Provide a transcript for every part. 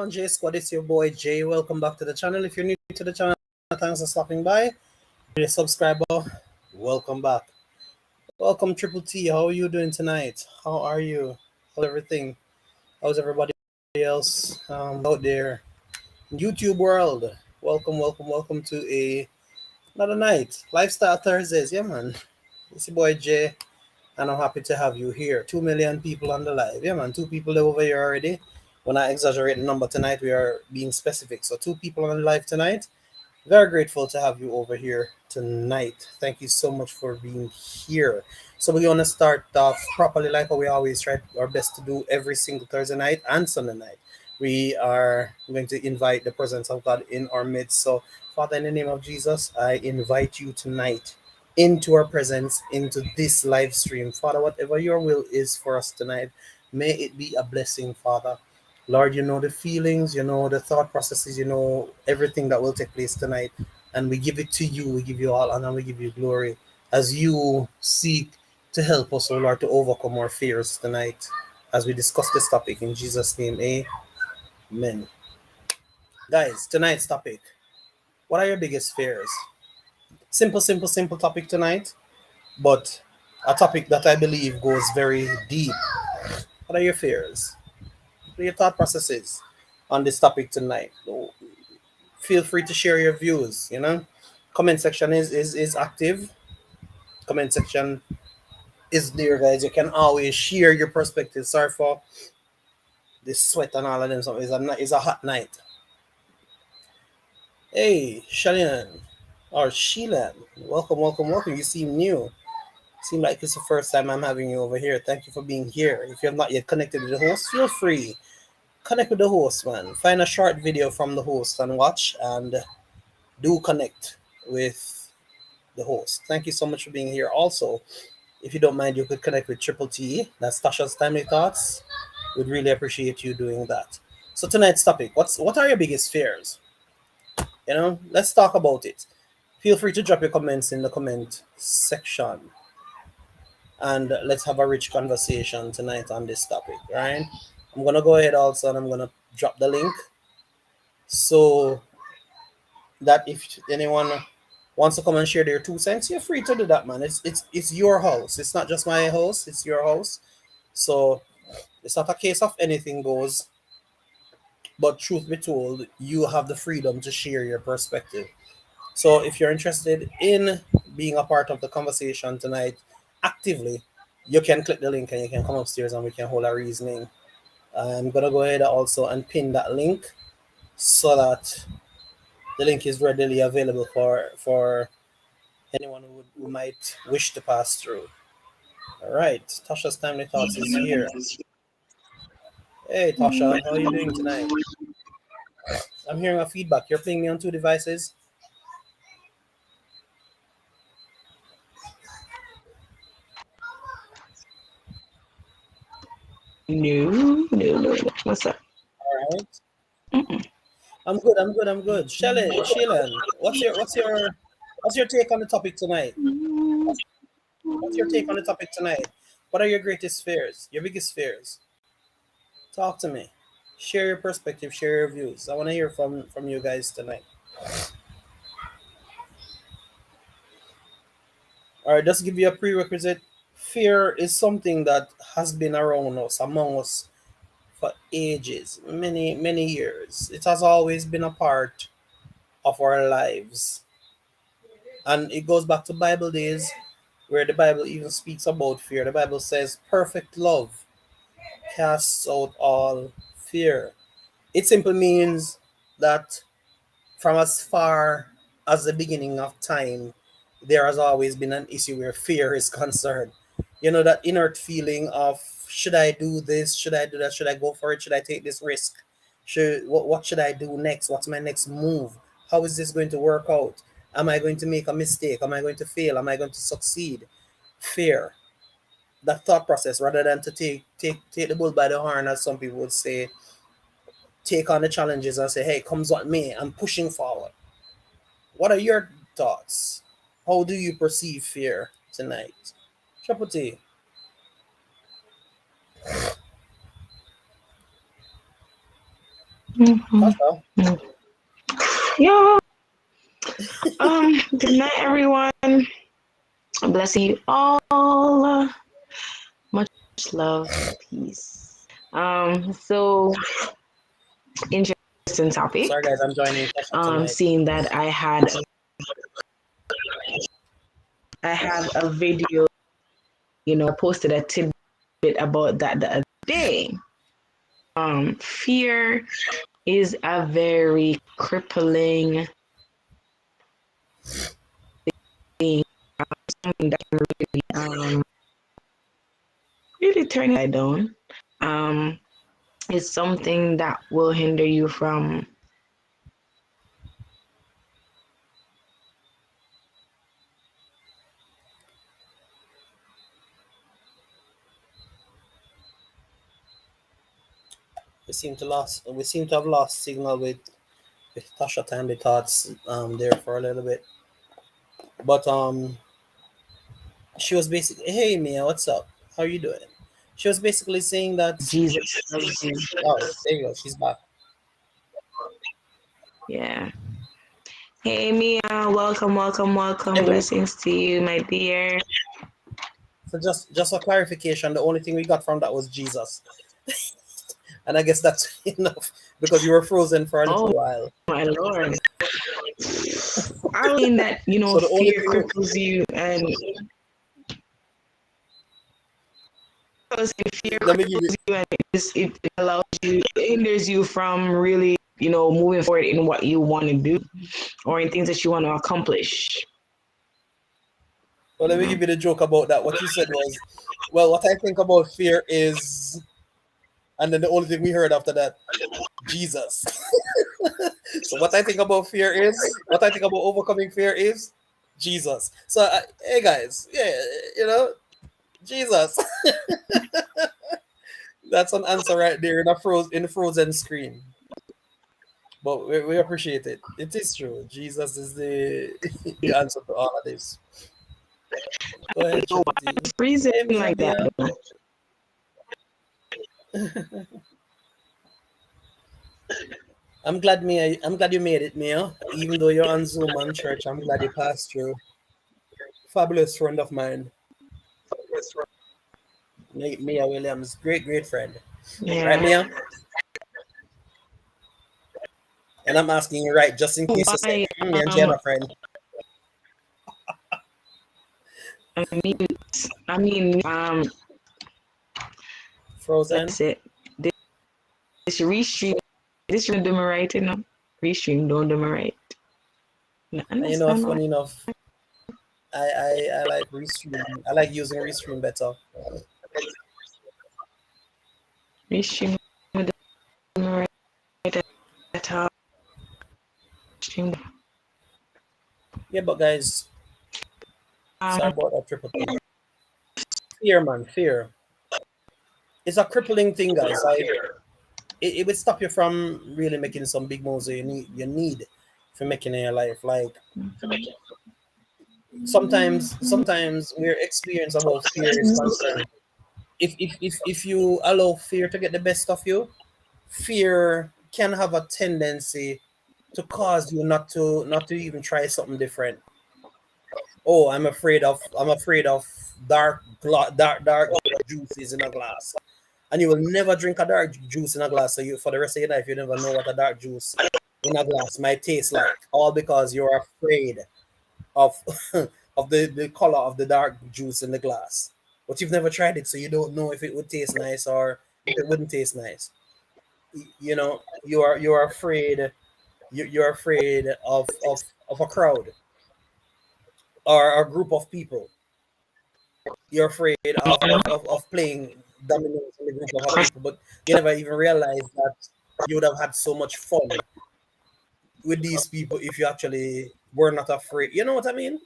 on, J Squad, it's your boy Jay. Welcome back to the channel. If you're new to the channel, thanks for stopping by. If you're a subscriber, welcome back. Welcome, Triple T. How are you doing tonight? How are you? How's everything? How's everybody else out there in YouTube world? Welcome to another night. Lifestyle Thursdays, yeah, man. It's your boy Jay, and I'm happy to have you here. 2 million people on the live. Yeah, man. 2 people over here already. When I exaggerate the number tonight, we are being specific. So 2 people on the live tonight. Very grateful to have you over here tonight. Thank you so much for being here. So we're going to start off properly like we always try our best to do every single Thursday night and Sunday night. We are going to invite the presence of God in our midst. So Father, in the name of Jesus, I invite you tonight into our presence, into this live stream. Father, whatever your will is for us tonight, may it be a blessing, Father. Lord, you know the feelings, you know the thought processes, you know everything that will take place tonight. And we give it to you. We give you all honor, we give you glory as you seek to help us, oh Lord, to overcome our fears tonight as we discuss this topic in Jesus' name. Amen. Guys, tonight's topic. What are your biggest fears? Simple topic tonight, but a topic that I believe goes very deep. What are your fears? What are your thought processes on this topic tonight? Feel free to share your views, Comment section is active. Comment section is there, guys. You can always share your perspective. Sorry for this sweat and all of them. So it's a hot night. Hey, Shalian or Sheelan, welcome. You seem new. Seem like it's the first time I'm having you over here. Thank you for being here. If you have not yet connected with the host, feel free. Connect with the host, man. Find a short video from the host and watch, and do connect with the host. Thank you so much for being here. Also, if you don't mind, you could connect with Triple T. That's Tasha's Timely Thoughts. We'd really appreciate you doing that. So tonight's topic, what are your biggest fears? Let's talk about it. Feel free to drop your comments in the comment section. And let's have a rich conversation tonight on this topic, right? I'm going to go ahead also and I'm going to drop the link so that if anyone wants to come and share their 2 cents, you're free to do that, man. It's your house. It's not just my house, it's your house. So it's not a case of anything goes, but truth be told, you have the freedom to share your perspective. So if you're interested in being a part of the conversation tonight actively, you can click the link and you can come upstairs and we can hold a reasoning. I'm going to go ahead also and pin that link so that the link is readily available for anyone who might wish to pass through. All right, Tasha's Timely Thoughts is here. Hey, Tasha, how are you doing tonight? I'm hearing a feedback. You're playing me on 2 devices? No. What's up? All right. I'm good. Shailen, what's your take on the topic tonight? What's your take on the topic tonight? What are your greatest fears? Your biggest fears? Talk to me. Share your perspective. Share your views. I want to hear from you guys tonight. All right, just give you a prerequisite. Fear is something that has been around us, among us, for ages, many years. It has always been a part of our lives, and it goes back to Bible days, where the Bible even speaks about fear. The Bible says, "Perfect love casts out all fear." It simply means that from as far as the beginning of time, there has always been an issue where fear is concerned. That inert feeling of, should I do this? Should I do that? Should I go for it? Should I take this risk? What should I do next? What's my next move? How is this going to work out? Am I going to make a mistake? Am I going to fail? Am I going to succeed? Fear. That thought process, rather than to take the bull by the horn, as some people would say, take on the challenges and say, hey, comes what may, I'm pushing forward. What are your thoughts? How do you perceive fear tonight? Triple T. Tasha, Yeah. Good night, everyone. Blessing you all. Much love, peace. So interesting topic. sorry guys, I'm joining Tasha tonight. Seeing that I have a video, posted a tidbit about that the other day. Fear is a very crippling thing. Something that can really turn you down. It's something that will hinder you from We seem to have lost signal with Tasha Timely Thoughts there for a little bit. But she was basically, hey Mia, what's up? How are you doing? She was basically saying that, Jesus loves you. oh, there you go, she's back. Yeah. Hey Mia, welcome. And Blessings to you, my dear. so just for clarification, the only thing we got from that was Jesus. And I guess that's enough because you were frozen for a Oh little while. my Lord. I mean that, So the only fear thing, cripples you and fear let me give cripples you, you and it allows you, it hinders you from really, moving forward in what you want to do or in things that you want to accomplish. well, let me give you the joke about that. What you said was, well, what I think about fear is, and then the only thing we heard after that, Jesus. So what I think about fear is, what I think about overcoming fear is Jesus. So hey guys, yeah, Jesus. That's an answer right there in the frozen screen. But we appreciate it. It is true. Jesus is the the answer to all of this. Go ahead, So Triple why T. freezing Hey Mia like that Mia. though? I'm glad you made it, Mia. Even though you're on Zoom on church, I'm glad you passed through. Fabulous friend of mine. Mia Williams, great friend. Right, Yeah. Mia? And I'm asking you right, just in case you say, Why me and Jenna friend. I mean I mean Frozen. that's it. This restream, this you do me right, Restream don't do me right. No, And you know, understand what? funny enough, I like Restream. I like using Restream better. Restream don't do me right at all. Stream. Yeah, but guys, Um, sorry about that triple T. Fear, man, fear. It's a crippling thing, guys. Like it would stop you from really making some big moves that you need for making in your life. Like sometimes we're experience about fear is concerned. If you allow fear to get the best of you, fear can have a tendency to cause you not to even try something different. Oh, I'm afraid of dark juices in a glass, and you will never drink a dark juice in a glass. So you, for the rest of your life, you never know what a dark juice in a glass might taste like, all because you're afraid of of the color of the dark juice in the glass. But you've never tried it, so you don't know if it would taste nice or if it wouldn't taste nice. You're afraid, you're afraid of a crowd or a group of people. You're afraid of playing dominoes in a group of people, but you never even realize that you would have had so much fun with these people if you actually were not afraid. You know what I mean?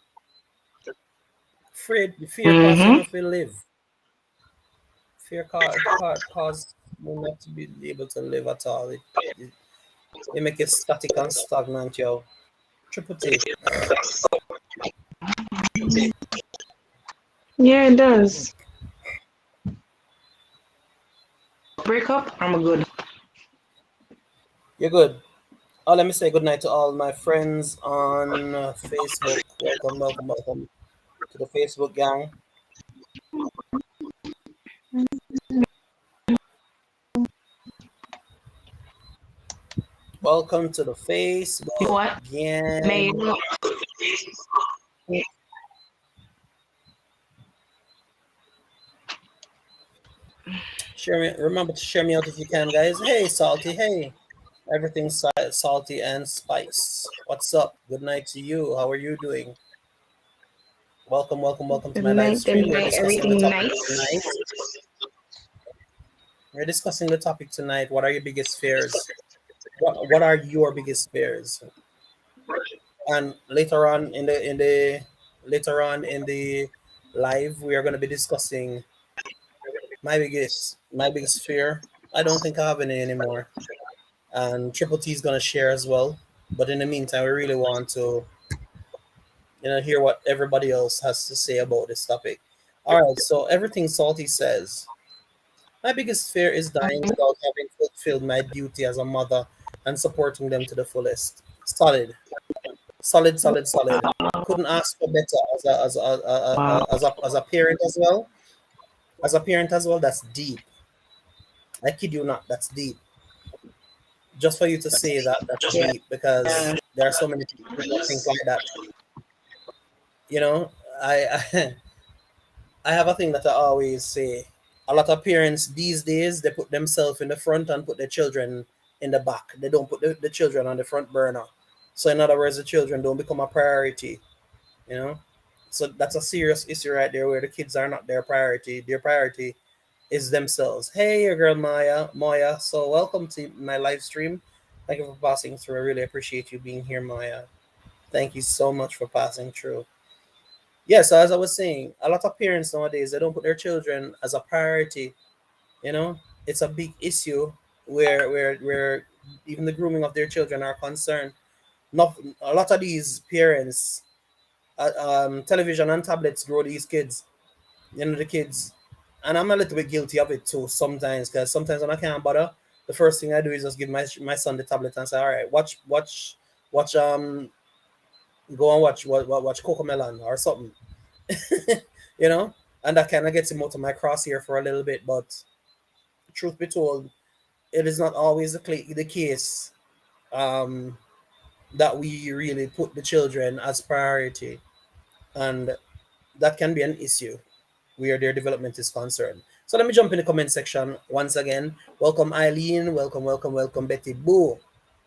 Fear causes you mm-hmm. not to live. Fear cause you not to be able to live at all. It make you static and stagnant, yo. Triple T. Yeah, it does. Break up, I'm good. You're good. Oh, let me say good night to all my friends on Facebook. Welcome, welcome, welcome to the Facebook gang. Welcome to the You know Facebook what? May gang. Share me. Remember to share me out if you can, guys. Hey, Salty. Hey, everything salty and spice. What's up? Good night to you. How are you doing? Welcome, welcome, welcome to my live good stream. We're night, discussing the everything topic nice. tonight. We're discussing the topic tonight. What are your biggest fears? What are your biggest fears? And later on in the live, we are going to be discussing my biggest fear. I don't think I have any anymore, and Triple T is going to share as well. But in the meantime, we really want to hear what everybody else has to say about this topic. All right, so everything Salty says. My biggest fear is dying without having fulfilled my duty as a mother and supporting them to the fullest. Solid, solid, solid, solid. Couldn't ask for better as a parent as well. As a parent as well, that's deep. I kid you not, that's deep. Just for you to say that, that's Yeah. deep because there are so many people who don't think like that. You know, I I have a thing that I always say. A lot of parents these days they put themselves in the front and put their children in the back. They don't put the children on the front burner. So in other words, the children don't become a priority. You know, so that's a serious issue right there where the kids are not their priority. Their priority is themselves. Hey, your girl Maya. So welcome to my live stream. Thank you for passing through. I really appreciate you being here, Maya. Thank you so much for passing through. Yeah, so as I was saying, a lot of parents nowadays they don't put their children as a priority. You know, it's a big issue where even the grooming of their children are concerned. Not a lot of these parents, television and tablets grow these kids. The kids, and I'm a little bit guilty of it too sometimes because sometimes when I can't bother, the first thing I do is just give my son the tablet and say, all right, watch go and watch Cocomelon or something. you know, and that kind of gets him out of my crosshair for a little bit. But truth be told, it is not always the case um, that we really put the children as priority, and that can be an issue where their development is concerned. So let me jump in the comment section once again. Welcome Eileen, welcome, welcome, welcome Betty Boo.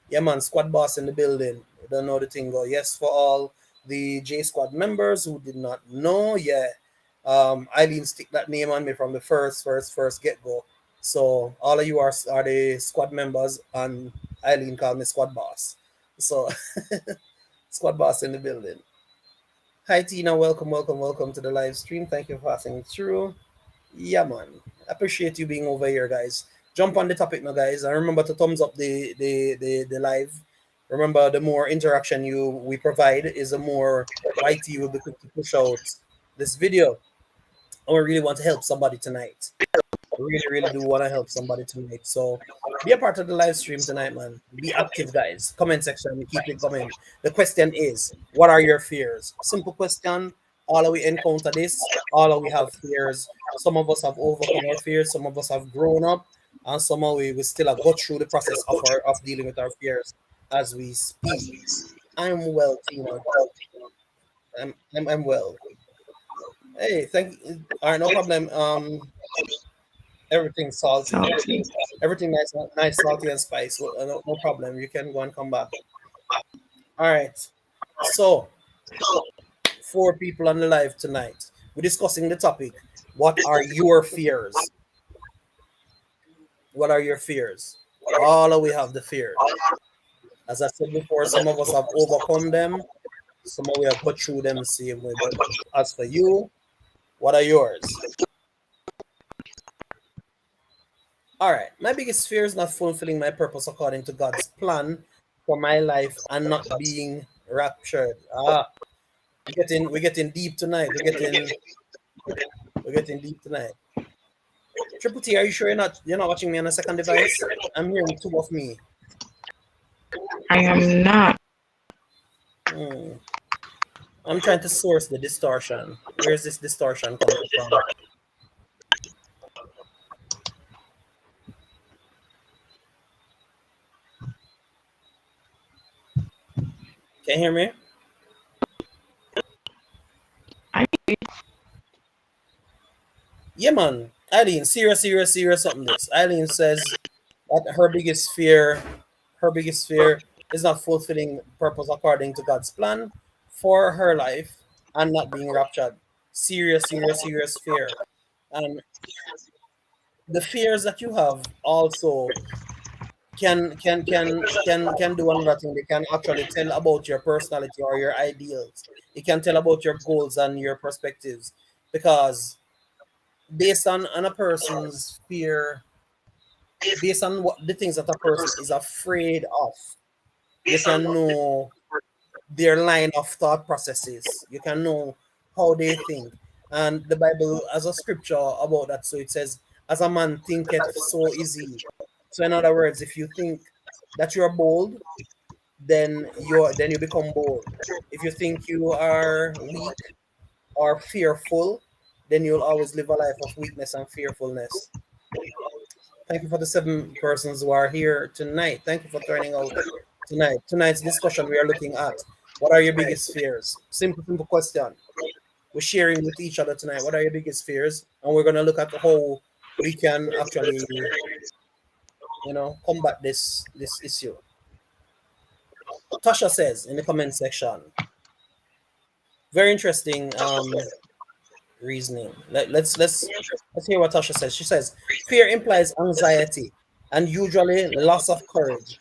Yeah, man, squad boss in the building. You don't know the thing go. Yes, for all the J Squad members who did not know, yeah. Eileen stick that name on me from the first get go. So all of you are the squad members, and Eileen called me squad boss. So squad boss in the building. Hi Tina, welcome, welcome, welcome to the live stream. Thank you for passing through. Yeah, man. Appreciate you being over here, guys. Jump on the topic now, guys, and remember to thumbs up the live. Remember, the more interaction we provide, is the more YT will be quick to push out this video. And we really want to help somebody tonight. Really, really do want to help somebody tonight. So be a part of the live stream tonight, man. Be active, guys. Comment section, keep it coming. The question is, what are your fears? Simple question. All of we encounter this. All of we have fears. Some of us have overcome our fears. Some of us have grown up, and some of we still have go through the process of dealing with our fears as we speak. I'm well, Tina. I'm well. Hey, thank. All right, no problem. Everything salty. Salty. Everything nice, nice, salty and spice. Well, no problem. You can go and come back. All right. So, four people on the live tonight. We're discussing the topic. What are your fears? What are your fears? All of we have the fears. As I said before, some of us have overcome them. Some of we have put through them the same way. But as for you, what are yours? All right. My biggest fear is not fulfilling my purpose according to God's plan for my life and not being raptured. We're getting deep tonight. We're getting deep tonight. Triple T, are you sure you're not watching me on a second device? I'm hearing two of me. I am not. I'm trying to source the distortion. Where is this distortion coming from? Can you hear me? Yeah, man. Eileen, serious something this. Eileen says that her biggest fear is not fulfilling purpose according to God's plan for her life and not being raptured. Serious fear. And the fears that you have also can do another thing. They can actually tell about your personality or your ideals. It can tell about your goals and your perspectives because based on a person's fear, based on what the things that a person is afraid of, you can know their line of thought processes. You can know how they think. And the Bible has a scripture about that. So it says, as a man thinketh, so is he. So in other words, if you think that you're bold, then you become bold. If you think you are weak or fearful, then you'll always live a life of weakness and fearfulness. Thank you for the 7 persons who are here tonight. Thank you for turning out tonight. Tonight's discussion, we are looking at what are your biggest fears? Simple question. We're sharing with each other tonight. What are your biggest fears? And we're going to look at how we can actually, combat this issue. Tasha says in the comment section, very interesting reasoning. Let's hear what Tasha says. She says, fear implies anxiety and usually loss of courage.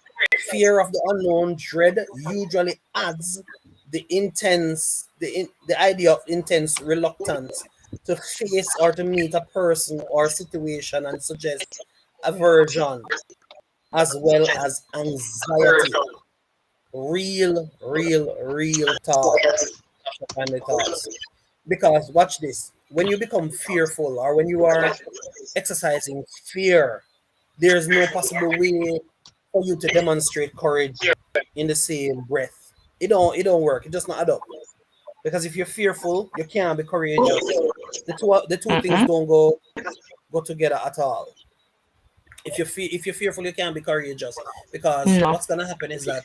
Fear of the unknown, dread usually adds the idea of intense reluctance to face or to meet a person or situation and suggests aversion as well as anxiety. Real talk. Family thoughts. Because watch this. When you become fearful or when you are exercising fear, there's no possible way for you to demonstrate courage in the same breath. It don't work. It does not add up. Because if you're fearful, you can't be courageous. The two things don't go together at all. If you're fearful, you can't be courageous. Because No. what's gonna happen is that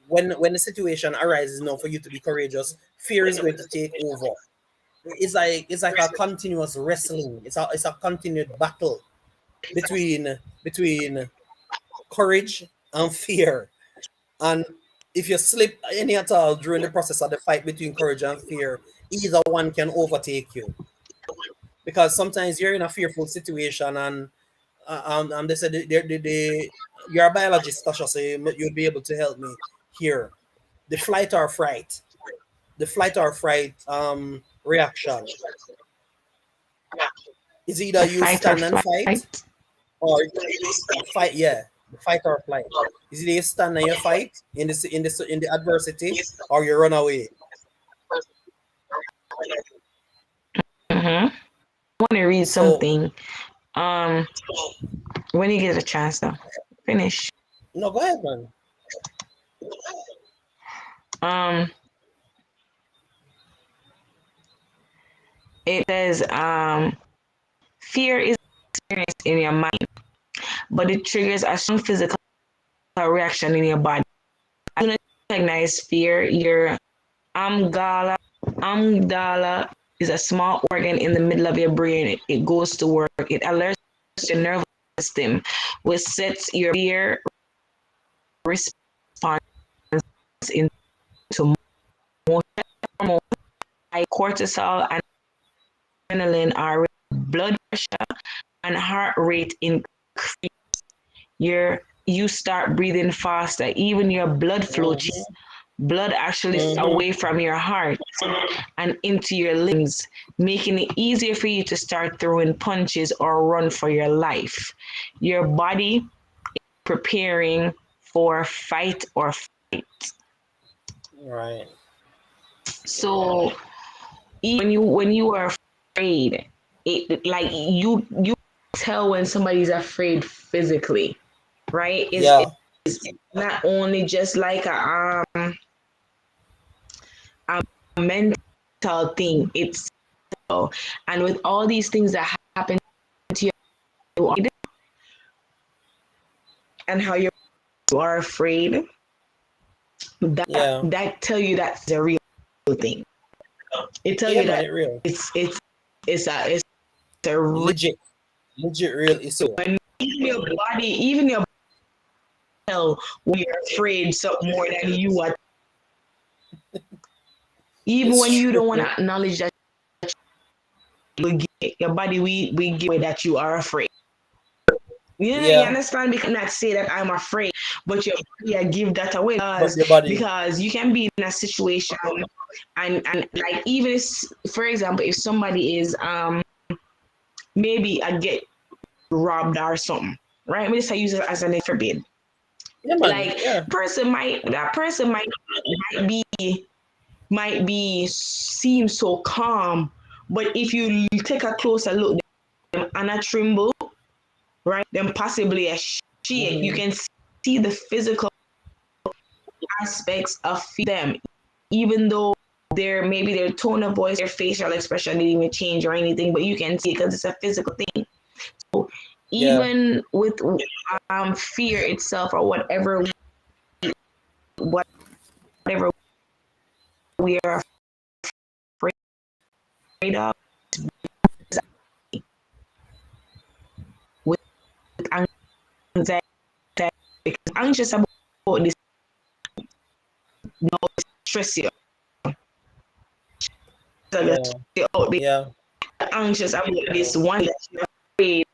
when the situation arises now for you to be courageous, fear is going to take over. It's like a continuous wrestling. It's a continued battle between courage and fear. And if you slip any at all during the process of the fight between courage and fear, either one can overtake you. Because sometimes you're in a fearful situation and they said you're a biologist, Tasha, so you'll be able to help me here. The flight or fright, reaction is either The you fight or stand and fight flight. or fight. Yeah, the fight or flight. Is either you stand and you fight in the adversity, or you run away. I want to read So something. Um, when you get a chance, though, finish. no, go ahead, man. Um, it says, fear is experienced in your mind, but it triggers a strong physical reaction in your body. As soon as you recognize fear, your amygdala is a small organ in the middle of your brain. It goes to work. It alerts your nervous system, which sets your fear response into motion. Hormones like cortisol and adrenaline are blood pressure and heart rate increase. You start breathing faster. Even your blood flow changes. Blood actually away from your heart and into your limbs, making it easier for you to start throwing punches or run for your life. Your body is preparing for fight or flight. Right. So even when you are afraid, it like you tell when somebody's afraid physically, right? Is Yeah. not only just like a mental thing, it's and with all these things that happen to you and how you are afraid, that tell you that's a real thing. It tell you man, that it real. It's a legit real issue. When even your tell when you're afraid something more than you are. Even It's when you true. don't want to acknowledge that your body, we give away that you are afraid. You understand? We cannot say that I'm afraid, but your body give that away because you can be in a situation and like even if, for example, if somebody is maybe I get robbed or something, right? Let me just use it as an forbid. That person might be seem so calm, but if you take a closer look, them and a tremble, right? Then possibly a shake. You can see the physical aspects of them, even though maybe their tone of voice, their facial expression didn't even change or anything, but you can see it because it's a physical thing. So even with fear itself or whatever we are afraid of, with anxiety, because anxious about this, no stress you. Anxious about this one that you're afraid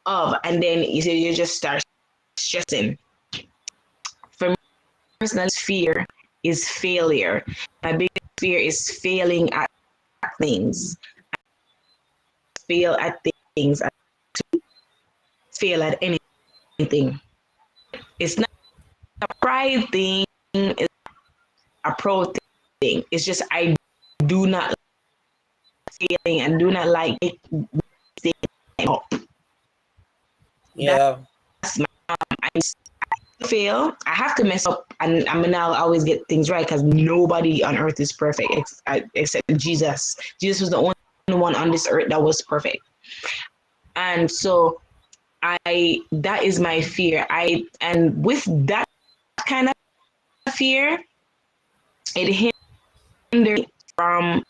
of, and then you just start stressing. For me, personal fear is failure. My biggest fear is failing at things. Fail at things. Fail at anything. It's not a pride thing. It's a pro thing. It's just I do not like failing and do not like it. That's my, I fail. I have to mess up, and I mean I'll always get things right because nobody on earth is perfect except Jesus. Jesus was the only one on this earth that was perfect, and so that is my fear. And with that kind of fear, it hinders me from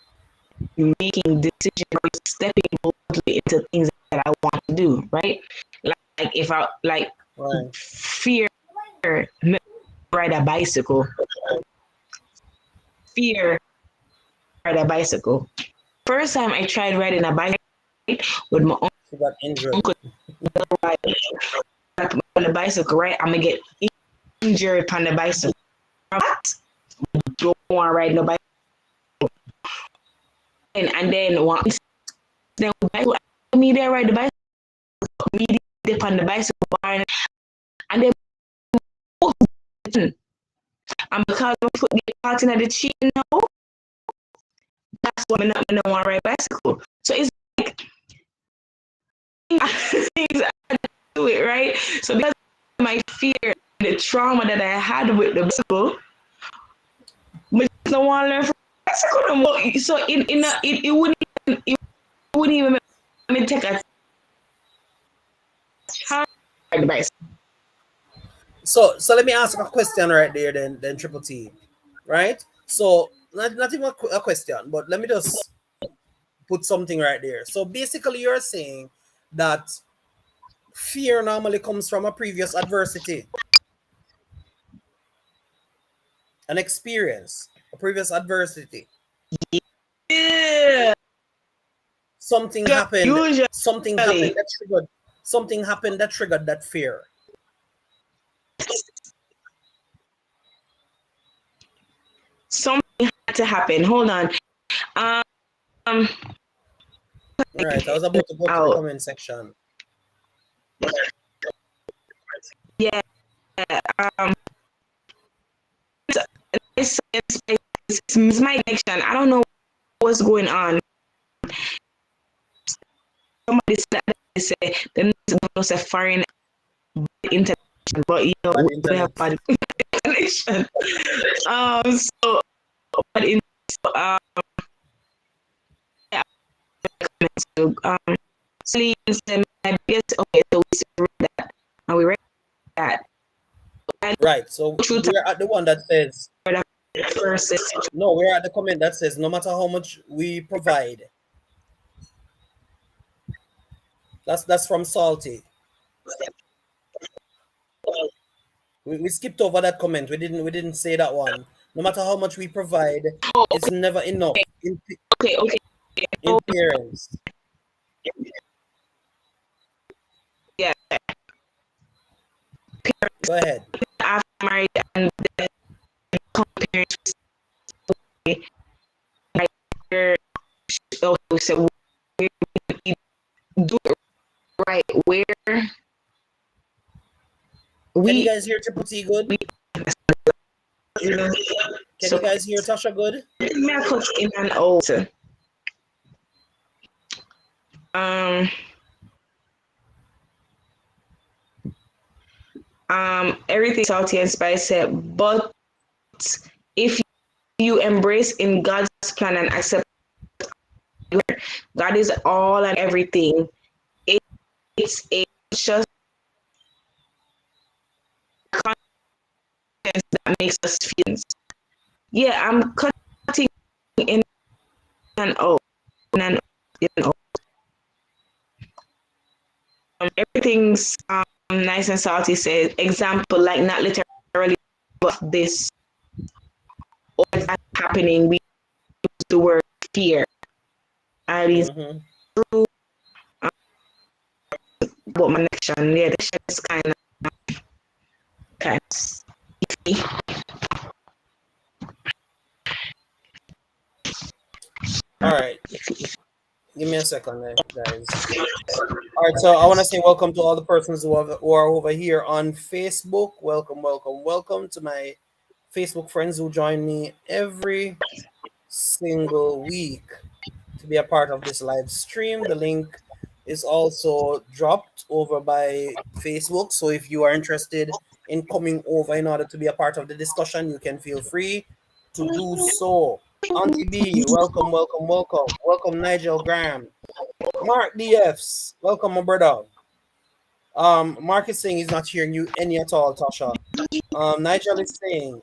making decisions or stepping boldly into things that I want to do. Right, like if I fear ride a bicycle. Fear ride a bicycle. First time I tried riding a bike with my uncle. She got injured. On the bicycle, right? I'm gonna get injured on the bicycle. What? Don't want to ride no bicycle. And then once me there ride the bicycle, me dip on the bicycle bar, and then and because I put the part in the cheat now, that's why I don't want to ride bicycle. So it's like things I do it, right? So because of my fear, the trauma that I had with the bicycle, I don't want to learn from bicycle no more. So it wouldn't even make me take a time to ride the bicycle. So let me ask a question right there then Triple T, right? So not even a question, but let me just put something right there. So basically you're saying that fear normally comes from a previous adversity, an experience, a previous adversity. Yeah. Something happened that triggered that fear. Something had to happen. Hold on. Right, I was about to go to the comment section. Yeah. It's my connection. I don't know what's going on. Somebody said they say foreign internet but you know, Bad we have internet. bad connection. So, but in yeah, so, Celine said, my biggest, okay, so we read that, and we read that. And Right. So true time we're at the one that says versus, no. We're at the comment that says no matter how much we provide. That's from Salty. We skipped over that comment. We didn't say that one. No matter how much we provide, oh, it's never enough okay. in parents. Yeah, Go ahead. after married and then compared to like, so we do it right where Can you we, guys hear Triple T good? you know, Can so you guys hear Tasha good? miracles in and out. Um, everything salty and spicy, but if you embrace in God's plan and accept God is all and everything, it's a just confidence that makes us feel. Yeah, I'm cutting in and out and you know, everything's nice and salty. Says example, like not literally, but this or that happening. We use the word fear. I mean, Mm-hmm. through what my connection. Yeah, the shit is kind of iffy. All right. Give me a second, guys. All right. So I want to say welcome to all the persons who are over here on Facebook. Welcome to my Facebook friends who join me every single week to be a part of this live stream. The link is also dropped over by Facebook. So if you are interested in coming over in order to be a part of the discussion, you can feel free to do so. Auntie B, welcome. Welcome, Nigel Graham. Mark DFs, welcome, my brother. Mark is saying he's not hearing you any at all, Tasha. Nigel is saying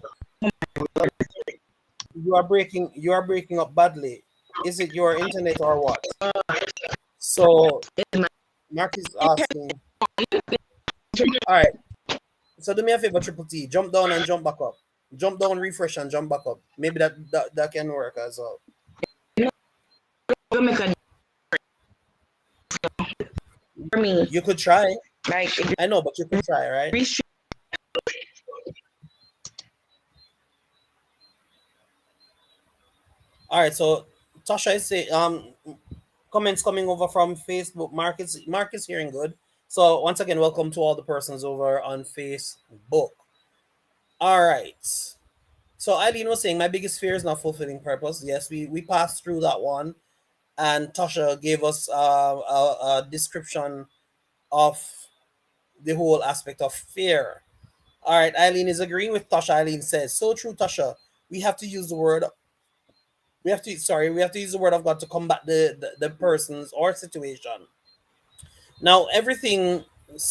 you are breaking up badly. Is it your internet or what? So Mark is asking. All right. So do me a favor, Triple T. Jump down and jump back up. Jump down, refresh, and jump back up. Maybe that can work as well. For me, You could try. like I know, but you could try, right? All right. So Tasha is saying comments coming over from Facebook. Mark is hearing good. So once again, welcome to all the persons over on Facebook. All right. So Eileen was saying my biggest fear is not fulfilling purpose. Yes, we passed through that one, and Tasha gave us a description of the whole aspect of fear. All right, Eileen is agreeing with Tasha. Eileen says, "So true, Tasha. We have to use the word. We have to use the word of God to combat the persons or situation." Now, everything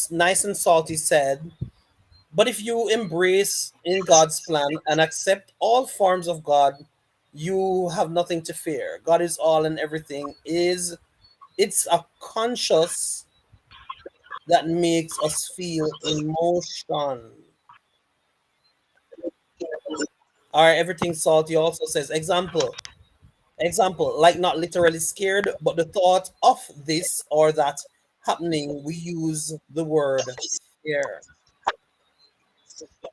nice and salty said, but if you embrace in God's plan and accept all forms of God, you have nothing to fear. God is all and everything. It's a conscious that makes us feel emotion. All right, everything salty also says example, like not literally scared, but the thought of this or that happening, we use the word fear.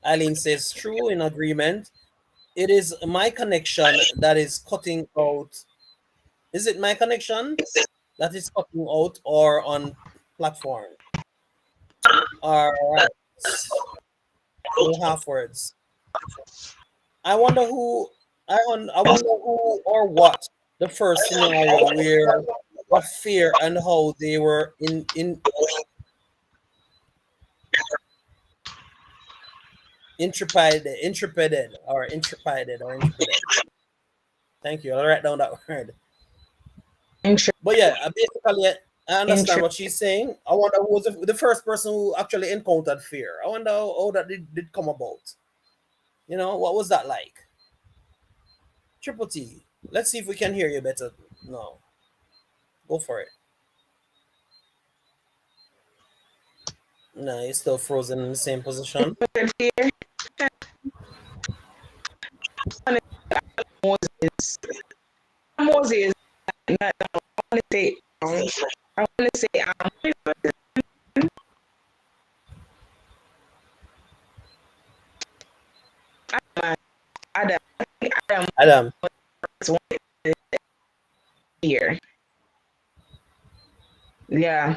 Eileen says true, in agreement. It is my connection that is cutting out. Is it my connection that is cutting out or on platform? All right. No half words. I wonder who. I wonder who or what the first scenario where of fear and how they were in Intrepided. Thank you. I'll write down that word. But yeah, basically, I understand what she's saying. I wonder who was the first person who actually encountered fear. I wonder how that did come about. You know, what was that like? Triple T. Let's see if we can hear you better. No, go for it. No, you're still frozen in the same position. Moses. I want to say Adam. Adam. Here. Yeah.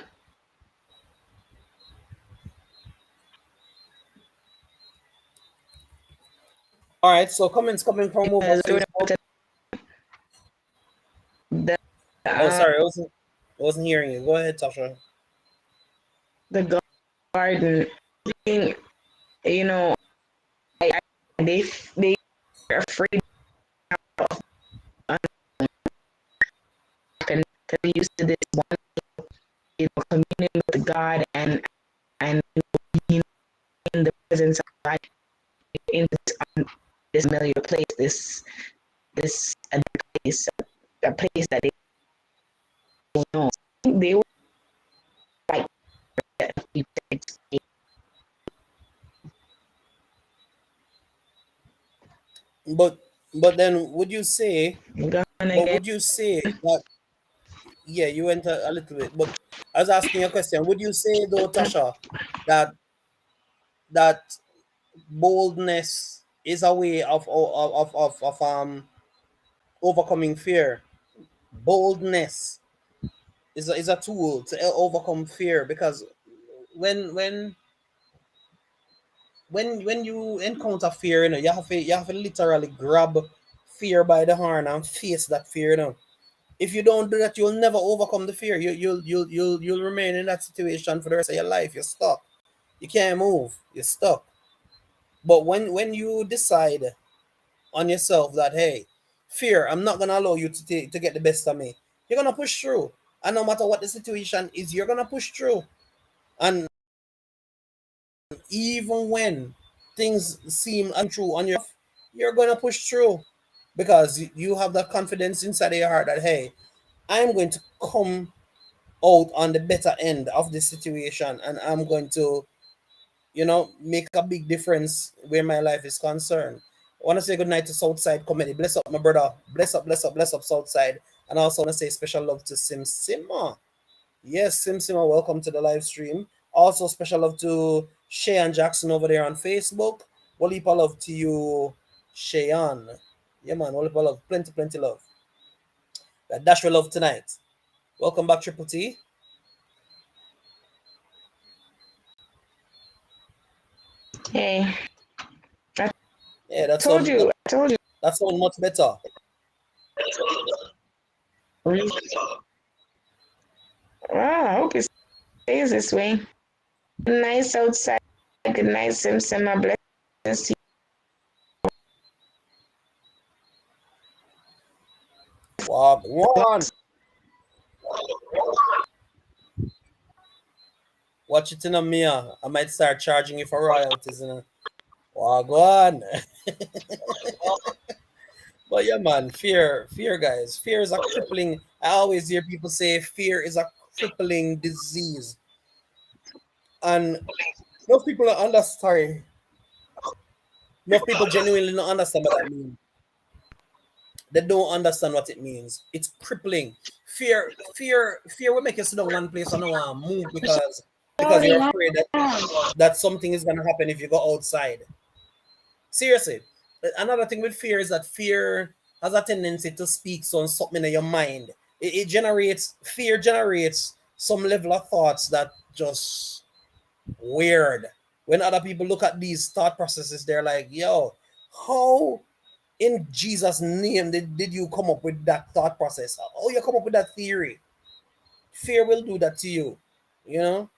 All right, so comments coming from over Facebook. Oh, sorry, I wasn't hearing you. Go ahead, Tasha. The garden, you know, they are afraid of and be used to this one, communing with God and being in the presence of God in this familiar place, this place, a place that they don't know. They were like But then would you say that yeah, you went a little bit, but I was asking you a question. Would you say though, Tasha, that that boldness is a way of overcoming fear? Boldness is a tool to overcome fear, because when when when you encounter fear, you know, you have to literally grab fear by the horn and face that fear, you know. If you don't do that, you'll never overcome the fear. You'll remain in that situation for the rest of your life. You're stuck. You can't move. You're stuck. But when you decide on yourself that, hey, fear, I'm not gonna allow you to get the best of me, you're gonna push through. And no matter what the situation is, you're gonna push through. And even when things seem untrue on your, you're gonna push through, because you have that confidence inside of your heart that, hey, I'm going to come out on the better end of the situation, and I'm going to, you know, make a big difference where my life is concerned. I want to say good night to Southside Comedy. Bless up, my brother. Bless up, Southside. And I also want to say special love to Sim Simma. Yes, Sim Simma, welcome to the live stream. Also, special love to Cheyenne Jackson over there on Facebook. Well, heap of love to you, Cheyenne. Yeah, man, well, heap of love. Plenty love. That dash with love tonight. Welcome back, Triple T. Hey, Yeah, that's told you. That sounds much better. I hope it stays this way. Nice outside. Good night, Sim. My blessings to Wow, one. Watch it in a mirror. I might start charging you for royalties. You know? Wow, go on. But yeah, man, fear, guys. Fear is a crippling. I always hear people say fear is a crippling disease, and most people don't understand. Sorry, most people genuinely don't understand what that means. They don't understand what it means. It's crippling. Fear will make you sit down one place and not want to move, because you're afraid that something is gonna happen if you go outside. Seriously. Another thing with fear is that fear has a tendency to speak on something in your mind. It generates fear generates some level of thoughts that just weird. When other people look at these thought processes, they're like, yo, how in Jesus' name did you come up with that thought process? How you come up with that theory? Fear will do that to you. You know?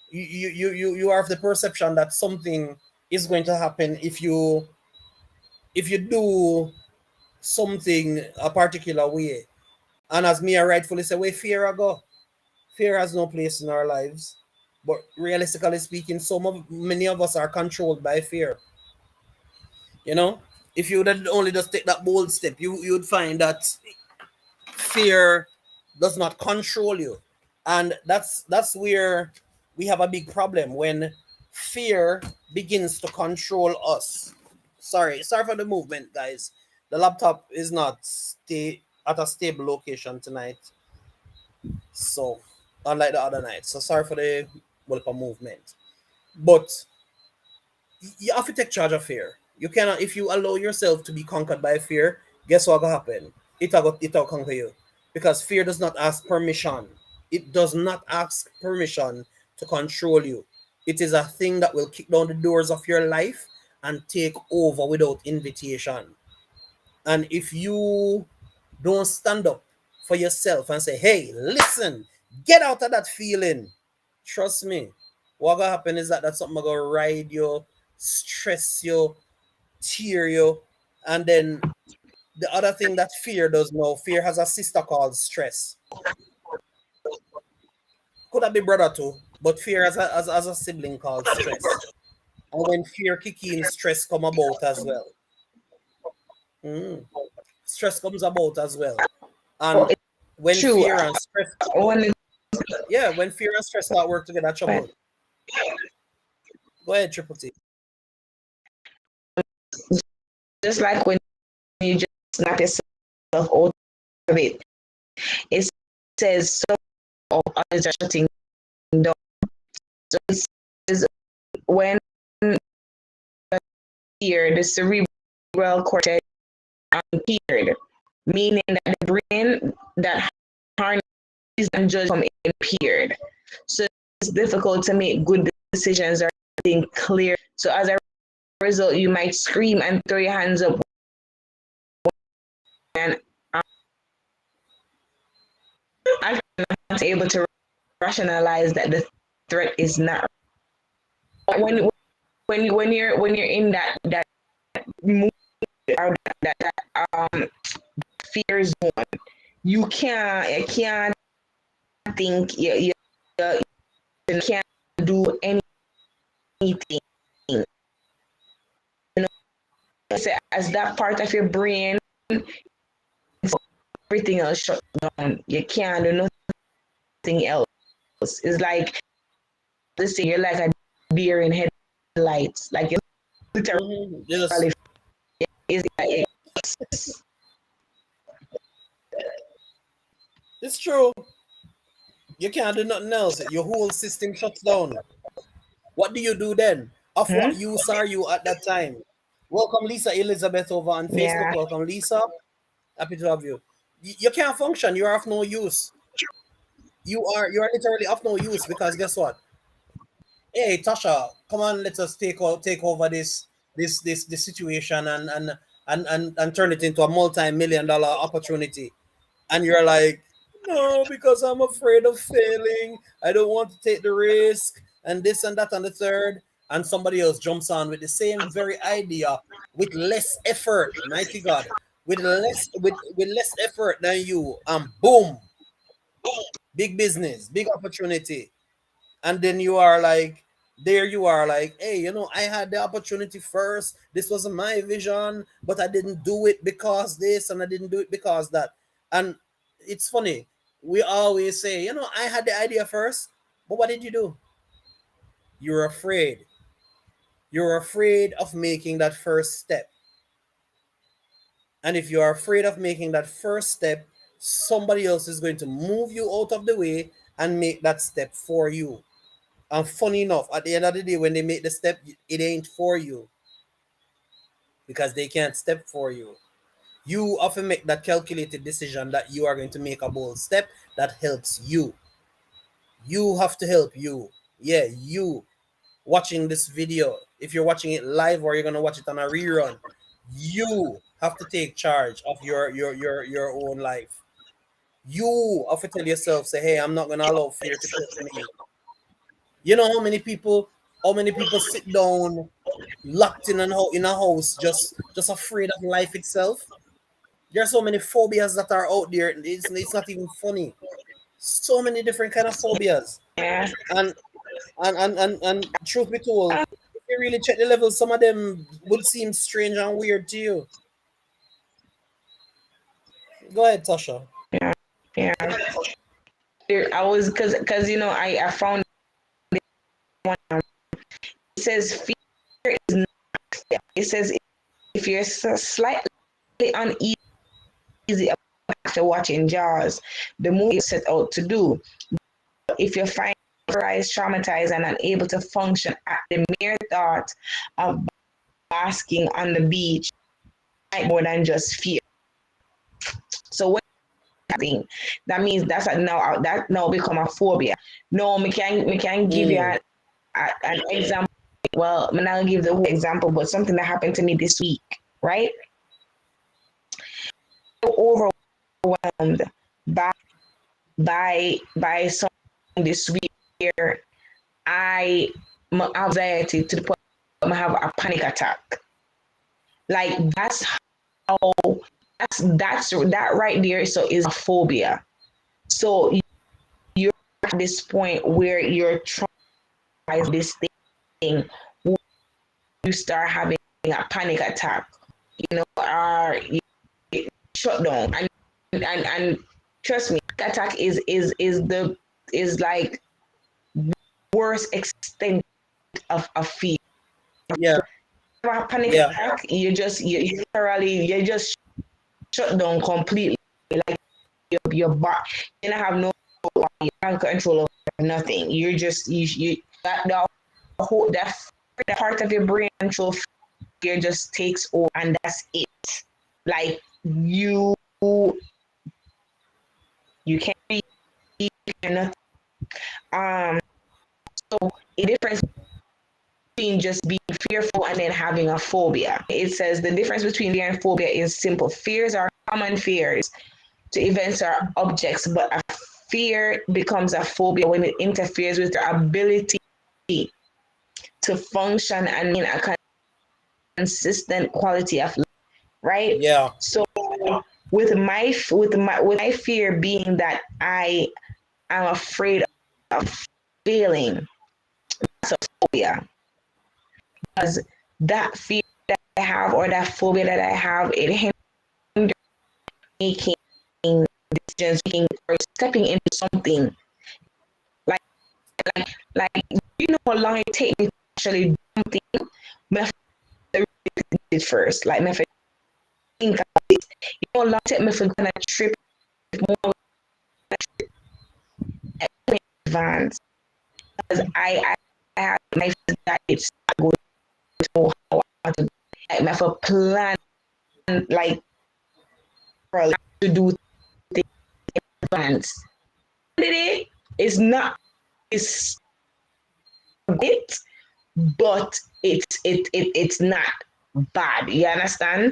You have the perception that something is going to happen if you do something a particular way. And as Mia rightfully said, where fear I go, fear has no place in our lives. But realistically speaking, many of us are controlled by fear. You know, if you would only just take that bold step, you'd find that fear does not control you, and that's where we have a big problem when fear begins to control us. Sorry for the movement, guys. The laptop is not stay at a stable location tonight, so unlike the other night. So sorry for the welcome movement, but you have to take charge of fear. You cannot, if you allow yourself to be conquered by fear, guess what will happen? It'll conquer you. Because fear does not ask permission. It does not ask permission to control you. It is a thing that will kick down the doors of your life and take over without invitation. And if you don't stand up for yourself and say, hey, listen, get out of that feeling, trust me, what gonna happen is that's something gonna ride you, stress you, tear you. And then the other thing that fear does know, fear has a sister called stress. Could have been brother too, but fear has a sibling called stress. And when fear kick in, stress come about as well. Stress comes about as well. Oh, And it's when true. fear and stress, when fear and stress start work together, trouble. Go ahead, Triple T. Just like when you just snap yourself out of it, it says so of others are shutting down. So it says when fear, the cerebral cortex impaired, meaning that the brain that harnesses and judge from impaired. So it's difficult to make good decisions or think clear. So as a result, you might scream and throw your hands up and I'm not able to rationalize that the threat is not. When you're in that mood or that fear zone, you can't think, you can't do anything. You know, as that part of your brain, everything else shut down. You can't do nothing else. It's like let's say you're like a deer in headlights, like you literally Yes. is. It's true. You can't do nothing else. Your whole system shuts down. What do you do then? Of what use are you at that time? Welcome, Lisa Elizabeth, over on Facebook. Yeah. Welcome, Lisa. Happy to have you. You can't function. You are of no use. You are literally of no use because guess what? Hey, Tasha, come on, let us take over this situation and turn it into a multi-million-dollar opportunity. And you're like, no, because I'm afraid of failing. I don't want to take the risk, and this and that and the third. And somebody else jumps on with the same very idea with less effort, mighty God, with less effort than you, and boom, big business, big opportunity. And then you are like, there you are like, hey, I had the opportunity first. This was my vision, but I didn't do it because this, and I didn't do it because that. And it's funny, we always say, I had the idea first, but what did you do? You're afraid. You're afraid of making that first step. And if you are afraid of making that first step, somebody else is going to move you out of the way and make that step for you. And funny enough, at the end of the day, when they make the step, it ain't for you because they can't step for you. You often make that calculated decision that you are going to make a bold step that helps you. You have to help you. Yeah, you watching this video. If you're watching it live or you're gonna watch it on a rerun, you have to take charge of your own life. You have to tell yourself, say, hey, I'm not gonna allow fear to catch me. You know how many people sit down locked in a house, just afraid of life itself. There are so many phobias that are out there. It's not even funny. So many different kind of phobias, Yeah. and and truth be told, if you really check the levels, some of them would seem strange and weird to you. Go ahead, Tasha. Yeah. Yeah. I was because I found one. It says fear is not fear. It says if you're slightly uneasy after watching Jaws, the movie is set out to do. If you find terrorized, traumatized, and unable to function at the mere thought of basking on the beach, more than just fear. So what thing that means that now become a phobia. No, we can give you Mm, an example. Well, I'm not gonna give the whole example, but something that happened to me this week, right? Overwhelmed by something this week where I my anxiety to the point I have a panic attack. Like how that right there. So is a phobia. So you're at this point where you're trying this thing, you start having a panic attack, or you shut down, and trust me, attack is like worst extent of fear. yeah, A panic yeah, attack, you literally you just shut down completely. Like your body, you don't have no control over nothing. You're just you that the whole that part of your brain control fear just takes over, and that's it. Like you can't be nothing. Um, so a difference between just being fearful and then having a phobia. It says the difference between fear and phobia is simple. Fears are common fears to events or objects, but a fear becomes a phobia when it interferes with your ability to function and in a consistent quality of life, right? yeah, So with my fear being that I am afraid of failing, that's a phobia. Because that fear that I have or that phobia that I have, it hinders making decisions, making or stepping into something. Like like you know how long it takes me to actually do something. My it first. Like my think about it. You know how long it takes me for going to trip more in advance. Because I have my that it's not going to know how I want to like my for plan like to do things in advance. It is not it's it, but it's not bad. You understand?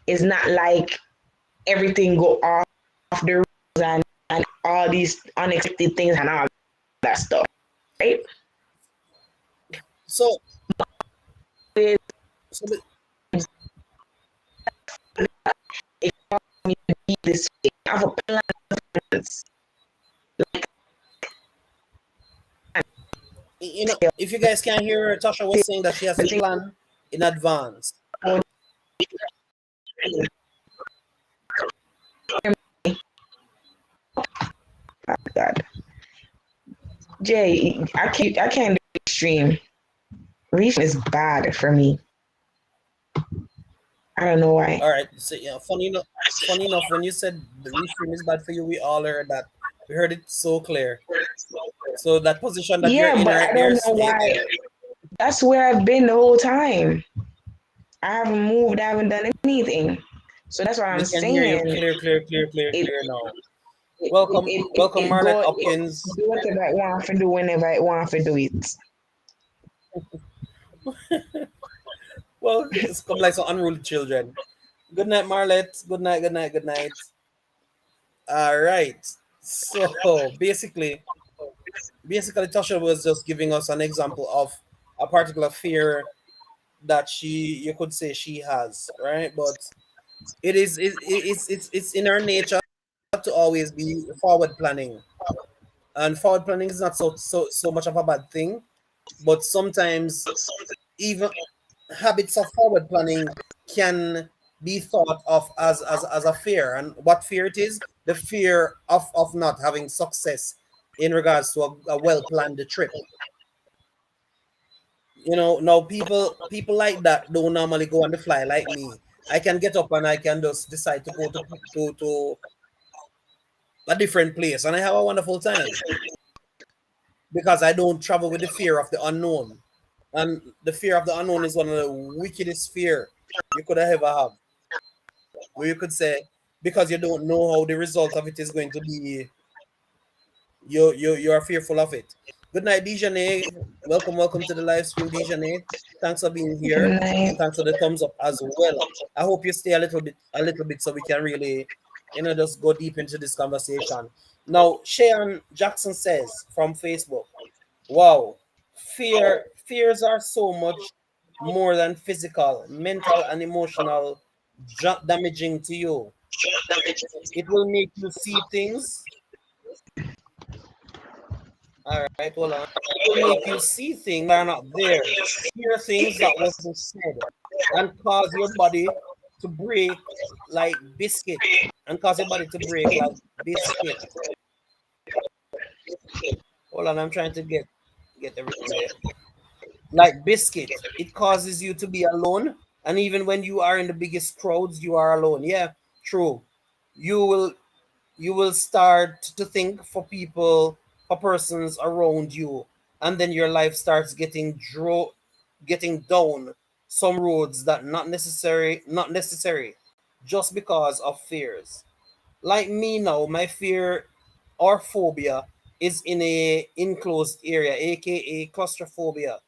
It's not like everything go off the rules and all these unexpected things and all that stuff, right? so It, so it caused me to be this way. I have a plan if you guys can't hear her, Tasha was saying that she has the to thing plan in advance. about oh God. Jay, I can't do extreme. Reef is bad for me. I don't know why. All right. So yeah, funny enough, when you said the restream is bad for you, we all heard that. We heard it so clear. So that position that you're Yeah, in but right I there, don't know stay why. there. That's where I've been the whole time. I haven't moved, I haven't done anything. So that's what I'm We can hear you saying. clear, clear, clear, clear, It clear now. it it Welcome, it, it, welcome, it Marlette go it Hopkins. do whatever I want to do whenever I want to do it. Well, it's come like some unruly children. Good night, Marlette. Good night, good night, good night. All right. So basically, Tasha was just giving us an example of a particular fear that you could say she has, right? But it's in her nature to always be forward planning, and forward planning is not so much of a bad thing, but sometimes even habits of forward planning can be thought of as a fear. And what fear it is? The fear of not having success in regards to a well planned trip. Now people like that don't normally go on the fly like me. I can get up and I can just decide to go to a different place and I have a wonderful time because I don't travel with the fear of the unknown. And the fear of the unknown is one of the wickedest fear you could ever have. Where you could say, because you don't know how the result of it is going to be, you are fearful of it. Good night, Dijane. Welcome to the live stream, Dijane. Thanks for being Good here, night. and thanks for the thumbs up as well. I hope you stay a little bit, so we can really, just go deep into this conversation. Now, Shayan Jackson says from Facebook, "Wow, fears are so much more than physical, mental, and emotional damaging to you. It will make you see things. All right, hold on. It will make you see things that are not there, hear things that wasn't said, and cause your body to break like biscuit. And cause your body to break like biscuit. Hold on, I'm trying to get everything there. Like biscuit. It causes you to be alone, and even when you are in the biggest crowds, you are alone. Yeah, true. You will you will start to think for persons around you, and then your life starts getting down some roads that not necessary just because of fears. Like me now, my fear or phobia is in a enclosed area, aka claustrophobic.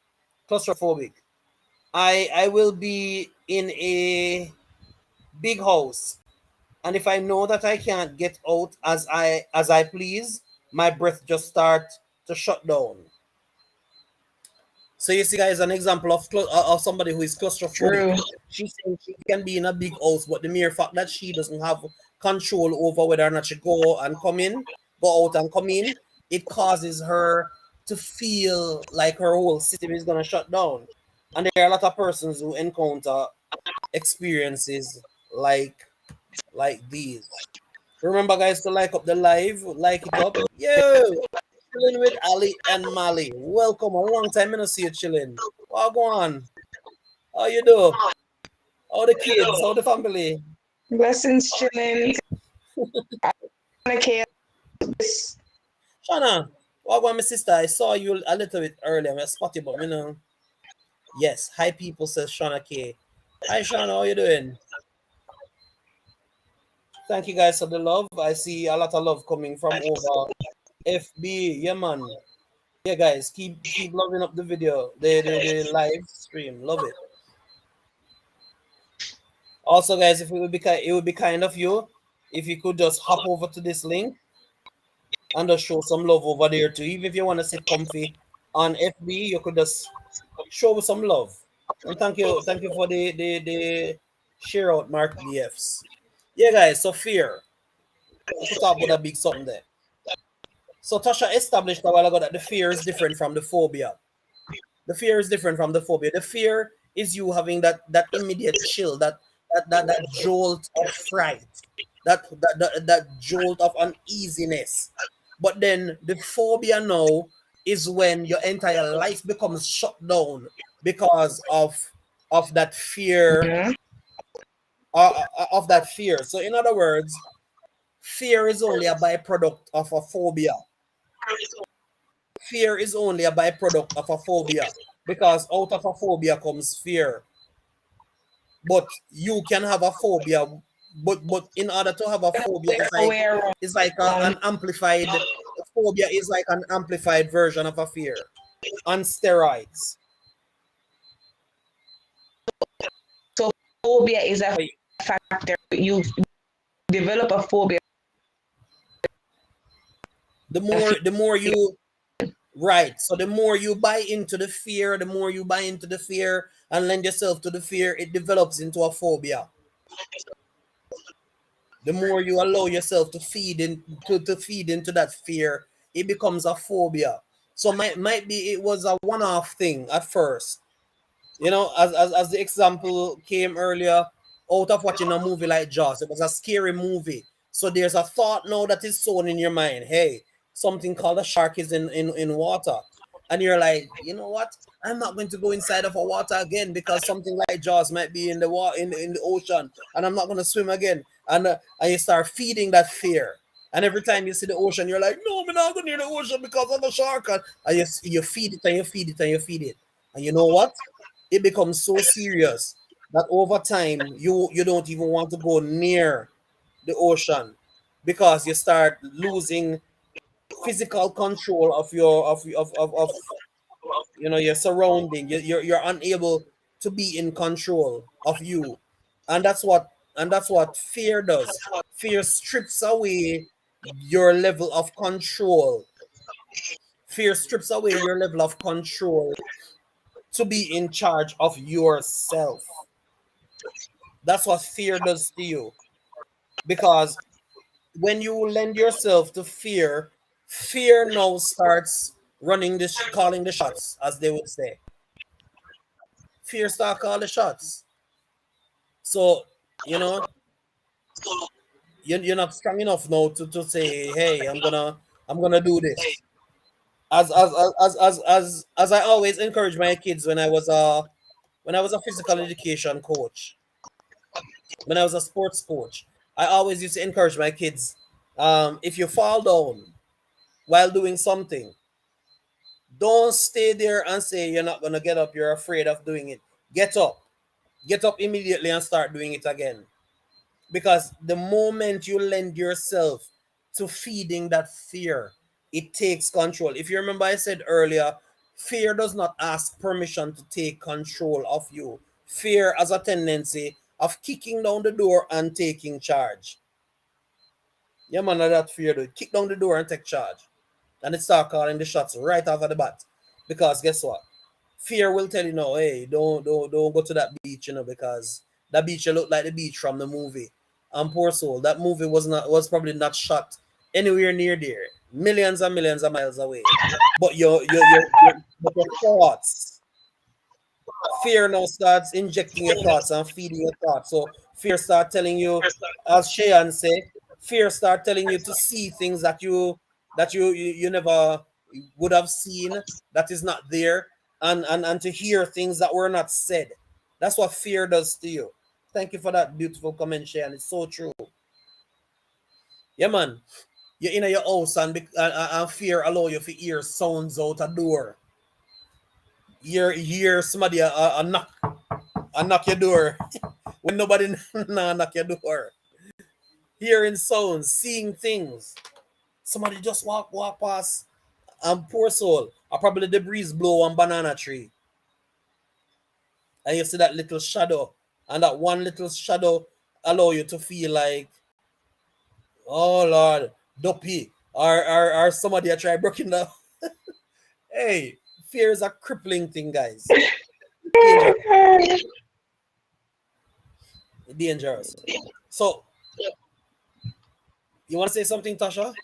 I will be in a big house, and if I know that I can't get out as I please, my breath just start to shut down. So you see, guys, an example of somebody who is claustrophobic. True. She's saying she can be in a big house, but the mere fact that she doesn't have control over whether or not she go out and come in, it causes her to feel like her whole system is gonna shut down. And there are a lot of persons who encounter experiences like these. Remember, guys, to like up the live, like it up. Yo, chilling with Ali and Mali. Welcome. A long time I don't see you chilling. What go on? How you do? How the kids? How the family? Blessings, chilling. Okay. Shana, what go on, my sister? I saw you a little bit earlier. I spot you, but Yes, hi people, says Shana K. Hi Shana, how you doing? Thank you guys for the love. I see a lot of love coming from over FB. Yeah, man. Yeah, guys, keep loving up the video, the live stream. Love it. Also, guys, if it would be kind of you if you could just hop over to this link and just show some love over there too. Even if you want to sit comfy on FB, you could just show some love. And thank you for the share out, Mark DFs. Yeah, guys. So fear. We could talk about a big something there. So Tasha established a while ago that the fear is different from the phobia. The fear is different from the phobia. The fear is you having that immediate chill, that jolt of fright, that jolt of uneasiness. But then the phobia now is when your entire life becomes shut down because of that fear, Mhm. of that fear. So in other words, fear is only a byproduct of a phobia. Fear is only a byproduct of a phobia, because out of a phobia comes fear. But you can have a phobia, but in order to have a phobia, it's Other like way around. it's like an amplified phobia is like an amplified version of a fear on steroids. So phobia is a Like, factor. You develop a phobia. the more you Right. So the more you buy into the fear, and lend yourself to the fear, it develops into a phobia. The more you allow yourself to feed into that fear, it becomes a phobia. So might be it was a one-off thing at first. You know, as the example came earlier, out of watching a movie like Jaws, it was a scary movie. So there's a thought now that is sown in your mind. Hey, something called a shark is in water. And you're like, you know what? I'm not going to go inside of a water again because something like Jaws might be in the water in the ocean, and I'm not going to swim again. And you start feeding that fear. And every time you see the ocean, you're like, no, I'm not going near the ocean because of the shark. And you feed it and you feed it and you feed it. And you know what? It becomes so serious that over time you don't even want to go near the ocean because you start losing physical control of your you know your surrounding. You're unable to be in control of you, and that's what fear does. Fear strips away your level of control. Fear strips away your level of control to be in charge of yourself. That's what fear does to you. Because when you lend yourself to fear, fear now starts running this, calling the shots, as they would say. Fear start calling the shots. So, you know, you're not strong enough now to say, hey, I'm gonna do this. As I always encourage my kids when I was a physical education coach, when I was a sports coach, I always used to encourage my kids, if you fall down while doing something, don't stay there and say you're not going to get up, you're afraid of doing it. Get up. Get up immediately and start doing it again. Because the moment you lend yourself to feeding that fear, it takes control. If you remember, I said earlier, fear does not ask permission to take control of you. Fear has a tendency of kicking down the door and taking charge. Yeah, man, that fear do. Kick down the door and take charge. And it start calling the shots right off of the bat. Because guess what? Fear will tell you no, hey, don't go to that beach, because that beach look like the beach from the movie. And poor soul, that movie was probably not shot anywhere near there, millions and millions of miles away. But your thoughts, fear now starts injecting your thoughts and feeding your thoughts. So fear start telling you, as Shayan say, fear start telling you to see things that you never would have seen, that is not there, and to hear things that were not said. That's what fear does to you. Thank you for that beautiful comment, Shayan. It's so true. Yeah, man. You're in your house and fear allow you to hear sounds out a door. Hear somebody knock your door when nobody knock your door. Hearing sounds, seeing things. Somebody just walk past, and poor soul. Or probably the breeze blow on banana tree. And you see that little shadow. And that one little shadow allow you to feel like, oh Lord, dopey. Or somebody a try breaking down. Hey, fear is a crippling thing, guys. Dangerous. Dangerous. So you want to say something, Tasha?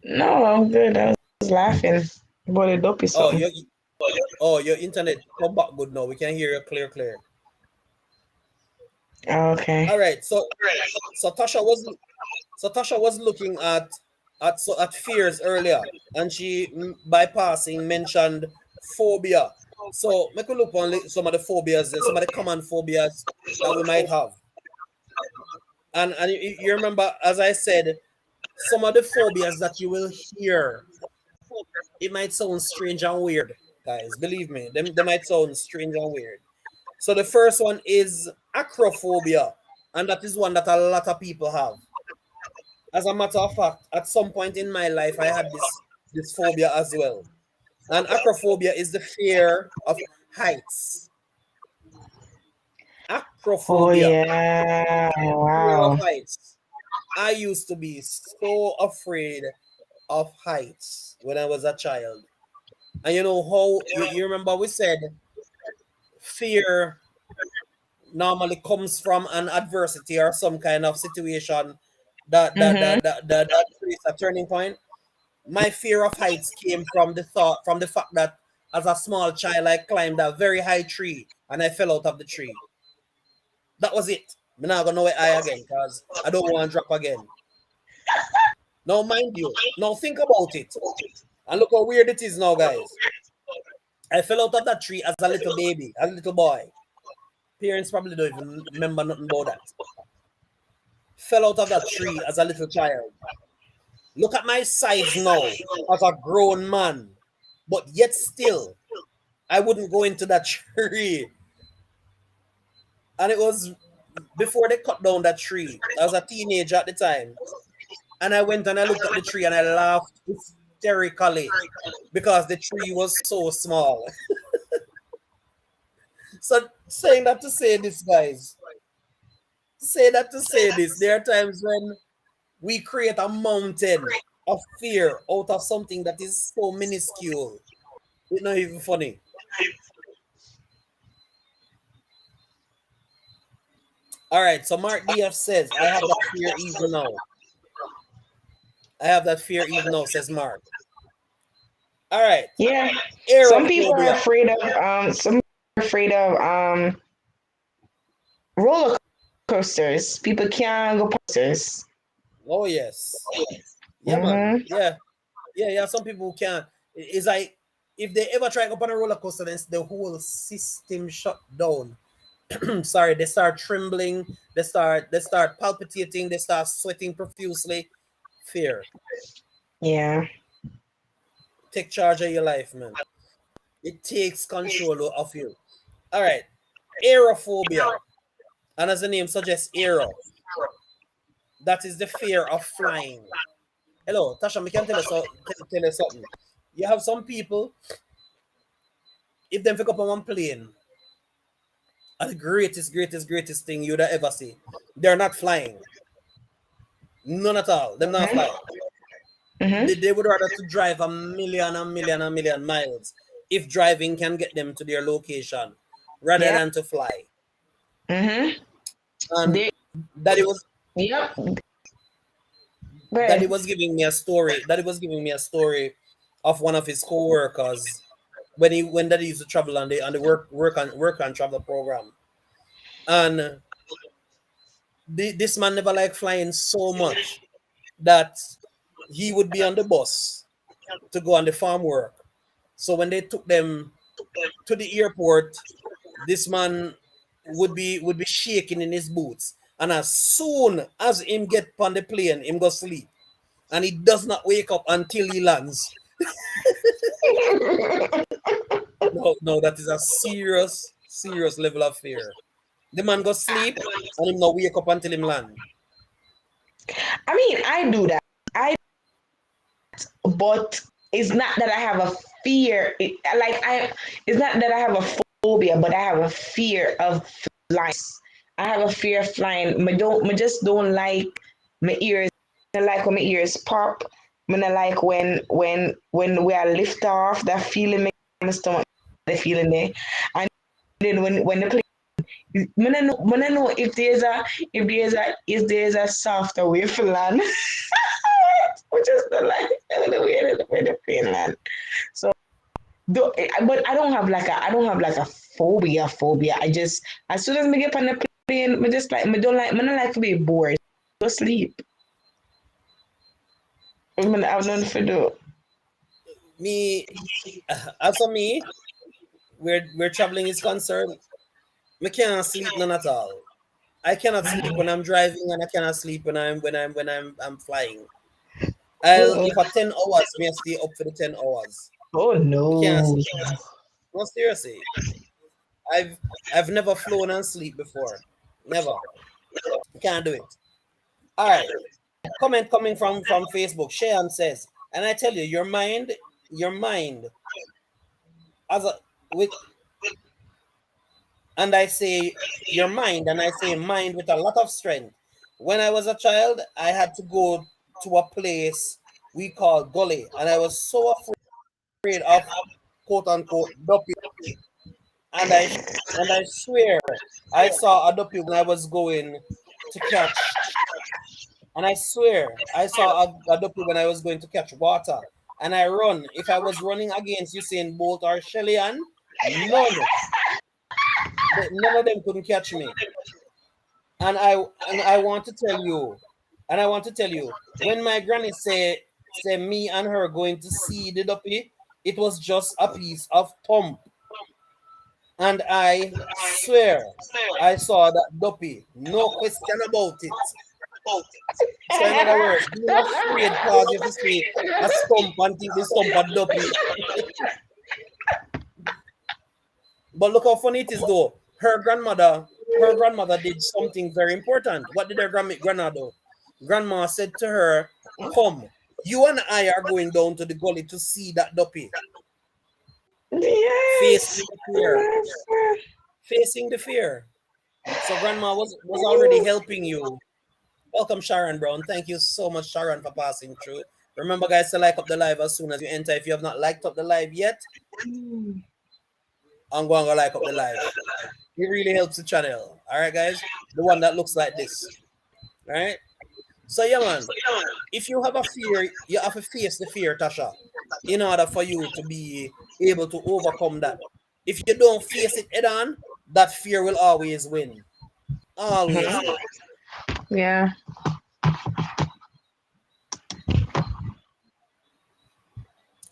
No, I'm good. I was laughing about the dopey Oh, something. your internet come back good now. We can hear you clear. All Okay. right. So Tasha was looking at fears earlier, and she bypassing mentioned phobia. So make a look on some of the phobias, some of the common phobias that we might have. And you remember, as I said, some of the phobias that you will hear, it might sound strange and weird, guys. Believe me, they might sound strange and weird. So the first one is acrophobia, and that is one that a lot of people have. As a matter of fact, at some point in my life, I had this phobia as well. And acrophobia is the fear of heights. Oh Acrophobia, yeah. fear of Wow. heights. I used to be so afraid of heights when I was a child. And you know how you remember we said fear normally comes from an adversity or some kind of situation Mm-hmm. that creates a turning point. My fear of heights came from the fact that as a small child I climbed a very high tree and I fell out of the tree. That was it. I'm not gonna know it high again because I don't want to drop again. Now mind you, now think about it. And look how weird it is now, guys. I fell out of that tree as a little baby, as a little boy. Parents probably don't even remember nothing about that. Fell out of that tree as a little child. Look at my size now as a grown man. But yet still, I wouldn't go into that tree. And it was before they cut down that tree. I was a teenager at the time. And I went and I looked at the tree and I laughed hysterically because the tree was so small. So saying that to say this, guys, say that to say this. There are times when we create a mountain of fear out of something that is so minuscule. It's not even funny. All right, so Mark DF says, I have that fear even now. I have that fear even now, says Mark. All right, Yeah. Some people are aerophobia. afraid of roller coasters. People can't go coasters. Oh, yes. Yeah, man. Mm-hmm. Yeah. Some people can't. It's like if they ever try to go on a roller coaster, then the whole system shut down. Sorry, they start trembling, they start palpitating, they start sweating profusely. Fear. Yeah. Take charge of your life, man. It takes control of you. All right. Aerophobia. And as the name suggests, aero. That is the fear of flying. Hello, Tasha, I can tell you something. You have some people, if them pick up on one plane, and the greatest thing you'd ever see, they're not flying. None at all. Them not fly. Mm-hmm. They would rather to drive a miles if driving can get them to their location rather Yeah. than to fly. Mm-hmm. And They, Daddy was yep. Go Daddy ahead. was giving me a story. Daddy was giving me a story of one of his co-workers when Daddy used to travel on the work and travel program. And this man never liked flying so much that he would be on the bus to go on the farm work. So when they took them to the airport, this man would be shaking in his boots. And as soon as him get on the plane, him go sleep. And he does not wake up until he lands. No, that is a serious level of fear. The man go sleep and him not wake up until him land. I mean, I do that. But it's not that I have a fear. It's not that I have a phobia, but I have a fear of flying. I have a fear of flying. I just don't like my ears. I like when my ears pop. I like when we are lift off, that feeling in my stomach, the feeling there. And then when the plane, I know if there's a softer way for land. Which is the way the plane land. So but I don't have like a phobia. I just as soon as I get on the plane, I just like I don't like to be bored. Go sleep. I have nothing to do. Me, as for me, where traveling is concerned, I can't sleep none at all. I cannot sleep when I'm driving, and I cannot sleep when I'm flying. I'll Uh-uh. if at 10 hours, may I stay up for the 10 hours. Oh I can't no. sleep. No, seriously. I've I've never flown and sleep before. Never. I can't do it. All right. Comment coming from Facebook. Shayan says, and I tell you, your mind, as a with, and I say your mind, and I say mind with a lot of strength. When I was a child, I had to go to a place we call gully, and I was so afraid of quote unquote duppy, and I swear I saw a duppy when I was going to catch, and I swear I saw a duppy when I was going to catch water, and I run. If I was running against Usain Bolt or Shellyan, none of them couldn't catch me. And I want to tell you, when my granny say me and her going to see the duppy, it was just a piece of thumb. And I swear I saw that duppy. No question about it. So in other words, being afraid cause you to see a stump and think the stump a duppy. But look how funny it is though. Her grandmother did something very important. What did her grandma do? Grandma said to her, "Come, you and I are going down to the gully to see that duppy." Yes. Facing the fear. Facing the fear. So grandma was already helping you. Welcome, Sharon Brown. Thank you so much, Sharon, for passing through. Remember, guys, to like up the live as soon as you enter. If you have not liked up the live yet, I'm going to like up the live. It really helps the channel. All right, guys? The one that looks like this. All right? So, yeah, man. If you have a fear, you have to face the fear, Tasha, in order for you to be able to overcome that. If you don't face it head on, that fear will always win. Always win. Yeah.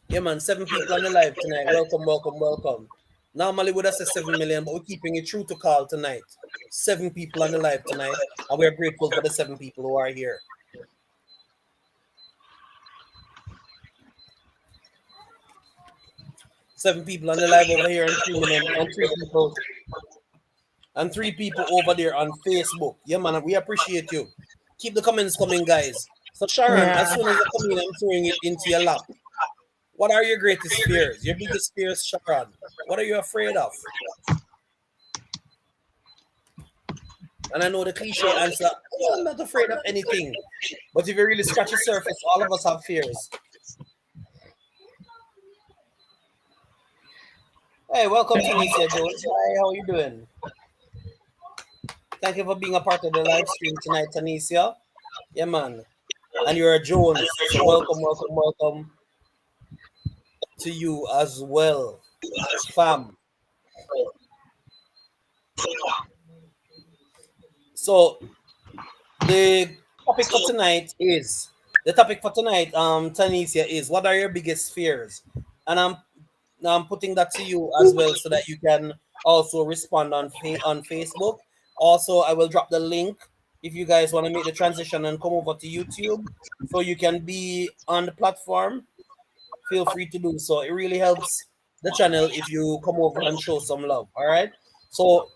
Yeah, man. 7 people on the live tonight. Welcome, welcome, welcome. Normally, would have said 7 million, but we're keeping it true to call tonight. 7 people on the live tonight, and we're grateful for the 7 people who are here. Seven people on the live over here, and 3 people over there on Facebook. Yeah, man, we appreciate you. Keep the comments coming, guys. So, Sharon, as soon as I come in, I'm throwing it into your lap. What are your greatest fears? Your biggest fears, Sharon? What are you afraid of? And I know the cliche answer, I'm not afraid of anything. But if you really scratch the surface, all of us have fears. Hey, welcome to Tanisha Jones. Hi, how are you doing? Thank you for being a part of the live stream tonight, Tanisha. Yeah, man. And you're a Jones, so welcome, welcome, welcome to you as well, fam. So the topic for tonight, Tanisha, is what are your biggest fears? And I'm putting that to you as well so that you can also respond on Facebook. Also, I will drop the link if you guys want to make the transition and come over to YouTube so you can be on the platform. Feel free to do so. It really helps the channel if you come over and show some love. All right. So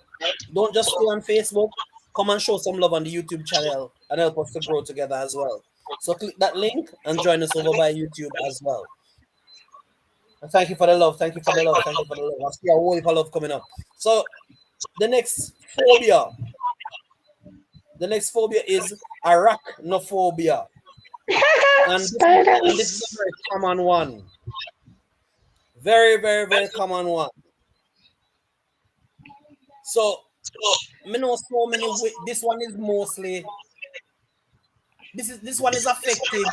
don't just stay on Facebook. Come and show some love on the YouTube channel and help us to grow together as well. So click that link and join us over by YouTube as well. And thank you for the love. Thank you for the love. Thank you for the love. I see a whole heap of love coming up. So the next phobia is arachnophobia. And this is a very common one. Very, very, very common one. So, me know so many. This one is mostly. This one is affected.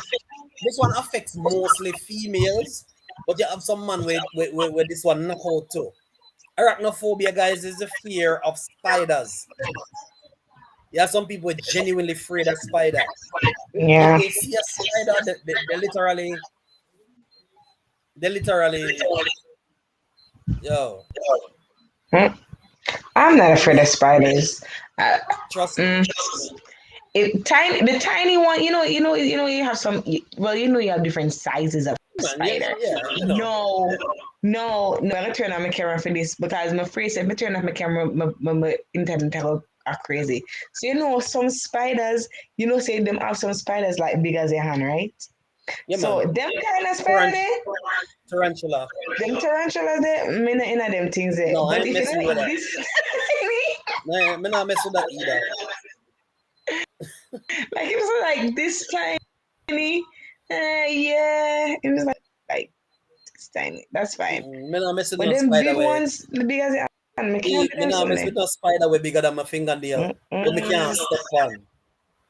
This one affects mostly females, but you have some man with this one knock out too. Arachnophobia, guys, is the fear of spiders. You have some people genuinely afraid of spiders. Yeah. They see a spider, they literally, yo. I'm not afraid of spiders. Trust me. The tiny one, you have some. Well, you have different sizes of spider. No. I'm gonna turn on my camera for this because my face. If I turn off my camera, my internet are crazy. So some spiders. Say them have some spiders like big as your hand, right? Yeah, so man. them kind of spider, Tarantula. them tarantulas, me not in them things there. No, I But ain't if messing you with like that. this, Me not mess with that either. like if it's like this tiny, Yeah, it was like it's tiny. That's fine. Me not mess with But no them spider big way. ones, the big as they are, me can't Me, do me them not so mess there. with no spider way bigger than my fingernail. But me can't step on.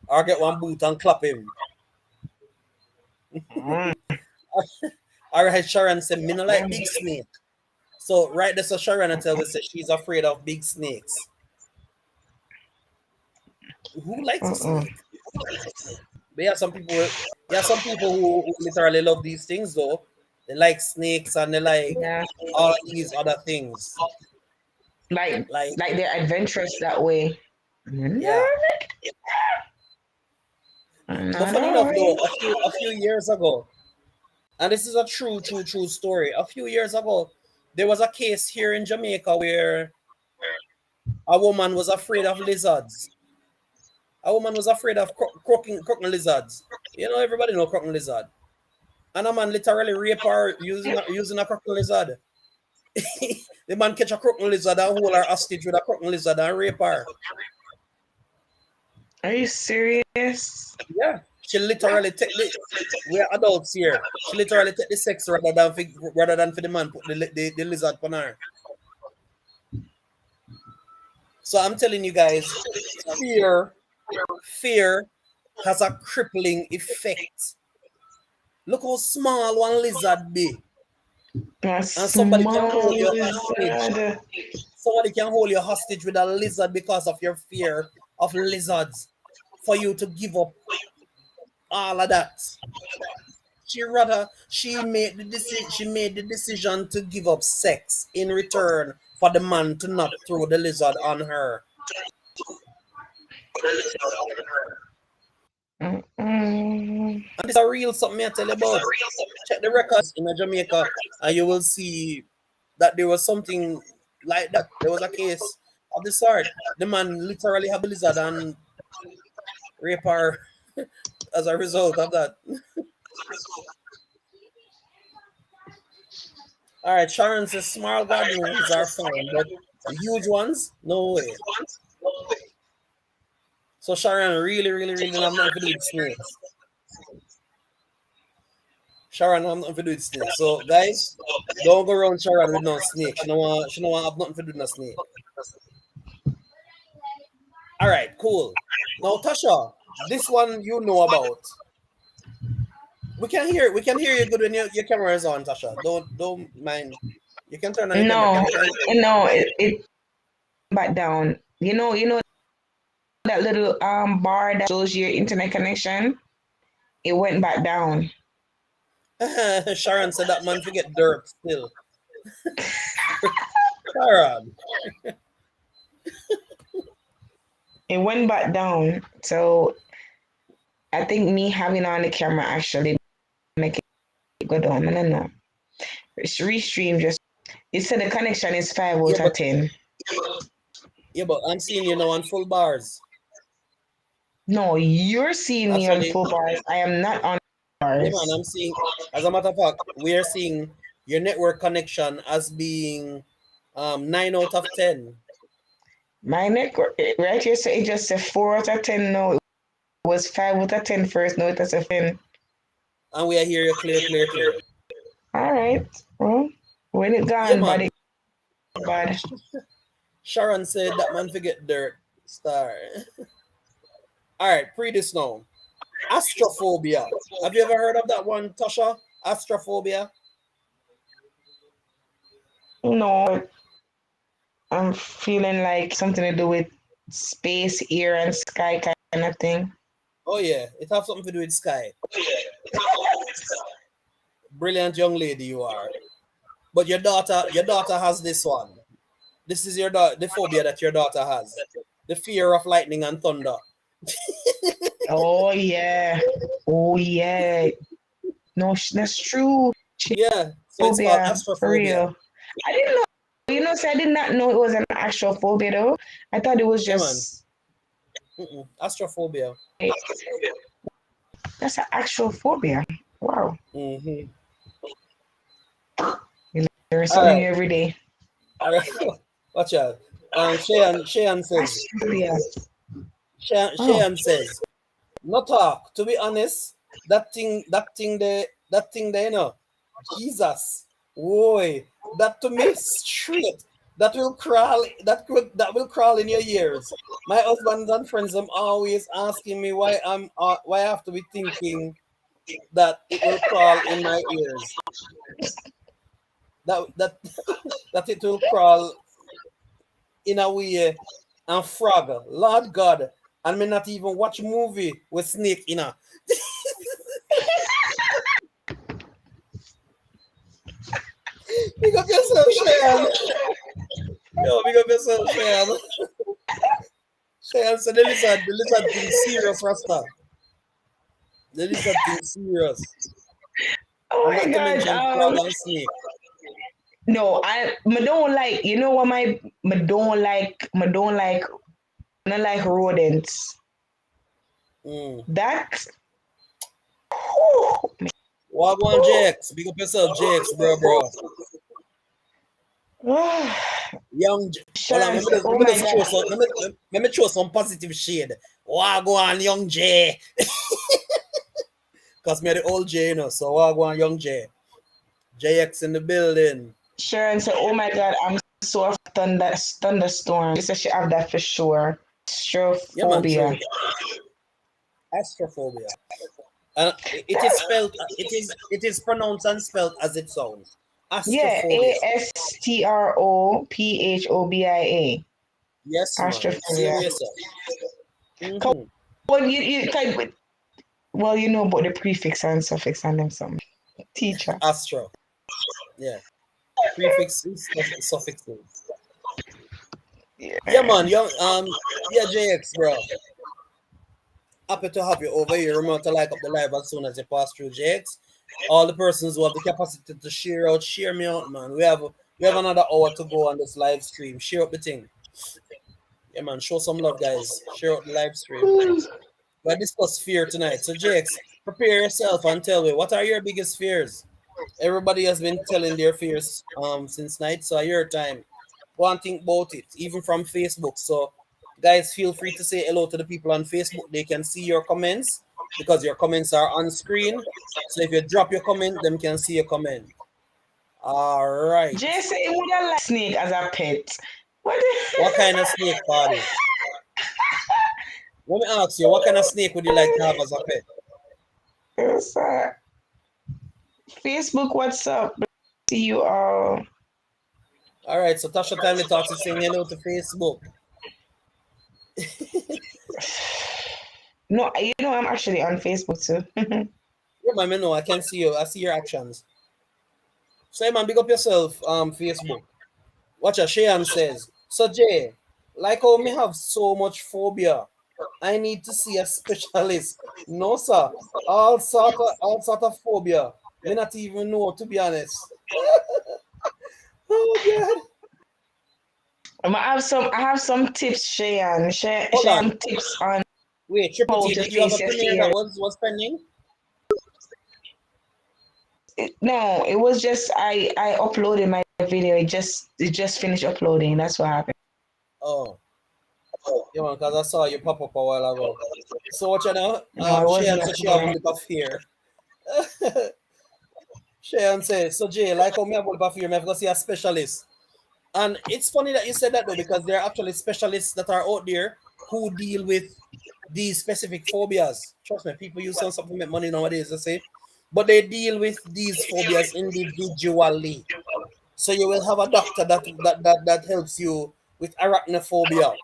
Or get one boot and clap him. Alright, Sharon said, me no like big snake. So right there, so Sharon tell us that she's afraid of big snakes. Who likes a snake? But yeah, some people who literally love these things though. They like snakes and they like Yeah, all these other things. like Like, like they're adventurous that way. yeah. But Not funny enough though, alright. a few years ago, and this is a true story. A few years ago, there was a case here in Jamaica where a woman was afraid of lizards. A woman was afraid of croaking lizards. You know, everybody know croaking lizard. And a man literally rape her using a croaking lizard. The man catch a croaking lizard and hold her hostage with a croaking lizard and rape her. Are you serious? Yeah. She literally take the we're adults here. She literally take the sex rather than for the man put the lizard on her. So I'm telling you guys, fear fear has a crippling effect. Look how small one lizard be. A And somebody can small hold you hostage. lizard. Somebody can hold you hostage with a lizard because of your fear of lizards. For you to give up all of that. She made the decision to give up sex in return for the man to not throw the lizard on her. Mm-mm. And this is a real something I tell you about. Check the records in Jamaica and you will see that there was something like that. There was a case of the sort. The man literally had the lizard and rape her as a result of that. All right, Sharon says small garden ones are fine, but the huge ones, no way. So Sharon really have nothing to do with snakes. Sharon have nothing to do with snakes. So guys, don't go around Sharon with no snake. She don't want have nothing to do with no snake. All right, cool. Now Tasha, this one you know about. We can hear you good when your camera is on, Tasha. Don't mind. You can turn on your camera. No, We can hear you. no, it back down. You know that little bar that shows your internet connection. It went back down. Sharon said that man forget dirt still. Sharon. It went back down. So I think me having on the camera actually make it go down. I don't know. It's restream just it said the connection is 5 Yeah, out of but 10. I'm seeing you now on full bars. No, you're seeing me on Actually, full bars. I am not on yeah, man, bars. I'm seeing. As a matter of fact, we are seeing your network connection as being 9 out of 10, My network right here, so it just said 4 out of 10. No, it was 5 out of 10 first. No, it was a 10. and we are hear you clear. All right. Well, when it Yeah, gone, body man. bad. Sharon said that man forget dirt. Star. All right, pre this now. Astrophobia. Have you ever heard of that one, Tasha? Astrophobia. No, I'm feeling like something to do with space, air, and sky kind of thing. Oh yeah, it have something to do with sky. Brilliant young lady you are. But your daughter has this one. This is the phobia that your daughter has. The fear of lightning and thunder. Oh yeah. Oh yeah. No, that's true. She Yeah, so it's called phobia for astrophobia. real. I didn't know. I did not know it was an actual phobia though. I thought it was Yeah, man. just Astrophobia. that's an actual phobia. Wow. Mm-hmm. You learn All something right, new every day. all right. Watch out. Shayan says. Phobia. Oh. Shayan says. No talk. To be honest, that thing there, you know, Jesus, boy, that to me straight. That will crawl. That will crawl in your ears. My husband and friends are always asking me why I have to be thinking that it will crawl in my ears. That that it will crawl in a way and frog. Lord God, and me not even watch movie with snake in her. Big up yourself, Shan. Yo, big up yourself, Shan. Shan, so the lizard thing serious, Rasta. The lizard thing serious. Oh And my not to god. mention frog and snake. No, I don't like. You know what I don't like rodents. Mm. That. Wagwan Jakes. Big up yourself, Jakes, bro. Young hold on, Sharon let me said, just, let "Oh me my just throw god." some let me throw some positive shade. Wagwan young J. Cause me the old J, you know. So Wagwan young J. JX in the building. Sharon said, "Oh my god, I'm so afraid of thunderstorm." She said she have that for sure. Yeah man, Astrophobia. true. Astrophobia. And it is spelled it is pronounced and spelled as it sounds. Yeah, Astrophobia. Astrophobia. Yes man. Same Astrophobia. way, sir. Mm-hmm. Well, you like, well, you know about the prefix and suffix and them some teacher. Astro. Yeah. Prefixes, suffixes. Yeah Yeah. man, young yeah, JX, bro. Happy to have you over here. Remember to like up the live as soon as you pass through, JX. All the persons who have the capacity to share me out, man. We have another hour to go on this live stream. Share up the thing. Yeah, man. Show some love, guys. Share out the live stream. We're discuss fear tonight. So, JX, prepare yourself and tell me what are your biggest fears. Everybody has been telling their fears since night, so your time. Go and think about it, even from Facebook. So, guys, feel free to say hello to the people on Facebook. They can see your comments because your comments are on screen. So if you drop your comment, them can see your comment. All right. Jay said he would have liked snake as a pet. What? What kind of snake party? Let me ask you, what kind of snake would you like to have as a pet? Yes, Facebook, what's up? See you all. All right. So Tasha Timely Talks is saying hello to Facebook. No, you know I'm actually on Facebook too. Yeah, man, I know. I can see you. I see your actions. So, man, big up yourself, Facebook. Watch a Shayan says. So, Jay, like how me have so much phobia, I need to see a specialist. No, sir. All sort of phobia. Me not even know, to be honest. Oh, God. I have some tips, Shayan. Hold on. Shayan tips on Wait, Triple how T, to did you have a face your premiere that fear. was pending? No, it was just I uploaded my video. It just finished uploading. That's what happened. Oh, yeah, man, because I saw you pop up a while ago. So, what you know? No, it Shayan wasn't said she have a uploading. bit of fear. Shayan says, so Jay, like how me have a bit of fear, me have to go see a specialist. And it's funny that you said that though, because there are actually specialists that are out there who deal with these specific phobias. Trust me, people use some stuff to make money nowadays, I say. But they deal with these phobias individually. So you will have a doctor that helps you with arachnophobia.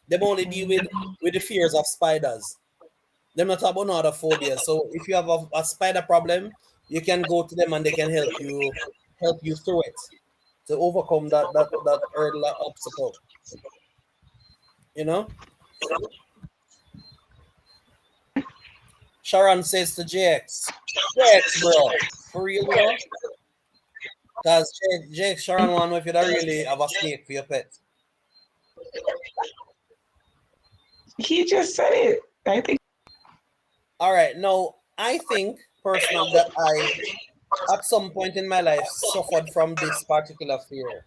They only deal with the fears of spiders. They're not about no other phobias. So if you have a spider problem, you can go to them and they can help you through it to overcome that hurdle, that obstacle. You know, Sharon says to JX, bro, for real, bro, because JX, Sharon want to know if you don't really have a snake for your pet. He just said it. I think. All right, now I think personally that I, at some point in my life, suffered from this particular fear.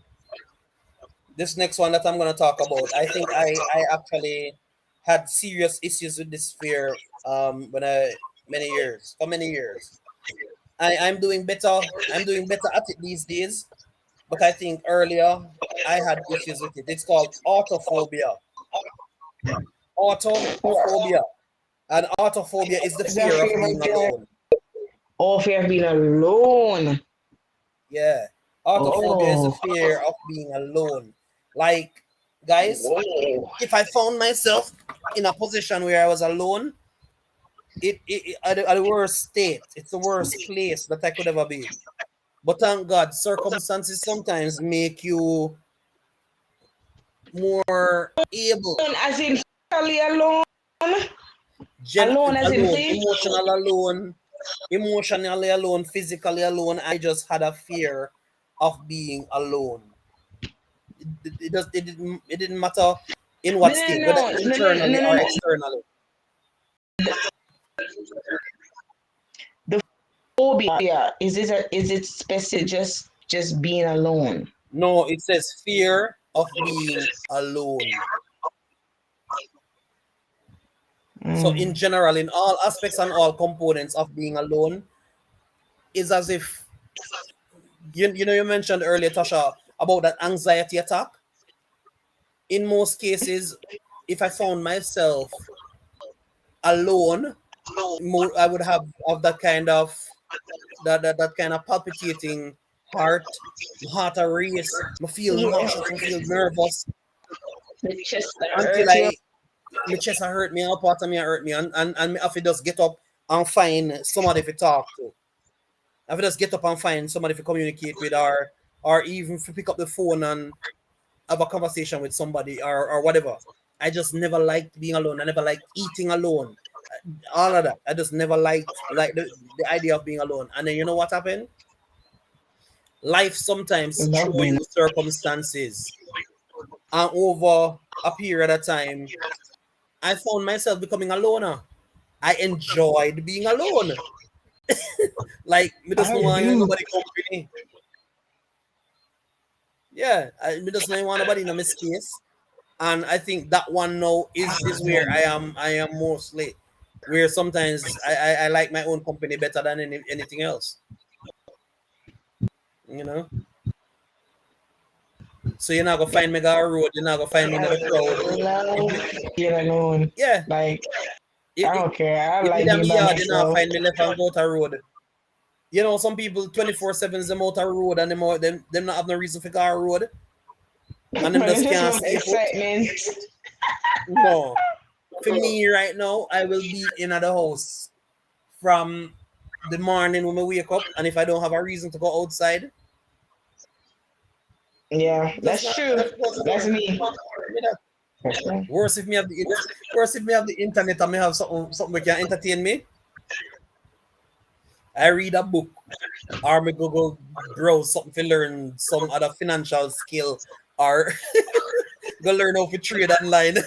This next one that I'm gonna talk about, I think I actually had serious issues with this fear when I many years. For many years. I'm doing better. I'm doing better at it these days. But I think earlier I had issues with it. It's called autophobia. Autophobia. And autophobia is the Is that fear of fear of being alone. fear of being alone? Yeah. Autophobia is the Oh, fear of being alone. Like, guys, whoa. if I found myself in a position where I was alone, at the worst state, it's the worst place that I could ever be. But thank God, circumstances sometimes make you more able. As in physically alone? Gen- Alone as in alone, fish? emotionally alone, physically alone. I just had a fear of being alone. It didn't matter in No, what state, whether no, no, no, internally no, no, or no. externally. The phobia is it specific just being alone? No, it says fear of being alone. So in Mm. general, in all aspects and all components of being alone, is as if you mentioned earlier, Tasha, about that anxiety attack. In most cases, if I found myself alone, I would have that kind of that kind of palpitating heart, my heart a race, I feel Yeah, nauseous, I feel nervous the chest that until hurt you. my chest a hurt me, all part of me a hurt me, and me have to just get up and find somebody to talk to. I have to just get up and find somebody to communicate with, or even to pick up the phone and have a conversation with somebody, or whatever. I just never liked being alone. I never liked eating alone. All of that. I just never liked like the idea of being alone. And then you know what happened? Life sometimes Love throw being you circumstances, and over a period of time, I found myself becoming a loner. I enjoyed being alone. Like me just no I want do. nobody company. Yeah, me just no want nobody in my space. And I think that one now is where I am mostly, where sometimes I like my own company better than anything else. You know. So you're not gonna find me go a road. You're not gonna find me in the crowd. If Love me, being alone. yeah, Like I if, don't care. I if me like damn being me by yard, you're not myself. find me left and go to a road. You know, some people 24/7 them out a road and them not have no reason for go a road and them But it's just just can't love stay put. excitement. No, for me right now, I will be in at the house from the morning when I wake up, and if I don't have a reason to go outside, Yeah, just that's not true. just close the That's door. me. Me that. That's me. Worse if me have the internet and me have something that can entertain me. I read a book or me go browse something to learn some other financial skill, or go learn how to trade online,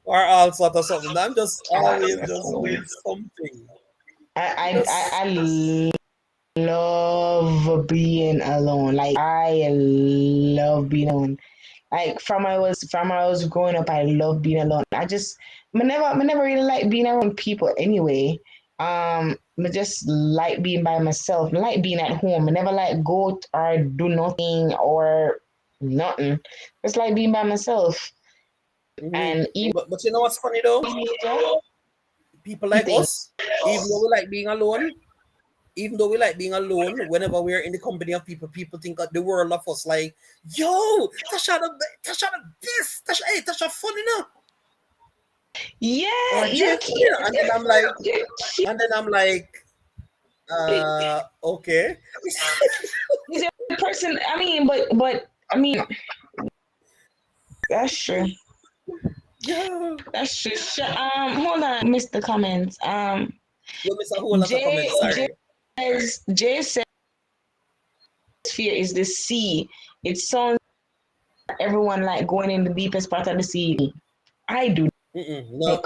or all sort of something. I'm just always That's just cool. doing something. I Just love being alone. Like I love being alone. Like from I was growing up, I love being alone. I never really like being around people anyway. I just like being by myself. I like being at home. I never like go or do nothing or nothing. Just like being by myself. mhm. And even But you know what's funny though? People like things. us, even though we like being alone, whenever we're in the company of people, people think of the world of us like, yo, Tasha the best, Tasha, hey, Tasha funny now, Yeah, or you're Jay funny now. And then I'm like, okay. he's a person. I mean, but I mean, that's true. Yeah. That's true. Hold on, missed the comments. You miss a whole lot of comments, sorry. Jay says fear is the sea. It sounds like everyone like going in the deepest part of the sea. I do No. like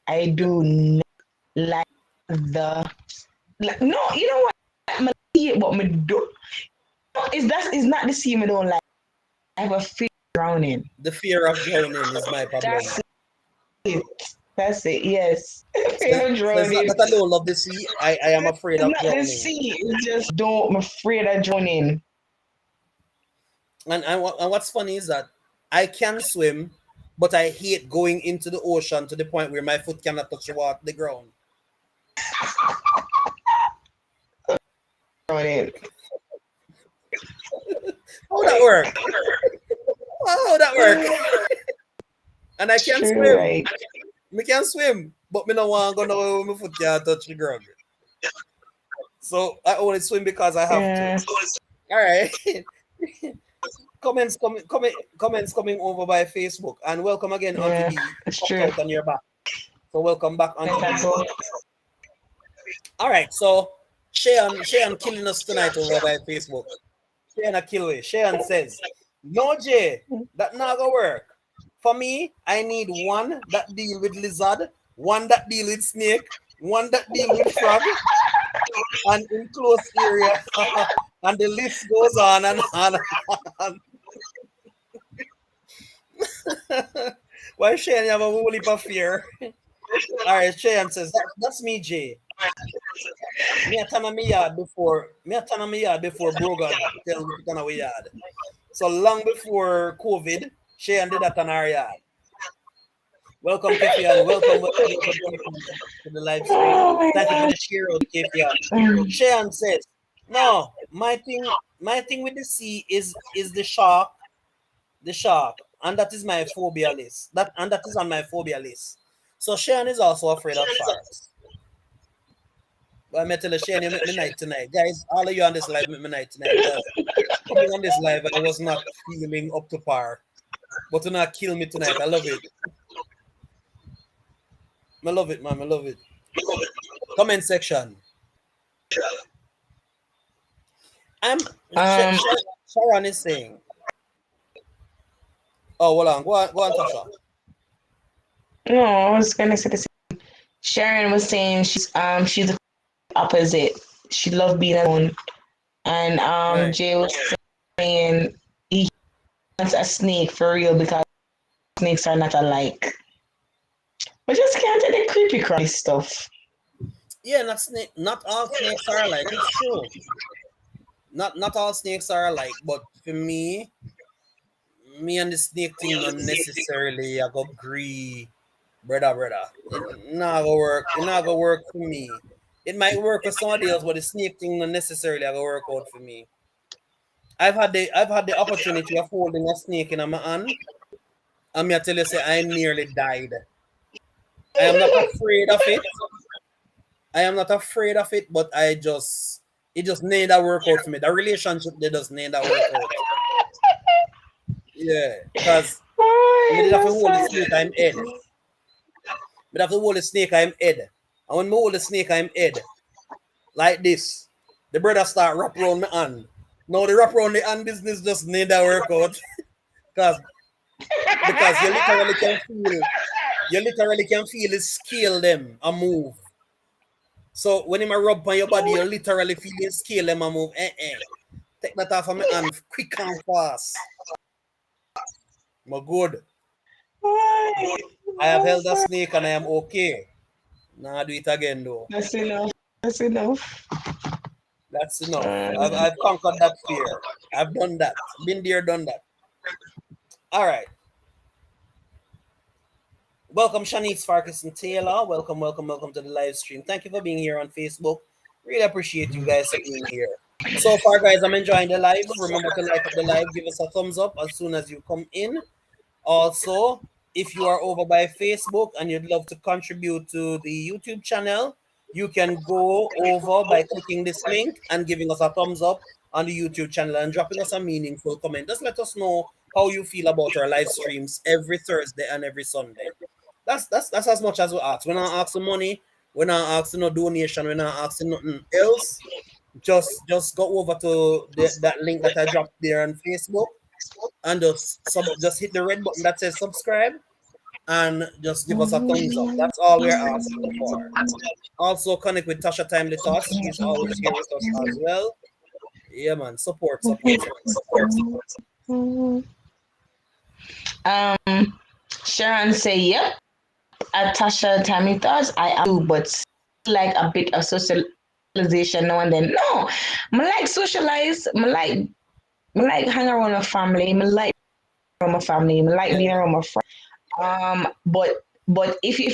I do not like the like, no, you know what? I'm see it, but me do no, is not the sea me don't like. I have a fear of drowning. The fear of drowning is my That's problem. it. That's it. Yes. So, Fear of so it's not drowning. that I don't love the sea. I am afraid It's of not the drowning. sea. It's just don't. I'm afraid of drowning. And what's funny is that I can swim, but I hate going into the ocean to the point where my foot cannot touch the ground. Drowning. How that work? How that work? And I can True, swim. right? Me can swim, but me no want to go nowhere where my foot can't touch the ground. So I only swim because I have to. Yeah. All right. Comments coming over by Facebook, and welcome again, Auntie Yeah. B. It's Popped true. out on your back. So welcome back, Let Auntie that B. go. All right, so Shayan killing us tonight over by Facebook. Shayan a kill way. Shayan says, "No Jay, that not gonna work. For me, I need one that deal with lizard, one that deal with snake, one that deal with frog, and enclosed area." And the list goes on and on and on. Why Shayan you have a whole heap of fear? All right, Shayan says, that's me, Jay. Me a turn on me yard before Brogan tell me to turn away yard. So long before COVID, Shayan did that on our yard. Welcome, Kefian. Welcome to the live stream. Oh my Thank you for the gosh. share out, Kefian. Shayan says, no, my thing with the sea is the shark, and that is my phobia list. That is on my phobia list. So Shayan is also afraid of sharks. But I'm tell you, Shane, you make me night tonight. Guys, all of you on this live make me night tonight because coming on this live, I was not feeling up to par. But do not kill me tonight. I love it. I love it, man. I love it. Comment section. I'm Um. Sharon is saying. Oh, hold on. Go on, Tasha. No, I was gonna say the same. Sharon was saying she's the opposite. She loved being alone, and Right. Jay was saying he wants a snake for real because snakes are not alike. But just can't take the creepy crawly stuff. Yeah, not all snakes are alike. It's true. Not all snakes are alike, but for me and the snake thing not necessarily I go agree, brother. It not gonna work. It not gonna work for me. It might work for somebody else, but the snake thing not necessarily gonna work out for me. I've had the opportunity of holding a snake in my hand, and me I tell you say I nearly died. I am not afraid of it. I am not afraid of it, but it just need that work out for me. The relationship they just need that work out. Yeah, because me Oh, did have to that's hold the so snake I'm head. Me have to hold the snake I'm head. And when me hold the snake I'm head, like this, the brother start wrap around my hand. Now the wrap around the hand business just need that work out. Because because you literally can feel the scale them and move. So when him a rub on your body, you literally feel the scale them and move. Take that off of my hand quick and fast. My good. Why? I have held That's, a snake and I am okay. Nah, do it again though. that's enough. That's enough. That's enough. I've, Uh, I've conquered that fear. I've done that. Been there, done that. All right. Welcome, Shanice Farkas Taylor. Welcome to the live stream. Thank you for being here on Facebook. Really appreciate you guys for being here. So far, guys, I'm enjoying the live. Remember to like up the live, give us a thumbs up as soon as you come in. Also, if you are over by Facebook and you'd love to contribute to the YouTube channel, you can go over by clicking this link and giving us a thumbs up on the YouTube channel and dropping us a meaningful comment. Just let us know how you feel about our live streams every Thursday and every Sunday. That's as much as we ask. We're not asking money. We're not asking no donation. We're not asking nothing else. Just go over to that link that I dropped there on Facebook and just hit the red button that says subscribe and just give us a thumbs up. That's all we're asking for. Also connect with Tasha Timely Thoughts. She's always here with us as well. Yeah, man. Support. um, Sharon say, yep. At Tasha time it does, I do, but like a bit of socialization now and then. No, I like socialize. I like hang around my family. I like around my family. I like being Yeah. around my friends. But if you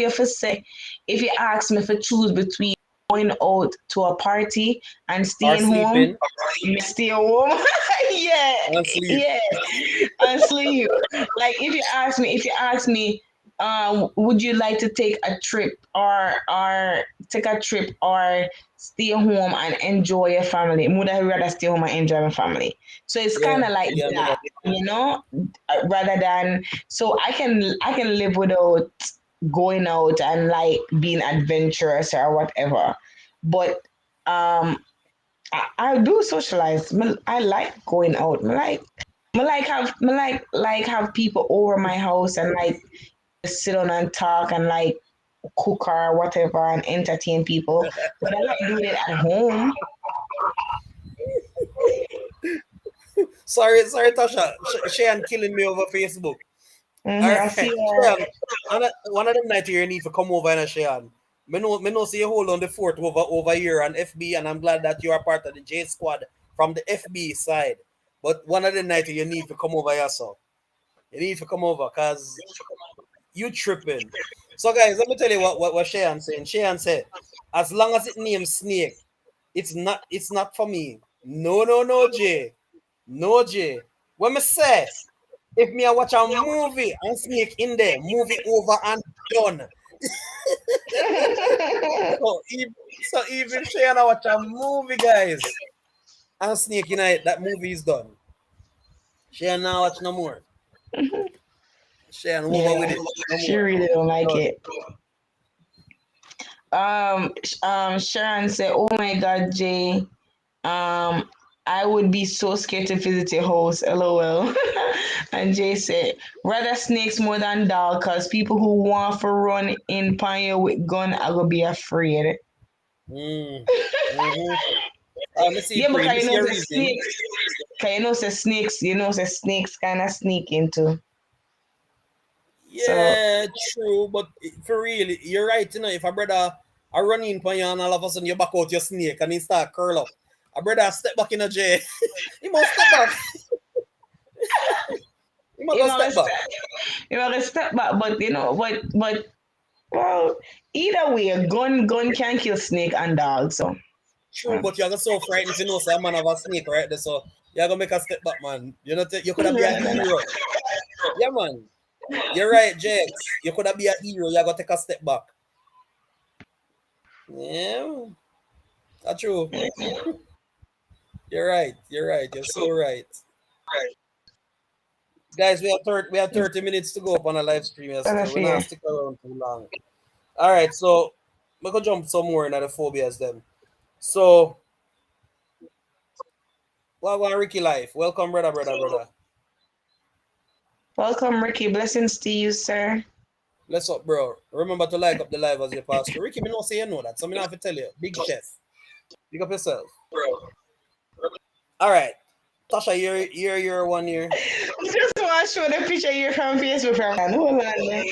for say if you ask me for choose between going out to a party and Or staying home, sleeping me stay home. Yeah, and sleep. yeah, and sleep. Like if you ask me, would you like to take a trip or take a trip or stay home and enjoy your family? Would I rather stay home and enjoy my family? So it's Yeah. kind of like Yeah, that, no. you know, rather than so I can live without going out and like being adventurous or whatever, but um I do socialize. I like going out. I like have people over my house and like just sit down and talk and like cook or whatever and entertain people. But I like doing it at home. Sorry, Tasha. Shayan killing me over Facebook. All I see right, Shayan. One of them night here you need to come over and Shayan. Me know see you hold on the fort over here on FB, and I'm glad that you are part of the J squad from the FB side. But one of the night you need to come over here, so you need to come over because you tripping. So guys, let me tell you what Shayan saying. Shayan said, as long as it names Snake, it's not for me. No, Jay. No, Jay. When me say, if me I watch a movie and Snake in there, movie over and done. So even Shayan I watch a movie, guys, and Snake in it, that movie is done. Shayan now watch no more. Shayan over with Yeah, it. No she more. really don't like Done. it. Sharon said, "Oh my God, Jay. Um, I would be so scared to visit your house. LOL." And Jay said, "Rather snakes more than dog, cause people who want to run in pioneer with gun, I gonna be afraid." Mm. Mm-hmm. Me see Yeah, pre, because me you see know a the reason. snakes. Cause you know the snakes kind of sneak into. So Yeah, true, but for real, you're right. If a brother I run in on you and all of a sudden you back out your snake and he start curl up, a brother step back in a jail. He must step back. He must you go know, step back. you know, step back, but well, either way, a gun can kill snake and dog. So True, but you're so frightened if you know say a man have a snake right there, so you're gonna make a step back, man. You could have be a hero. Yeah, man. You're right, Jex. You could have be a hero, you're gonna take a step back. Yeah, that's true. You're right. You're right. You're so right. Guys, we have 30 minutes to go up on a live stream here that's a still. We're not fear. stick around too long. All right, so we go jump some more into the phobias then. So what Ricky life? Welcome, brother. Welcome, Ricky. Blessings to you, sir. Let's up, bro. Remember to like up the live as you pass through. Ricky, me not say you know that, so me not have to tell you. Big chef. Pick up yourself. All right. Tasha, you're 1 year. Just want to show the picture here from Facebook. Hold on, man.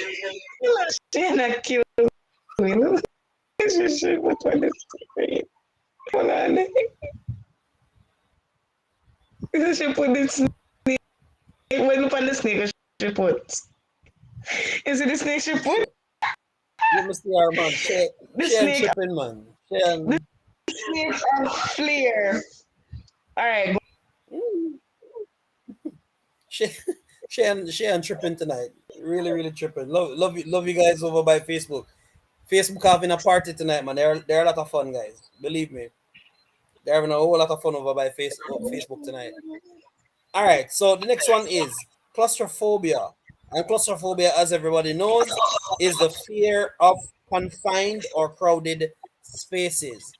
She not kill me. She put on the screen. Hold on. She put the snake. When look on the snake, she put. Is it the snake she put? You must see our man. The She ain't snake, tripping, man. the snake and flare. All right, She she ain't tripping tonight. Really tripping. Love you guys over by Facebook. Facebook having a party tonight, man. They're a lot of fun, guys. Believe me. They're having a whole lot of fun over by Facebook tonight. All right, so the next one is claustrophobia. And claustrophobia, as everybody knows, is the fear of confined or crowded spaces.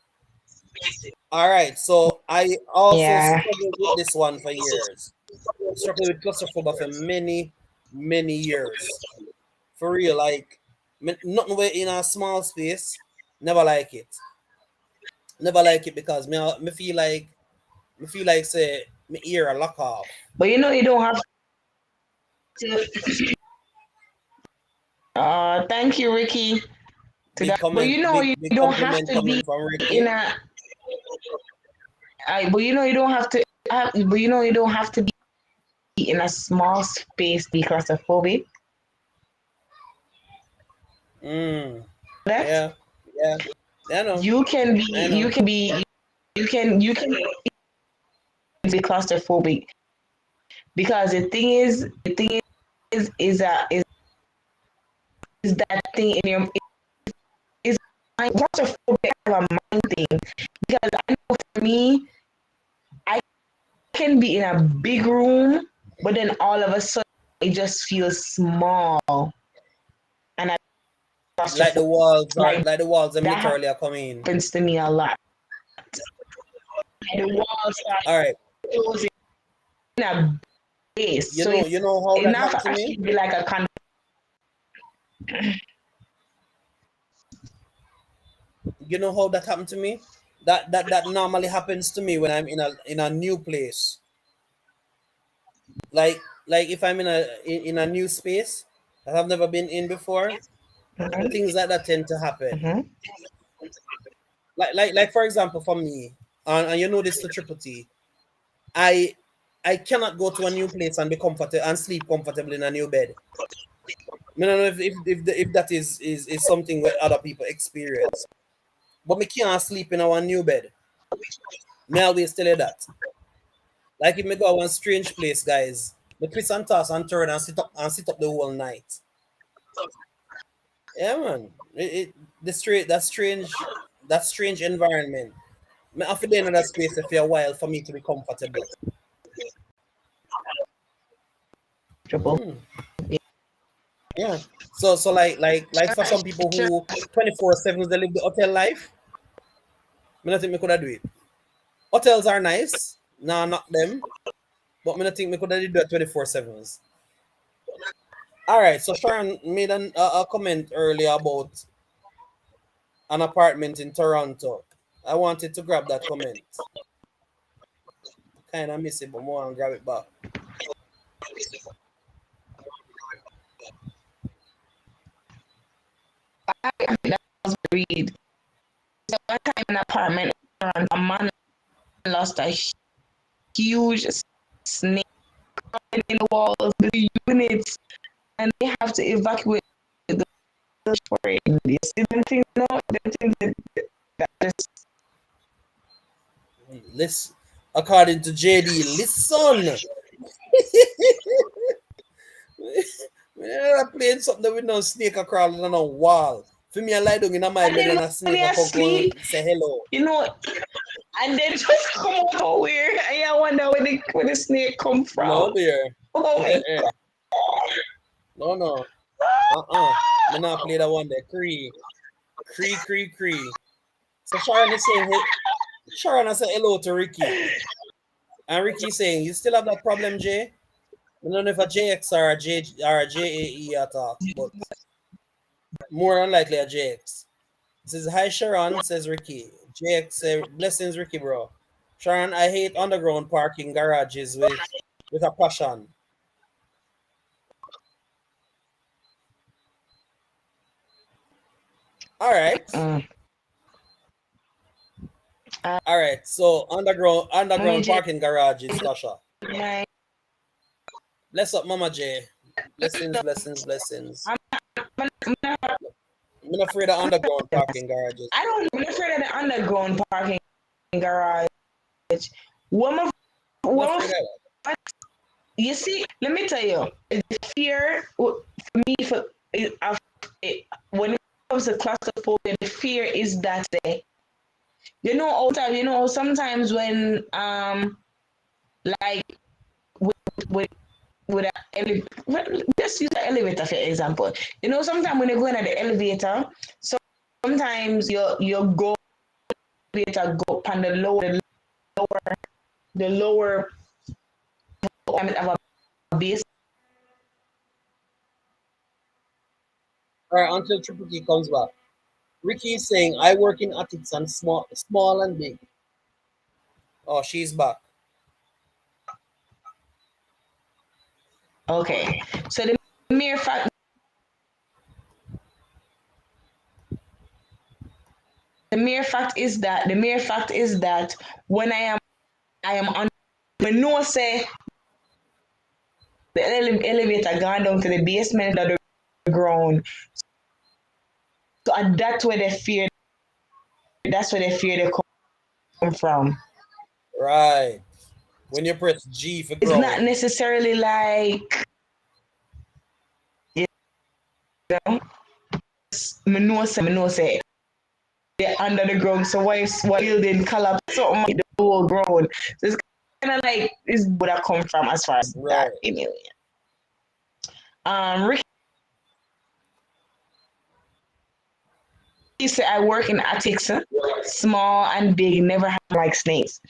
All right, so I also yeah. struggled with this one for years. Struggled with claustrophobia for many years. For real, like nothing way in a small space. Never like it. Never like it because me feel like say my ear a lock off. But you know, you don't have to. Thank you, Ricky. Big But comment, you know, big you big don't have compliment to coming be from in Ricky. a. But you know, you don't have to. But you know, you don't have to be in a small space to be claustrophobic. Mm. That Yeah, yeah. I know. you can be, I know. you can be claustrophobic because is that thing in your is claustrophobic a mind thing because I know for me I can be in a big room but then all of a sudden it just feels small and I claustrophobic Like the walls them that literally are coming. happens to me a lot. Like the walls start All right. closing in a base so You know how that enough happened to actually me? be like a You know how that happened to me? That normally happens to me when I'm in a new place. Like if I'm in a new space that I've never been in before, things like that tend to happen. Mhm. Like for example for me, and you know this to Triple T, I I cannot go to a new place and be comfortable and sleep comfortably in a new bed. I don't know if that is something where other people experience. But me can't sleep in our new bed. Me always tell you that. Like if me go to one strange place, guys, me twist and toss and turn and sit up the whole night. Yeah, man. That strange environment. Me have to be in that space for a while for me to be comfortable. Triple. Mm, yeah. So like for some people who 24/7 they live the hotel life, me not think me could have do it. Hotels are nice. Nah, not them. But me not think me could have do that 24/7s. All right. So Sharon made a comment earlier about an apartment in Toronto. I wanted to grab that comment. Kind of miss it, but more and grab it back. That was read. So one time in an apartment, a man lost a huge snake in the walls, the units, and they have to evacuate the village for it. You see them things, no, them things that just Listen, according to JD, listen. We're playing something with no snake a crawling on a wall. For me, I lie down in my and bed then and a when snake a you're come asleep, say hello. you know, and then just come out of where and you wonder where the snake come No, from. dear. Oh my Eh. No, no. Me not play that one there. Cree. Cree, cree, cree. So Sharon is saying, hey, Sharon has said hello to Ricky. And Ricky saying, you still have that problem, Jay? I don't know if a JX or a JAE attack, but more unlikely a JX. It says, hi Sharon, says Ricky. JX say, blessings, Ricky, bro. Sharon, I hate underground parking garages with a passion. All right. God. All right. So Mommy underground J, parking garages, Tasha. my, Bless up, Mama J. Blessings, blessings, blessings. I'm I'm not afraid of underground parking garages. I don't. I'm afraid of the underground parking garage. What my, I'm not what afraid of that. you see? Let me tell you, the fear for me when it comes to claustrophobia, the fear is that all the time. Sometimes when like with with with an elevator, just use the elevator for example. Sometimes when you're going at the elevator, sometimes you go elevator go up on the lower of a base. All right, until Triple T comes back. Ricky is saying, I work in attics and small and big. Oh, she's back. Okay, so the mere fact the mere fact is that when I am on, I know say the elevator gone down to the basement of the ground. So that's where they fear. That's where they come from. Right. When you press G for It's not ground. necessarily like, you know, me know say they're under the ground. So why if what building collapse something the whole ground? So it's kind of like this would have come from as far as that Right. anyway. Ricky said I work in attics, small and big, never have like snakes.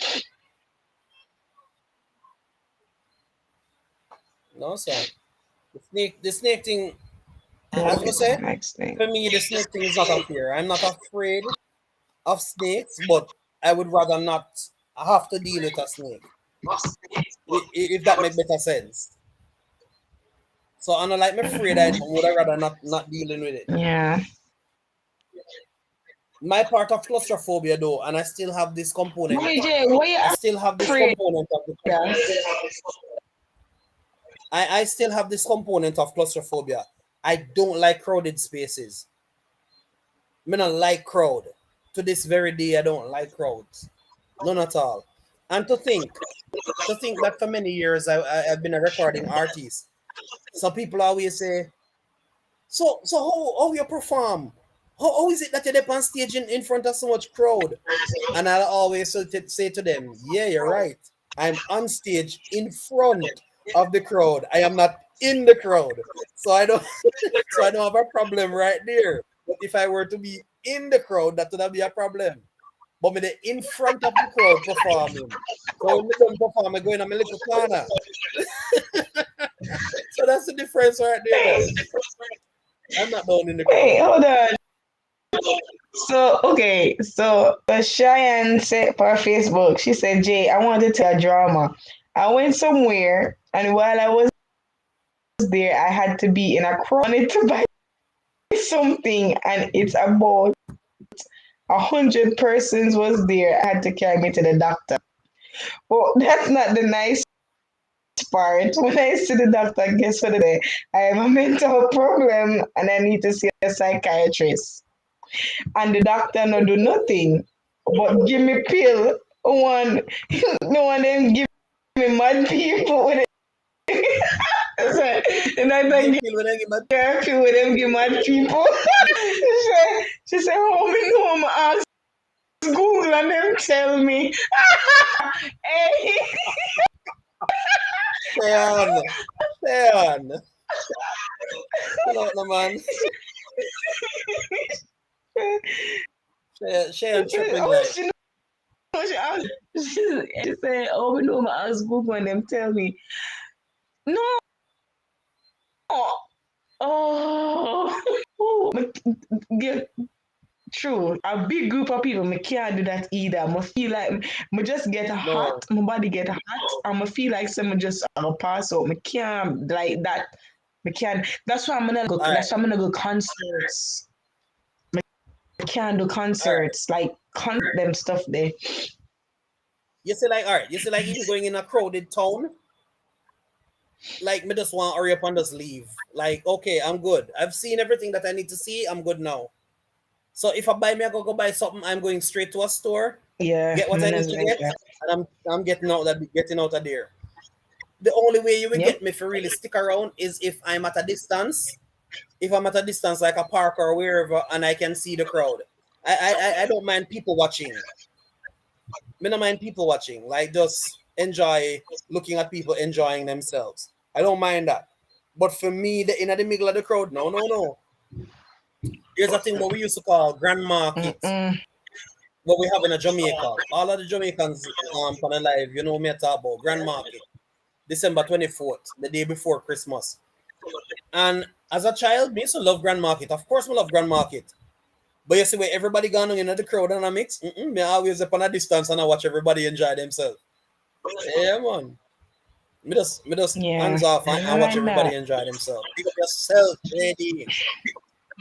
No, sir. The snake thing, as Never we say, like snakes. for me, the snake thing is not a fear. I'm not afraid of snakes, but I would rather not have to deal with a snake. If that makes better sense. So I'm not like I'm afraid I would I rather not dealing with it. Yeah. My part of claustrophobia though, and I still have this component. YJ, why you I still have this afraid? component of the Yeah. I still have this component of claustrophobia. I don't like crowded spaces. I don't like crowd. To this very day, I don't like crowds. None at all. And to think that for many years I've been a recording artist. So people always say, so how you perform? How is it that you're up on stage in front of so much crowd? And I'll always say to them, yeah, you're right. I'm on stage in front of the crowd. I am not in the crowd. So I don't so I don't have a problem right there. But if I were to be in the crowd, that would be a problem. But me the in front of the crowd performing. So when me don't perform, I go in a little corner. So that's the difference right there though. I'm not down in the Hey, crowd. hold on. So okay, so Cheyenne said for Facebook, she said, Jay, I want to tell a drama. I went somewhere and while I was there, I had to be in a crowd. I wanted to buy something and it's about 100 persons was there. I had to carry me to the doctor. Well, that's not the nice part. When I see the doctor, guess what? I have a mental problem and I need to see a psychiatrist. And the doctor no do nothing but give me pill. One, no one them give me mad people with it. So, the doctor Give give feel when I get my me a pill with them give mad people. She said, oh, me know, I ask Google and them tell me. Hey. stay on. Stay on. Chill out, no man. She ain't tripping Oh, like. she know, she asked. She said, oh, we know, I ask Google and them tell me. No. Oh, oh, get true. A big group of people, me can't do that either. I feel like me just get hot, No. my body get hot, and I feel like someone just pass out. Me can't like that. Me can't. That's why I'm gonna go. All right. That's why I'm gonna go concerts. I can't do All right. concerts like them stuff there. You see, like, all right. You see, like, even going in a crowded town, like, me just want to hurry up and just leave. Like, okay, I'm good. I've seen everything that I need to see. I'm good now. So if I buy me, I go buy something. I'm going straight to a store, Yeah, get what I need manners to like get, that. and I'm getting out of there. The only way you will Yep. get me for really stick around is if I'm at a distance. If I'm at a distance, like a park or wherever, and I can see the crowd. I don't mind people watching. I don't mind people watching. Like just enjoy looking at people enjoying themselves. I don't mind that. But for me, the in the middle of the crowd, no, no, no. Here's a thing what we used to call grand market. Mm-mm. What we have in a Jamaica. All of the Jamaicans on the live, you know me I talk about grand market. December 24th, the day before Christmas. And as a child, me used to love grand market. Of course, I love grand market. But you see where everybody gone on in the crowd and I mix, me always up on a distance and I watch everybody enjoy themselves. Yeah, man. Me just Yeah, hands off I and don't watch like everybody that. enjoy themselves. Pick up yourself, lady.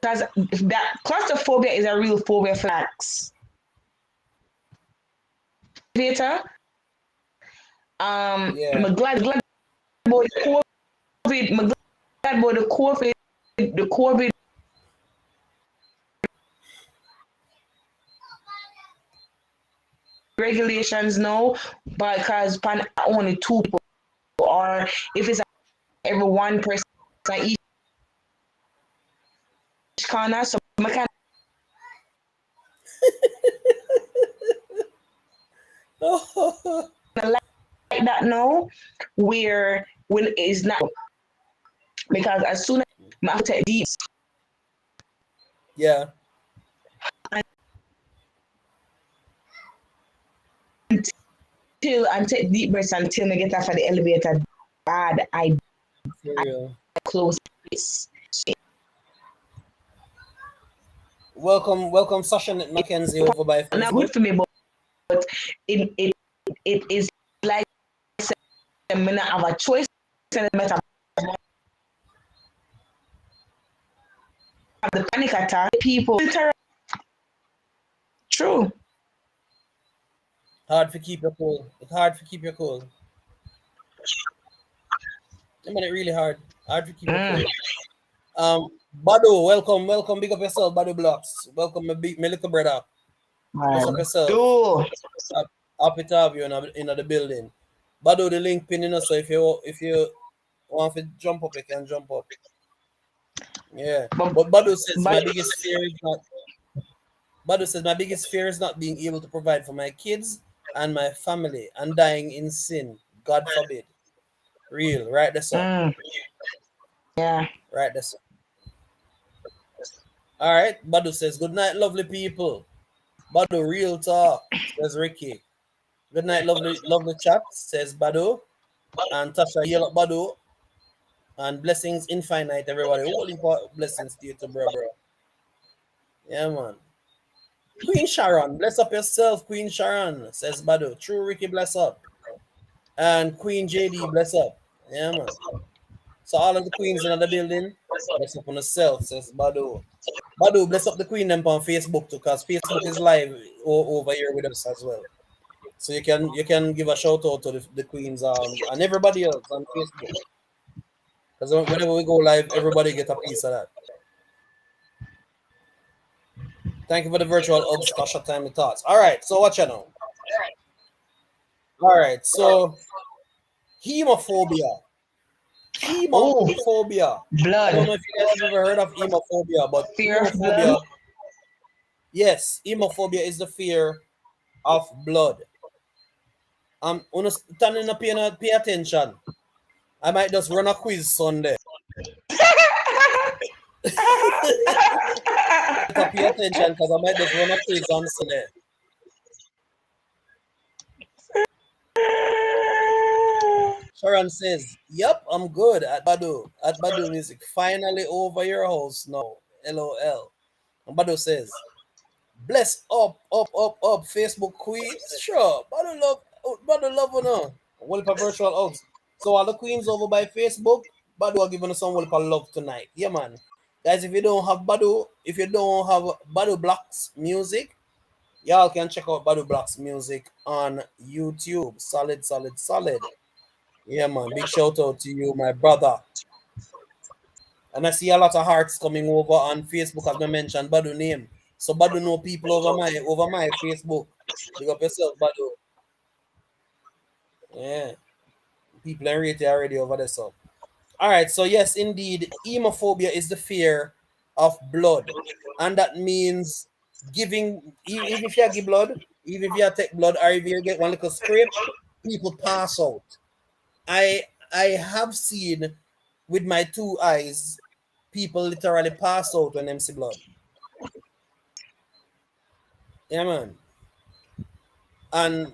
because that claustrophobia is a real phobia for facts. Elevator. Yeah. I'm glad about the COVID. I'm glad about the COVID regulations now, because only two people, or if it's every one person each corner, so I kind of like that now, where when it's not, because as soon as I take deep Yeah. until I take deep breaths until I get off of the elevator, bad I For real. close this. Welcome, Sasha Mackenzie over by Not Facebook. good for me, but it is like I'm gonna have a choice and I have the panic attack. People, true. Hard to keep your cool. It's hard to keep your cool. I mean, it really hard. Hard to keep your cool. Badu, welcome. Big up yourself, Badu Blocks. Welcome, my little brother. Bless up yourself. Do. Happy to have you in the building. Badu, the link pin, so if you want to jump up, you can jump up. Yeah. But Badu says my biggest fear is not. Badu says my biggest fear is not being able to provide for my kids and my family and dying in sin. God forbid. Real, right? That's up. Yeah. Right, that's up. All right. Badu says, good night, lovely people. Badu, real talk, says Ricky. Good night, lovely chat, says Badu. And Tasha, yell at Badu. And blessings infinite, everybody. Holy blessings to you, too, bro. Yeah, man. Queen Sharon, bless up yourself, Queen Sharon, says Badu. True Ricky, bless up. And Queen JD, bless up. Yeah, man. So all of the queens in the building, bless up on yourself, says Badu. Badu, bless up the queen them on Facebook too, because Facebook is live over here with us as well. So you can give a shout out to the queens and everybody else on Facebook. Because whenever we go live, everybody get a piece of that. Thank you for the virtual hugs, Tasha Time and Thoughts. All right, so what you know? All right, so hemophobia. Oh, Hemophobia. I don't blood. know if you guys have ever heard of hemophobia, but Fear of blood. hemophobia, yes, hemophobia is the fear of blood. Understanding and pay attention. I might just run a quiz Sunday. Pay attention because I might just run a quiz on Sunday. Sharon says, yep, I'm good at Badu Music. Finally over your house now. LOL. And Badu says, bless up, Facebook quiz. Sure. Badu love you know. Well, virtual hugs. So all the queens over by Facebook, Badu are giving us some well love tonight. Yeah, man. Guys, if you don't have Badu Blocks music, y'all can check out Badu Blocks music on YouTube. Solid. Yeah, man. Big shout out to you, my brother. And I see a lot of hearts coming over on Facebook as I mentioned Badu name. So Badu know people over my Facebook. Big up yourself, Badu. Yeah. People are rated already over there. So alright, so yes, indeed, hemophobia is the fear of blood. And that means giving even if you give blood, even if you take blood or if you get one little scrape, people pass out. I have seen with my two eyes people literally pass out when them see blood. Yeah, man. And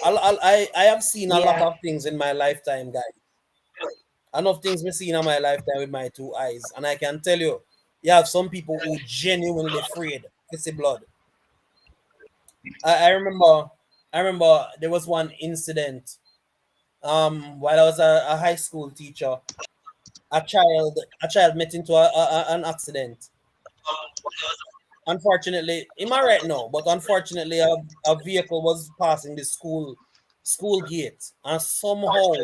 I have seen a lot Yeah. of things in my lifetime, guys. Enough things me seen in my lifetime with my two eyes. And I can tell you, you have some people who genuinely afraid to see blood. I remember there was one incident while I was a high school teacher. A child met into an accident unfortunately, am I right now? But unfortunately, a vehicle was passing the school gate, and somehow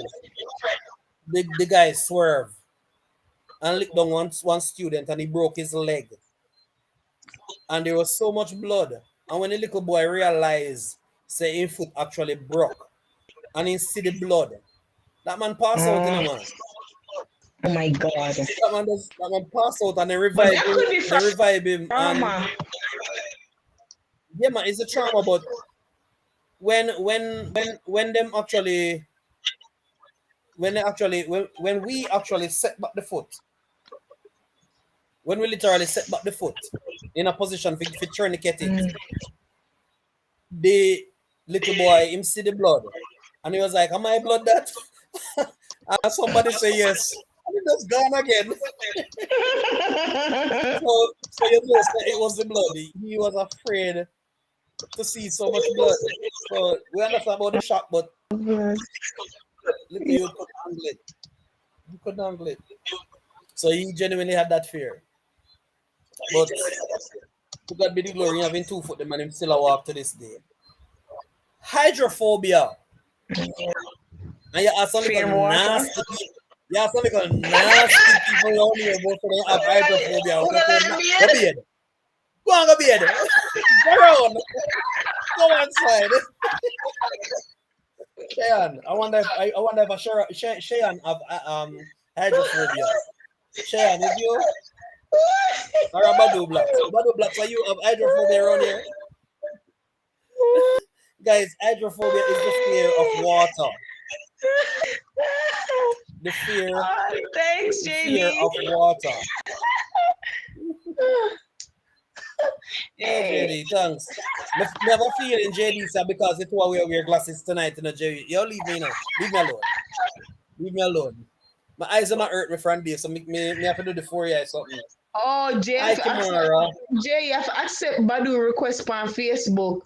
the guy swerved and licked down one student, and he broke his leg, and there was so much blood. And when the little boy realized, say his foot actually broke, and he see the blood, that man passed out in a Oh, man. oh my God. That man passed out, and But that could be they from revive him, and trauma. yeah, man, it's a trauma. But when them actually when we actually set back the foot, when we literally set back the foot in a position for tourniquet it, Mm. the little boy him see the blood, and he was like, "Am I blood that?" And somebody say yes, and it just gone again. So you know, so it was the blood. He was afraid to see so much blood. So we understand about the shock, but little you could handle it. You could handle it. So he genuinely had that fear. But to God be the glory, having 2 foot, the man him still a walk to this day. Hydrophobia. And you have some Fear little of water. nasty people. You have some little nasty people around here both of them have hydrophobia. Go bed. Go on, go bed. Go around. Go outside. Cheyenne, I wonder if Cheyenne have hydrophobia. Cheyenne, is you or a Badu Blacks? Badu Blacks, are you have hydrophobia around here? Guys, hydrophobia is the fear of water. The fear, Oh, thanks, the fear JD. of water. Yeah, Hey. JD, thanks. Never feeling JD sir because it's why we wear glasses tonight, JD. Yo, leave me now. Leave me alone. Leave me alone. My eyes are not hurt me from this, so me have to do the 4 years something. Oh, Jay, Hi, Kimara. Jay, you have to accept Badu request on Facebook.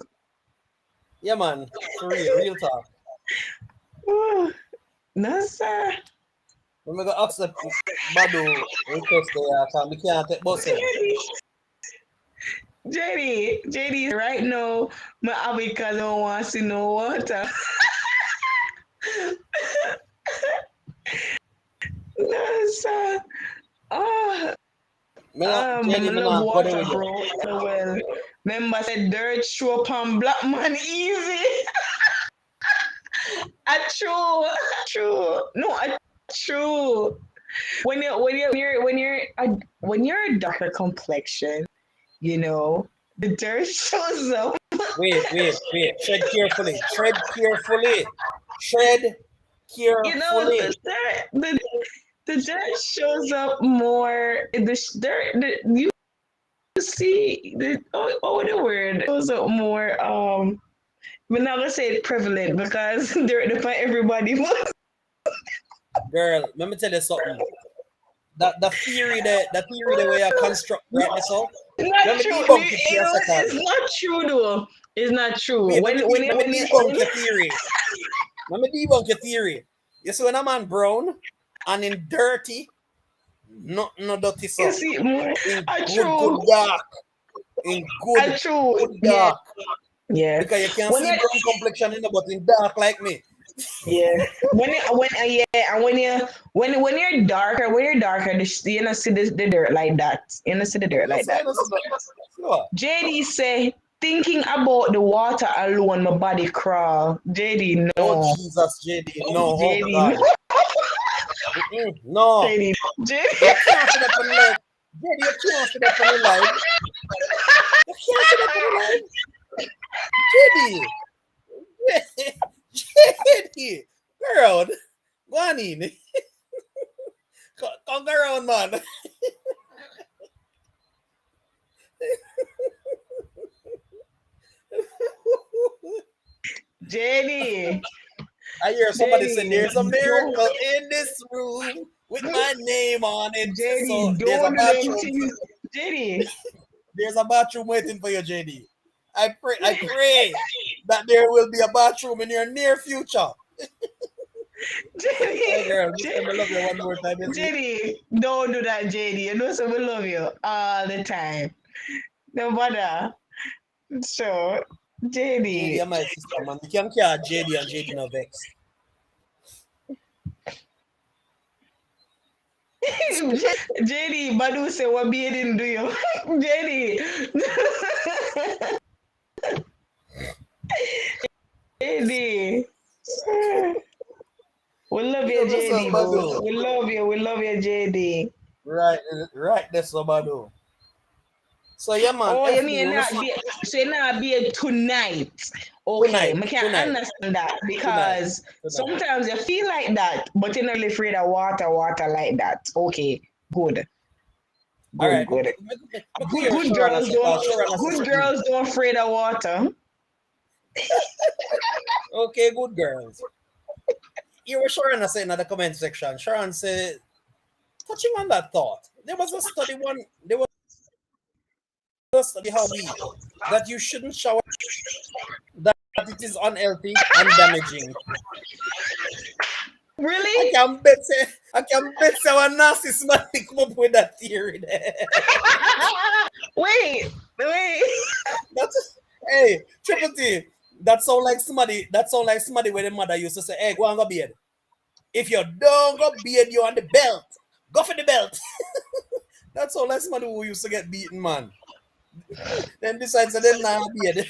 Yeah, man. For real talk. No, sir. When we go accept Badu request there, we can't take bus in. JD, right now, my Abika don't want to see no water. No, sir. Oh, JD, I me love not go there water, with you. bro. So well. Remember, said dirt show up on black man easy. A true. No, a true. When you're a darker complexion, you know, the dirt shows up. Wait. Tread carefully. Tread carefully. Tread You know, carefully. the dirt shows up more. You see the word shows up more. We're not gonna say prevalent because dirt define everybody. Girl, let me tell you something. That the theory the way I construct right now. So Not let me true. debunk it for a It's second. not true though. It's not true. Wait, let me debunk your theory. Let me debunk your theory. You see when a man brown and in dirty, no dirty you so. see more In a good true dark. In a true good yeah dark. yeah Because you can't when see you brown complexion in the but in dark like me. yeah when yeah and when you're darker you know see the dirt like that you know see the dirt like that. Sure. JD say thinking about the water alone my body crawl. JD Oh no. Jesus, JD. No, oh JD God. No. JD You JD can't sit up on the live. JD, you can't sit up on the live. You can't sit up on the live. JD. JD. Girl. Go on in. Come around, man. JD I hear somebody say JD there's a don't miracle in this room with my name on it. So JD there's a don't do them bathroom. things. JD There's a bathroom waiting for you, JD. I pray that there will be a bathroom in your near future. Hey girl, this time I love you JD, one more time, you see? JD, don't do that, JD. You know, so we love you all the time. No matter. So, JD JD, and my sister, man. We can't care JD and JD no vex. JD, Badu say what be didn't do you? JD, JD. We love Yo, you, what's up, JD, boo. Badu? We love you, JD. Right, right, that's what Badu. So yeah, man, Oh, you FD, mean you wanna not see be so you not be tonight. Okay, tonight, I can tonight, understand that tonight, because tonight. sometimes you feel like that, but you're not really afraid of water like that. Okay, good, All good, right, good. me could hear Good Sharana girls say, don't cause Sharana says good something. girls don't afraid of water. Okay, good girls. You were Sharana saying in the comment section. Sharon said, touching on that thought, there was a study there was a study how we that you shouldn't shower, that it is unhealthy and damaging. Really? I can bet say our narcissist man come up with that theory there. Wait. That's hey, Triple T. That sound like somebody where the mother used to say, hey, go and go bed. If you don't go bed, you on the belt. Go for the belt. That's all like somebody who used to get beaten, man. Then decides to them now bed.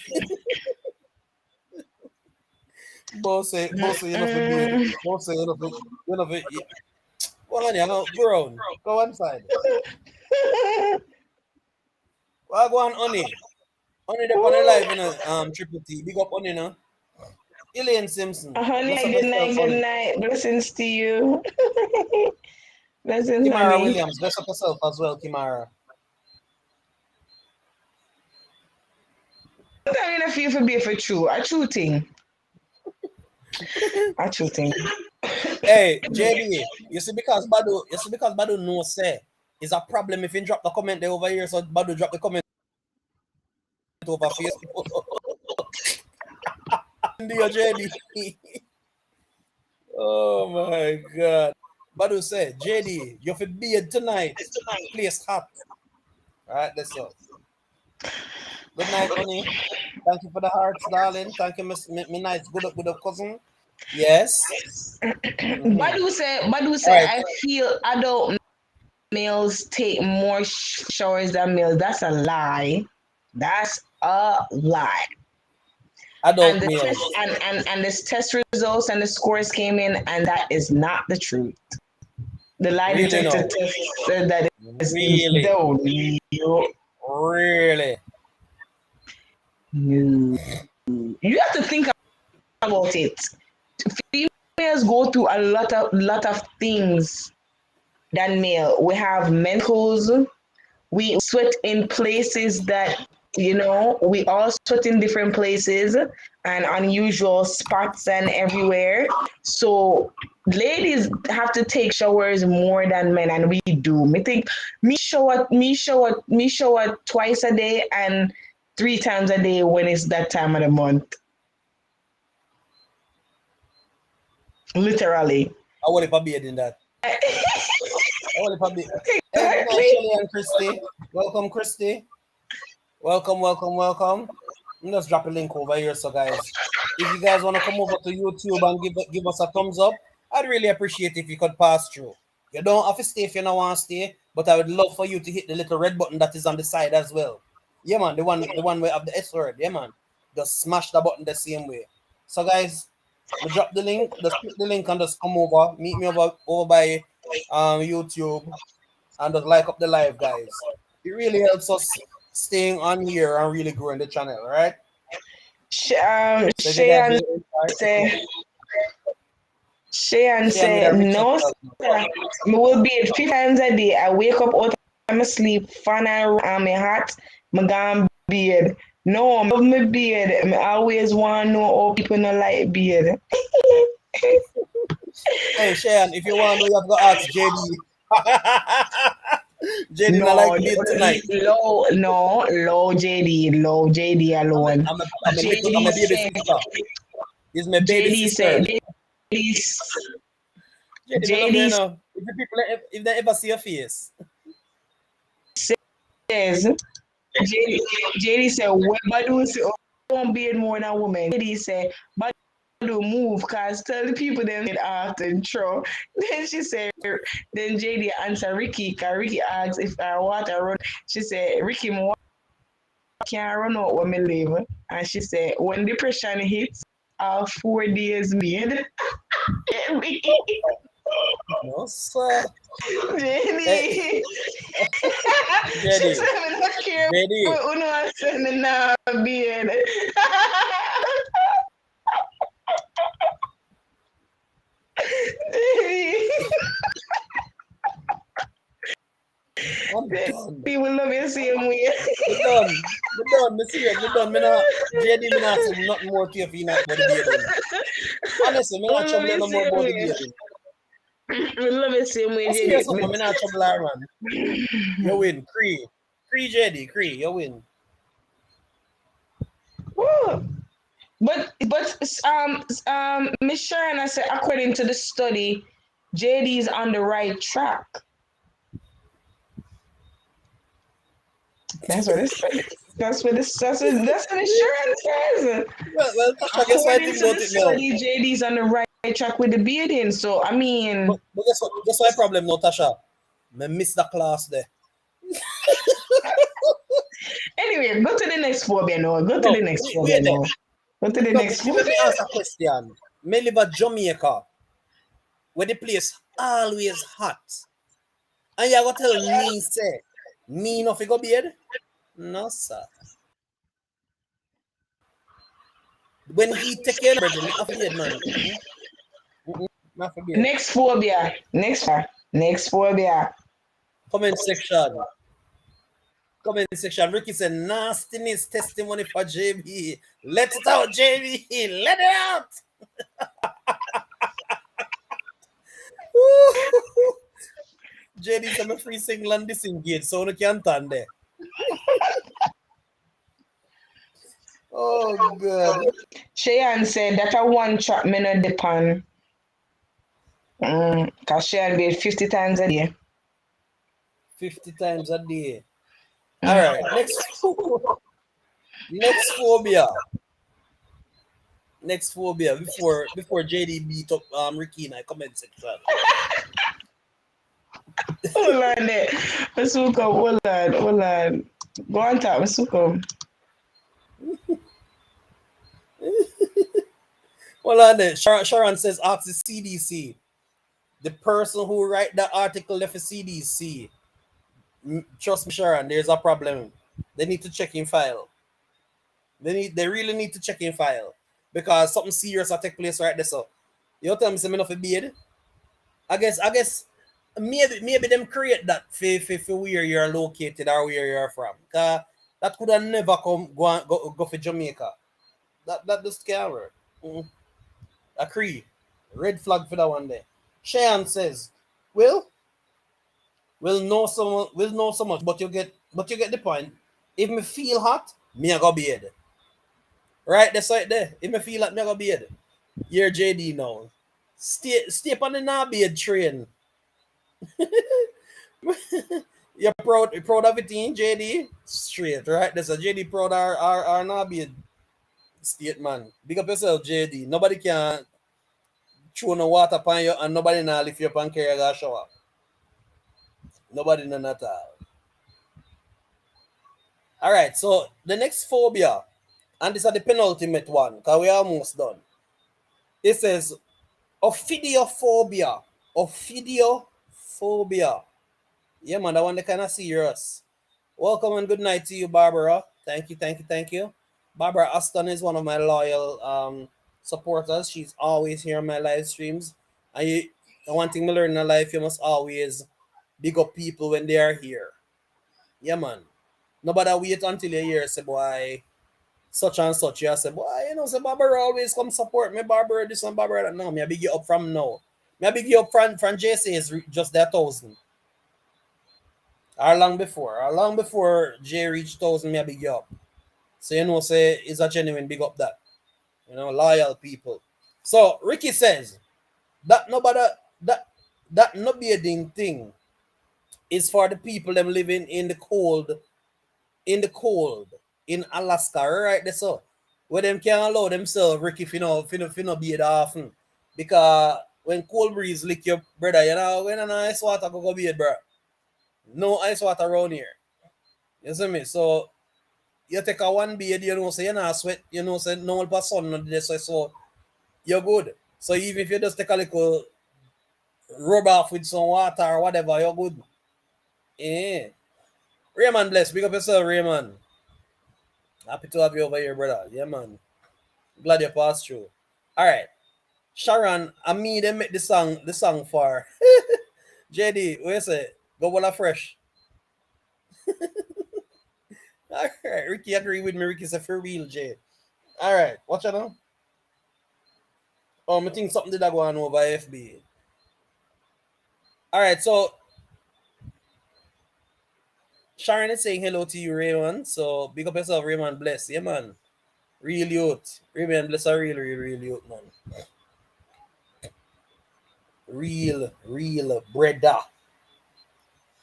Boss say you know for bed. Mm-mm. Boss say you know for well on you know, brown. Go inside. Well go on honey. Honey up on the live, you know, Triple T. Big up honey, no. Elaine Simpson. Honey, Bless up good yourself, night, good honey. night. Blessings to you. Blessings, Kimara honey. Williams, bless up yourself as well, Kimara. Sometimes I feel for be for true. A true thing. A true thing. Hey, JD, you see because Badu no say it's a problem if you drop the comment there over here, so Badu drop the comment over Facebook. Dear JD. Oh my god. Badu said, JD, you feel beard tonight. Place hot. Alright, that's all. Good night, honey. Thank you for the hearts, darling. Thank you, me nice. Good up, cousin. Yes. Mm-hmm. Badu All say right. I feel adult males take more showers than males. That's a lie. That's a lie. And Adult the test males. and this test results and the scores came in, and that is not the truth. The lie Really detector no. test said that is Really. no. Really. No. You have to think about it. Females go through a lot of things than male. We have mentals. We sweat in places that we all sweat in different places and unusual spots and everywhere. So ladies have to take showers more than men, and we do. Me think me shower twice a day and 3 times a day when it's that time of the month. Literally. I want to be in that. I want to be. Hey, good night, Exactly. Shelly and Christy. Welcome, Christy. Welcome. I'm just drop a link over here, so guys, if you guys want to come over to YouTube and give us a thumbs up, I'd really appreciate if you could pass through. You don't have to stay if you don't want to stay, but I would love for you to hit the little red button that is on the side as well. Yeah, man, the one where have the S word. Yeah, man, just smash the button the same way. So, guys, we drop the link. Just click the link and just come over. Meet me over by YouTube and just like up the live, guys. It really helps us staying on here and really growing the channel, all right? So if you guys Shayan really enjoy, say Shayan share me say that rich no, yourself. sir. Me will be 5 times a day. I wake up out of my sleep, fan and my hot, me gone beard. No, I love my beard. I always want to know how people no like beard. Hey, Shayan, if you want to know, you have to ask JD. JD not No, like beard tonight. low JD I'm a, alone. I'm a, I'm a, little, I'm a JD said, babysitter. He's my JD baby said, sister. JD, JD, me love you, you know. If the people, if they ever see your face. says, JD said, when Badu say, oh, don't be more than woman. JD said, Badu move, cause tell the people them get out and throw. Then she said, then JD answer Ricky, cause Ricky asks if I water run. She said, Ricky, my water can't run out when me leave. And she said, when depression hits, 4 days made. No, sir. Jenny. She JD, said, I don't care JD. what Uno said in the beard. I'm done. People love you same way. We're done. We're done. Me serious. We're done. Me not, JD, me not say nothing more to you if you not about the bathing. Honestly, me not We love trouble you no more same about the way. bathing. We love you same way, I'm serious, JD. man. Me not trouble her, man. You win. Cree, JD. Cree, you win. Woo. But Miss Sharon, I said, according to the study, JD is on the right track. That's what it says. That's what Miss Sharon says. Well, Tasha, guess what I According think to about the it now? study, JD's on the right track with the bearding. So I mean, But guess what? Guess what my problem now, Tasha? Me miss the class there. anyway, go to the next phobia now. Go to No, the next wait phobia there. now. Go to the No, next let me phobia. ask a question. Me live at Jamaica, where the place always hot. And you go tell me, say, me no go beard? No, sir. When he take care of me, I beard, man. Not for beard. Next phobia. Next phobia. Comment section. Comment section. Ricky said, nastiness testimony for JB. Let it out, JB. Let it out. JD said, I'm free single and disengaged, so you can't stand there. Oh, God. Cheyenne said that a one track me no depend. Cause Cheyenne be 50 times a day. 50 times a day. All right. Next phobia. Next phobia before JD beat up Ricky in the comment section. Hold on there. Masuko, hold on. Go on top, Masuko. Hold on there. Sharon says, ask the CDC. The person who write that article left for CDC. Trust me, Sharon, there's a problem. They need to check in file. They really need to check in file. Because something serious will take place right there. So you tell me something of a beard. I guess maybe them create that for where you're located or where you're from. Cause that could have never go for Jamaica. That just can't work. Agree. Red flag for that one there. Cheyenne says, we'll know so much, but you get the point. If me feel hot, me I go beard. Right, that's right there. If me feel hot, me I go beard. You're JD now. Stay on the nah beard train. You're proud of it, JD? Straight, right? There's a JD proud our nah beard state, man. Big up yourself, JD. Nobody can throw no water upon you and nobody now lift you up and carry a shower. Nobody none at all. All right, so the next phobia, and this is the penultimate one, because we're almost done. It says ophidiophobia. Ophidiophobia. Yeah, man, that one they kind of serious. Welcome and good night to you, Barbara. Thank you. Barbara Aston is one of my loyal supporters. She's always here on my live streams. And one thing I learned in life, you must always big up people when they are here. Yeah, man. Nobody wait until you hear say, boy, such and such. You say, boy, say Barbara always come support me, Barbara this and Barbara that. No, me I big you up from now. Me I big you up from JC is just that 1,000. Or long before J reached 1,000, me I big you up. So say it's a genuine big up that. Loyal people. So Ricky says that nobody that no bathing thing is for the people them living in the cold, in Alaska, right there, so where them can't allow themselves, Ricky, if you know bathe often. Because when cold breeze lick your brother, when an ice water go bathe, bro. No ice water around here. You see me? So you take a one bathe, so you're not sweat, so no one sun on this, so you're good. So even if you just take a little rub off with some water or whatever, you're good. Yeah. Raymond bless. Big up yourself, Raymond. Happy to have you over here, brother. Yeah, man. Glad you passed through. All right. Sharon, I me they make the song for JD. What you say? Go Walla Fresh. All right. Ricky agree with me. Ricky said for real, Jay. All right. Watch out now. Oh, I think something did that go on over FB. All right. So Sharon is saying hello to you, Raymond. So big up yourself, Raymond. Bless. Yeah, man. Real youth. Raymond bless a real youth, man. Real brother.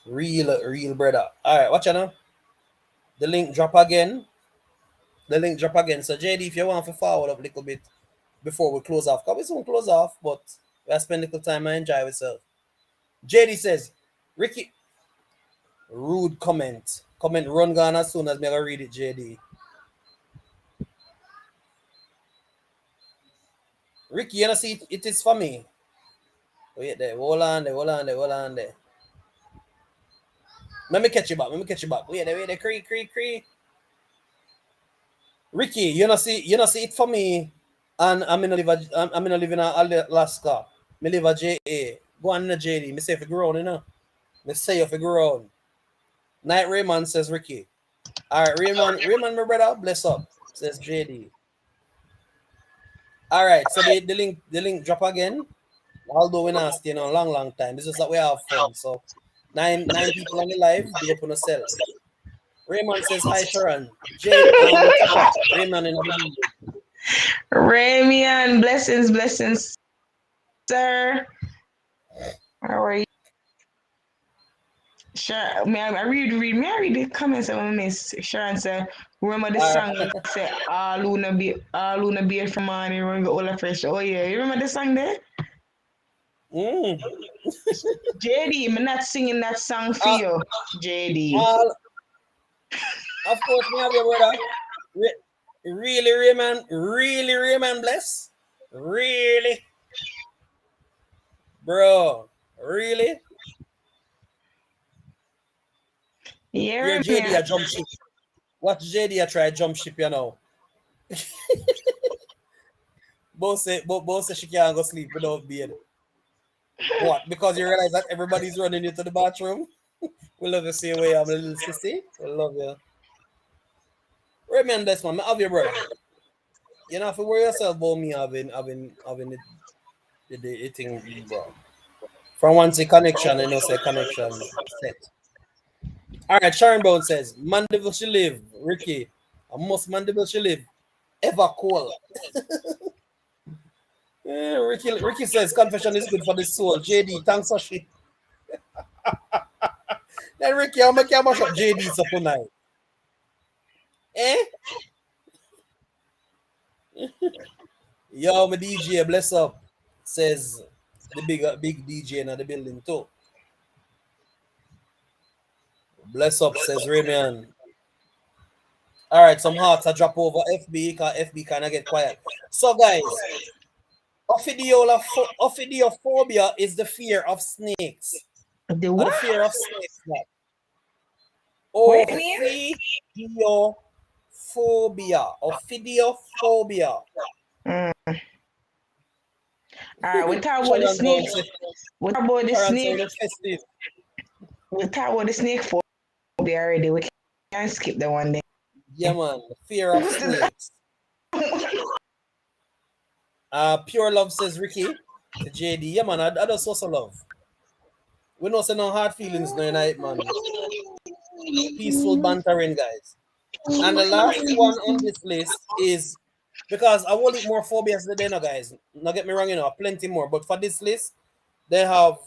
Real brother. All right, watch out now. The link drop again. So JD, if you want to forward up a little bit before we close off, because we soon close off, but we spend a little time and enjoy ourselves. JD says, Ricky, rude comment. Comment run gone as soon as me read it, JD. Ricky, you know see it is for me. Wait there, hold on there. Let me catch you back. Wait there, cree. Ricky, you know see it for me. And I'm gonna live in Alaska. Me live a JA. Go on in JD. Me say if you grown, Me say if you grown. Night Raymond says Ricky. Alright, Raymond, my brother, bless up. Says JD. Alright, so the link drop again. Although we're not staying a long time. This is that we have fun. So nine people on the live, big up on yourself. Raymond says hi Sharon. Tasha, Raymond in the building. Ramian, blessings, sir. How are you? Sure, may I read the comments of my miss Sharon said, remember the song that said all Luna be from morning, we're gonna go all fresh. Oh yeah, you remember the song there? JD, I'm not singing that song for you, JD. Of course, we have your brother. Really, Raymond, bless. Really, bro. Really? Yeah, JD a jump ship. What JD a try jump ship, Both say she can't go sleep without bed. What? Because you realize that everybody's running into the bathroom? We love you see you way, I'm a little sissy. We love you. Remember this, man. I have your brother. You know, if you worry yourself about me having the thing, bro. From once a connection, say connection set. Alright, Sharon Brown says, Mandeville she live, Ricky. A most Mandeville she live. Ever cool. Ricky says confession is good for the soul. JD, thanks for shit. Then Ricky, I'll make you mash up JD so tonight. Yo, my DJ, bless up. Says the big DJ in the building too. Bless up, says Ramian. Alright, some hearts are drop over FB, because FB kind of get quiet. So guys, ophidiophobia is the fear of snakes. The what? The fear of snakes. Ophidiophobia. Alright, we talk about the snake. We talk about the snake. We talk about the snake phobia already. We can't skip the one day. Yeah, man. The fear of snakes. Pure love says Ricky to JD. Yeah, man. I just also love. We don't say no hard feelings no night, man. Peaceful bantering, guys. And the last one on this list is because I will eat more phobias than guys. Not get me wrong, plenty more. But for this list, they have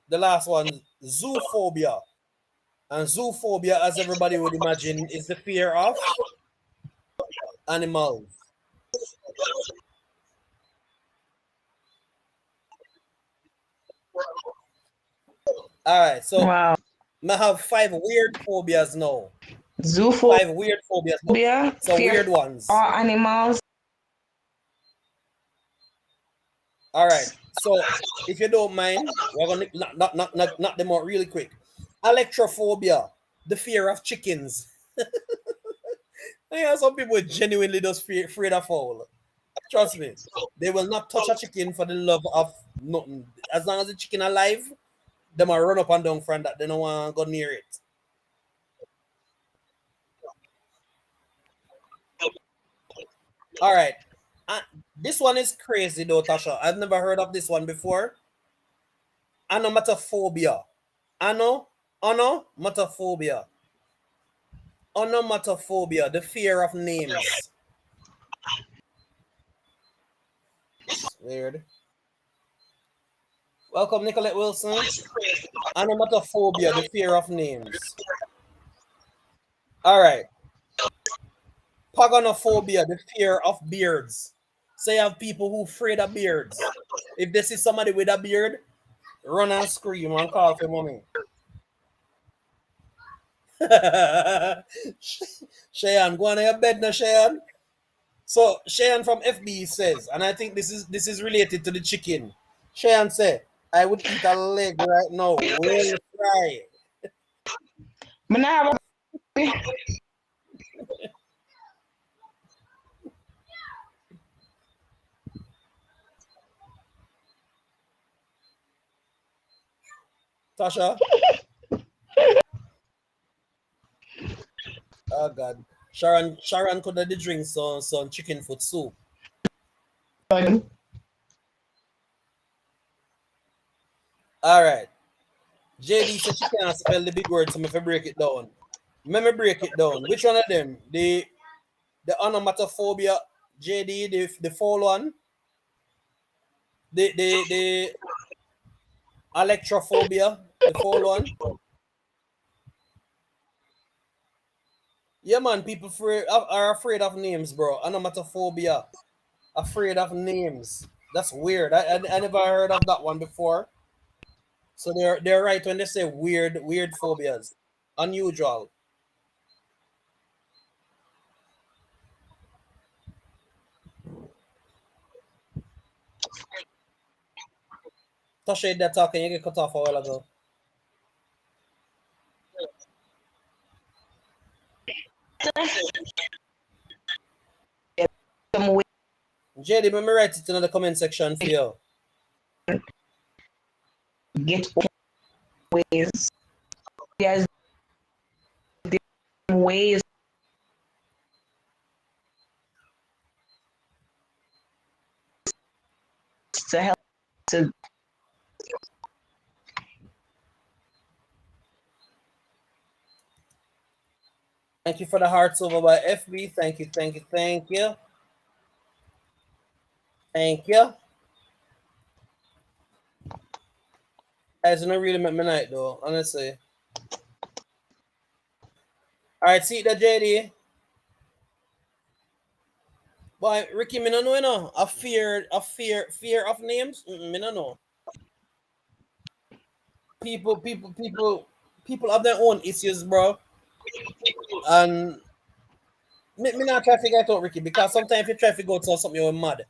The last one, zoophobia. And zoophobia, as everybody would imagine, is the fear of animals. All right, so Wow. I have 5 weird phobias now. Zoophobia, 5 weird phobias. So fear weird ones. or animals. All right. So if you don't mind, we're gonna knock them out really quick. Electrophobia, the fear of chickens. Yeah, some people genuinely just afraid of fowl. Trust me, they will not touch a chicken for the love of nothing. As long as the chicken alive, they might run up and down from that. They don't want to go near it. All right. This one is crazy though, Tasha. I've never heard of this one before. Onomatophobia. Onomatophobia. Onomatophobia, the fear of names. It's weird. Welcome, Nicolette Wilson. Onomatophobia, the fear of names. All right. Paganophobia, the fear of beards. So you have people who afraid of beards. If they see somebody with a beard, run and scream and call for mommy. Cheyenne, go on to your bed now, Cheyenne. So Cheyenne from FB says, and I think this is related to the chicken. Cheyenne said, I would eat a leg right now, well fry. Tasha? Oh God. Sharon could have drink some chicken foot soup. All right. JD said she can't spell the big word, so me fi break it down. Let me break it down. Which one of them? The onomatophobia, JD, the fall one, the electrophobia, the fall one. Yeah, man, people are afraid of names, bro. Onomatophobia, afraid of names. That's weird. I never heard of that one before. So they're right when they say weird phobias, unusual. Tasha, that talking, you get cut off a while ago. Some JD, let me write it in the comment section for you. get ways. There's different ways to help to Thank you for the hearts over by FB. Thank you, thank you, thank you. Thank you. Guys, not really make me night though, honestly. Alright, see the JD. Boy, Ricky, me no know, you know. Fear of names? Me no know. People have their own issues, bro. And me not try to figure it out, Ricky, because sometimes if you try to figure out something, you're mad.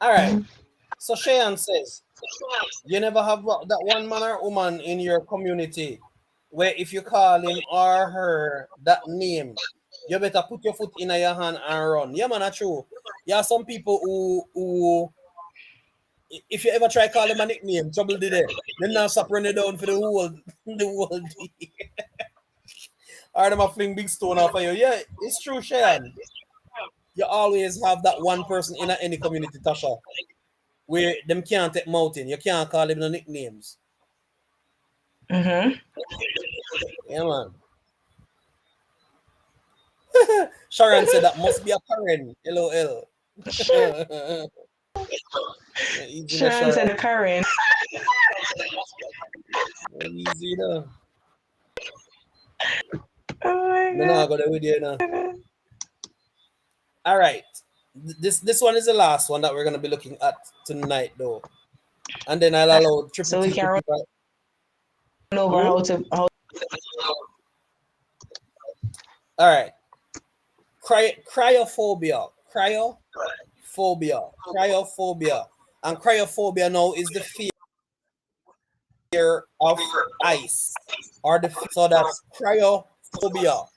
Alright. So Cheyenne says, you never have that one man or woman in your community where if you call him or her that name, you better put your foot in your hand and run. Yeah, man, that's true. Yeah, some people who if you ever try call them a nickname, trouble did it. Then now stop running down for the whole the whole day. Or them a fling big stone off of you. Yeah, it's true, Cheyenne. You always have that one person in any community, Tasha, where them can't take mountain. You can't call them no nicknames. Mm-hmm. Yeah, man. Sharon said that must be a Karen. LOL. Sharon said the current. Easy now. Oh my No, I got it with you now. All right. This one is the last one that we're gonna be looking at tonight, though, and then I'll allow Triple So we T can to run provide. over how. All right. Cryophobia. Cryophobia. And cryophobia now is the fear of ice, or so that's cryophobia.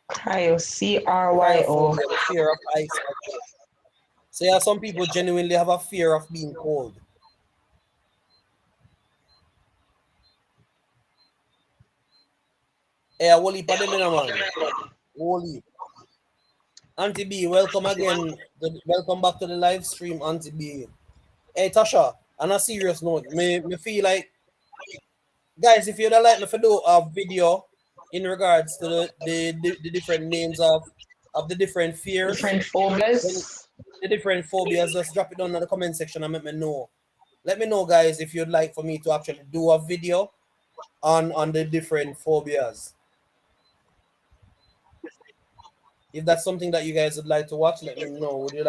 Cryo, CRYO. Cryophobia, the fear of ice. So yeah, some people genuinely have a fear of being cold. Hey, Wally Pademina man. Wally. Auntie B, welcome again. Welcome back to the live stream, Auntie B. Hey Tasha, on a serious note, me feel like, guys, if you'd like me to do a video in regards to the different names of the different fears, Different then phobias. the different phobias, just drop it down in the comment section and let me know. Let me know, guys, if you'd like for me to actually do a video on the different phobias. If that's something that you guys would like to watch, let me know. Would you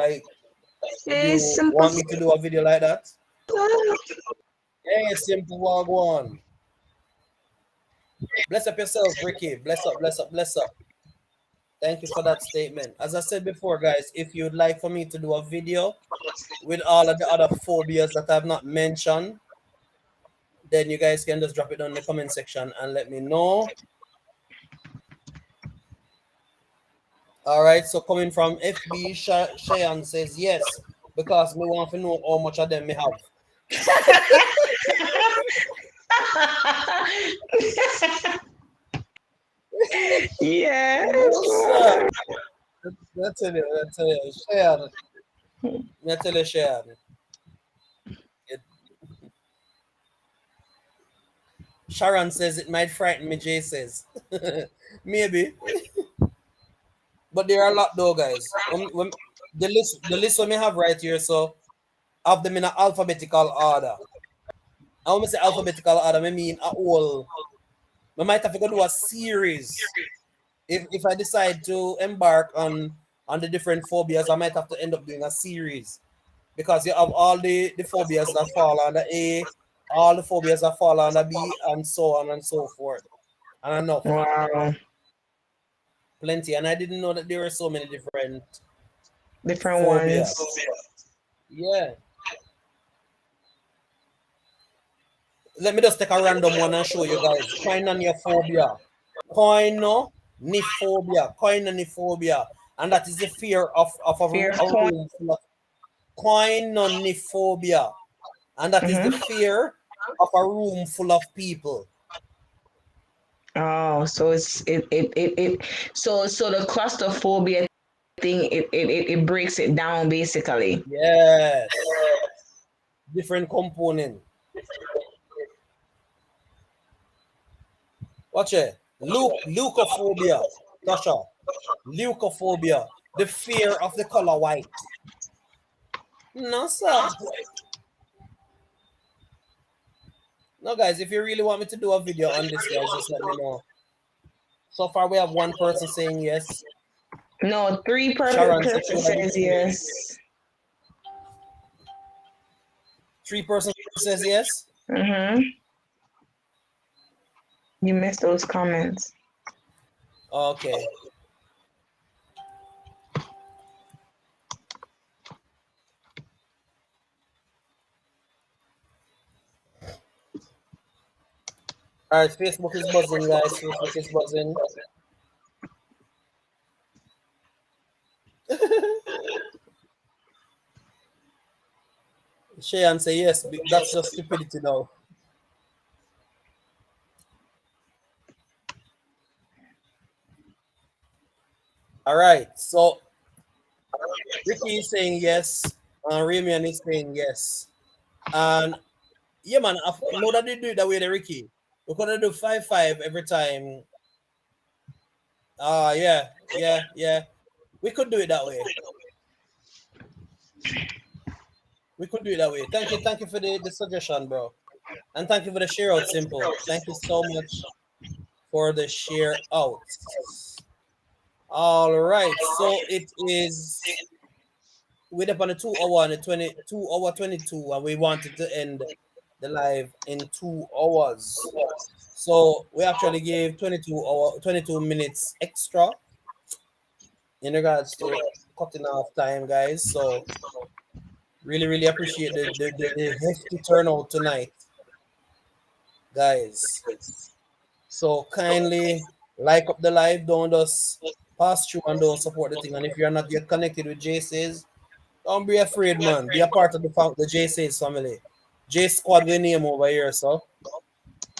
It's simple. want me to do a video like that? Hey, simple one. Bless up yourself, Ricky. Bless up, bless up, bless up. Thank you for that statement. As I said before, guys, if you'd like for me to do a video with all of the other phobias that I've not mentioned, then you guys can just drop it down in the comment section and let me know. All right, so coming from FB, Cheyenne says yes, because me want to know how much of them me have. Yes. That's it, Cheyenne. I tell you, Cheyenne. Sharon says it might frighten me, Jay says. Maybe. But there are a lot though, guys. The list we may have right here, so have them in an alphabetical order. I want to say alphabetical order, I mean a whole. We might have to go do a series. If I decide to embark on the different phobias, I might have to end up doing a series. Because you have all the phobias that fall under A, all the phobias that fall under B, and so on and so forth. And enough. Wow. Plenty. And I didn't know that there were so many different Ones. phobias. Yeah. Let me just take a random one and show you guys. Koinophobia. Koinophobia. And that is the fear of a Fear of room full of koinophobia. And that is the fear of a room full of people. Oh, so so the claustrophobia thing it breaks it down basically. Yes. Different component. Watch it. Leukophobia. Tasha. Leukophobia. The fear of the color white. No, sir. No, guys, if you really want me to do a video on this, guys, just let me know. So far, we have one person saying yes. No, three person says yes. 3 person says yes. You missed those comments. Okay. All right, Facebook is buzzing, guys. Facebook is buzzing. Cheyenne say yes. That's just stupidity now. All right, so Ricky is saying yes, and Ramian is saying yes. And yeah, man, know that they do it that way, the Ricky. We're gonna do 5-5 every time Yeah. We could do it that way. We could do it that way. Thank you for the suggestion, bro. And thank you for the share out, Simple. Thank you so much for the share out. All right, so it is we're up on the 2 hour and the 22 hour 22, and we wanted to end the live in 2 hours. So we actually gave 22 minutes extra in regards to cutting off time, guys. So really appreciate the hefty turnout tonight, guys. So kindly like up the live, don't just pass through and don't support the thing. And if you're not yet connected with JC's, don't be afraid, man. Be a part of the JC's family. J Squad we name over here, so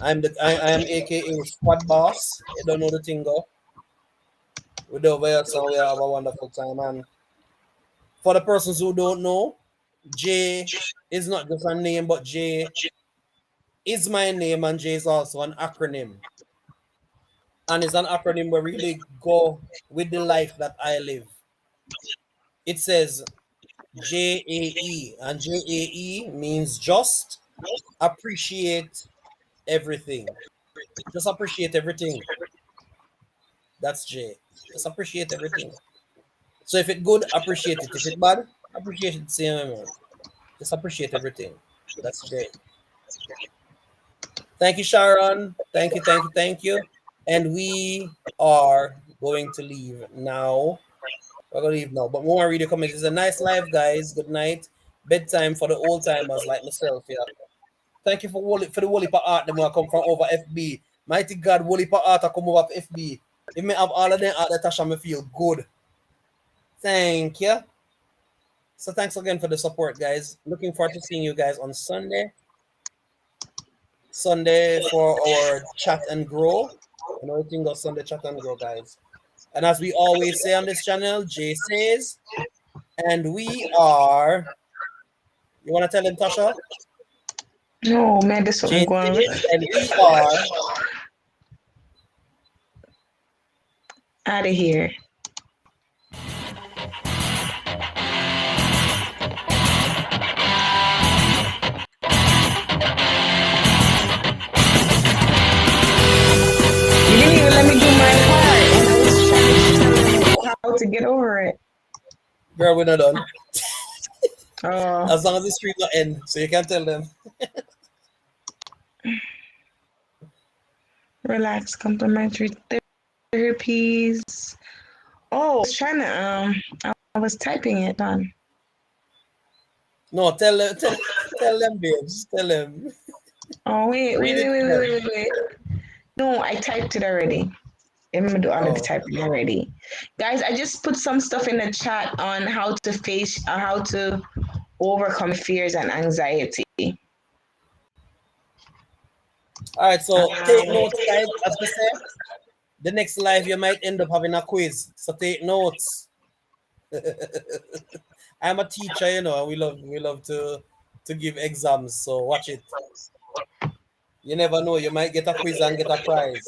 I am AKA Squad Boss. You don't know the thing go. We do over here, so we have a wonderful time. And for the persons who don't know, J is not just a name, but J is my name, and J is also an acronym. And it's an acronym where really go with the life that I live. It says JAE, and JAE means just appreciate everything. Just appreciate everything. That's J. Just appreciate everything. So if it good, appreciate it. If it bad, appreciate it the same amount. Just appreciate everything. That's J. Thank you, Sharon. Thank you. And we are going to leave now. We're gonna leave now. But more read your comments. It's a nice live, guys. Good night. Bedtime for the old timers like myself. Yeah. Thank you for the Wally art. Them will come from over FB. Mighty God, Wally art I come over FB. If me have all of them art, that Tasha me feel good. Thank you. So thanks again for the support, guys. Looking forward to seeing you guys on Sunday. Sunday for our chat and grow. You know, everything got Sunday chat and grow, guys. And as we always say on this channel, Jay says, and we are. You want to tell him, Tasha? No, man, this one Jay going. says, and we are. Out of here. You didn't even let me do my part, and I was trying to show you how to get over it. Girl, we're not done. Oh. As long as the stream not end, so you can tell them. Relax, complimentary therapies. Oh, I was trying to I was typing it on. No, tell them, babes. Tell them. Oh wait. No, I typed it already. Let me do all of the typing already. Guys, I just put some stuff in the chat on how to overcome fears and anxiety. All right, so take notes, guys. As we say, the next live you might end up having a quiz. So take notes. I'm a teacher, you know, and we love to give exams. So watch it. You never know, you might get a quiz and get a prize.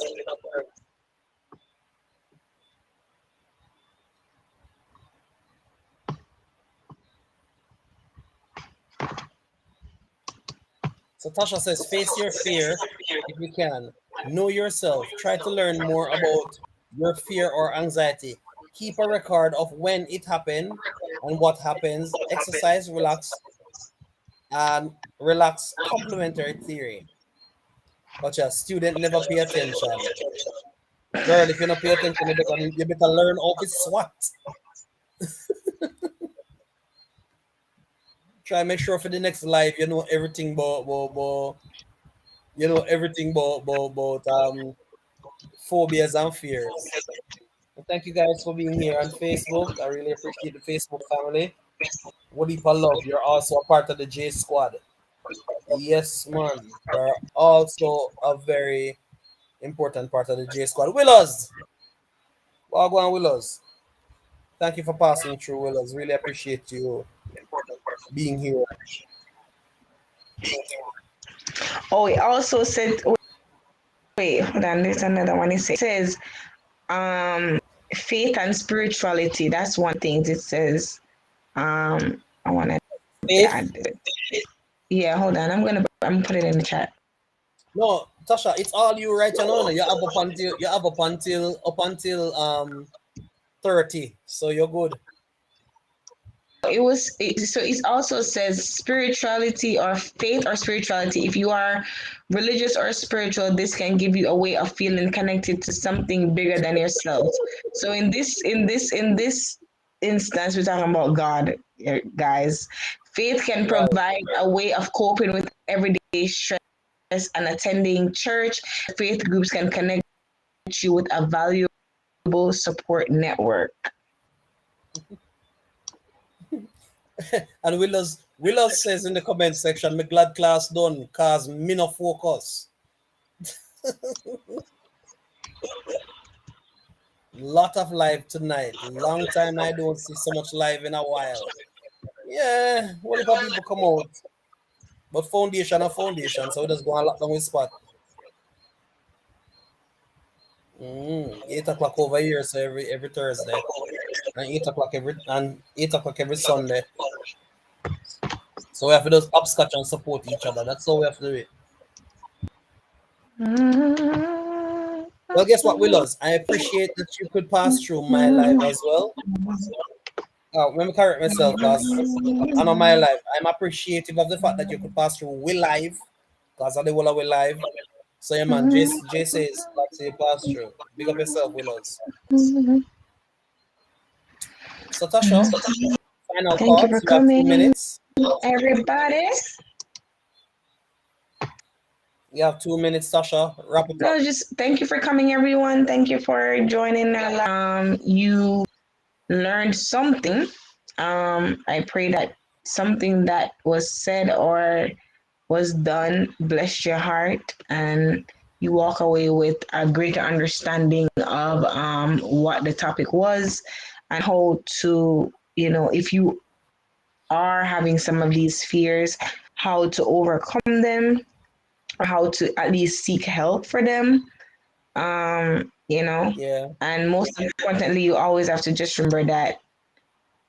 So Tasha says, face your fear if you can. Know yourself. Try to learn more about your fear or anxiety. Keep a record of when it happened and what happens. Exercise, relax, and relax complementary theory. But your student never pay attention. Girl, if you don't pay attention, you better learn how to SWAT. Try and make sure for the next live you know everything about phobias and fears. And thank you guys for being here on Facebook. I really appreciate the Facebook family. What deep love. You're also a part of the J Squad. Yes, man. You're also a very important part of the J Squad. Willows! Wagwan Willows. Thank you for passing through, Willows. Really appreciate you being here. Oh, it also said, wait, hold on, there's another one. It says, faith and spirituality. That's one thing it says. I want to Faith. add. Yeah, hold on. I'm put it in the chat. No, Tasha, it's all you right now. You have up until 30, so you're good. So it also says spirituality or faith or spirituality. If you are religious or spiritual, this can give you a way of feeling connected to something bigger than yourself. So in this instance, we're talking about God, guys. Faith can Right. provide a way of coping with everyday stress and attending church. Faith groups can connect you with a valuable support network. And Willows says in the comment section, "Me glad class done, cause me no focus." Lot of live tonight. Long time I don't see so much live in a while. Yeah, what if people come out? But foundation or foundation, so we just go and lock down with spot. 8 o'clock over here, so every Thursday. And 8 o'clock every Sunday. So we have to just upscotch and support each other. That's how we have to do it. Well, guess what, Willows? I appreciate that you could pass through my live as well. Let me correct myself, because I'm on my live. I'm appreciative of the fact that you could pass through we live, because I the whole of we live. So yeah, man, Jay says glad to see you pass through. Big up yourself, Willows. So Tasha, final Thank you for thoughts. You have two coming, minutes. everybody. You have 2 minutes, Tasha. Wrap it No, up. just thank you for coming, everyone. Thank you for joining. You learned something. I pray that something that was said or was done blessed your heart, and you walk away with a greater understanding of what the topic was and how to, if you are having some of these fears, how to overcome them or how to at least seek help for them. um, you know, Yeah, and most importantly, you always have to just remember that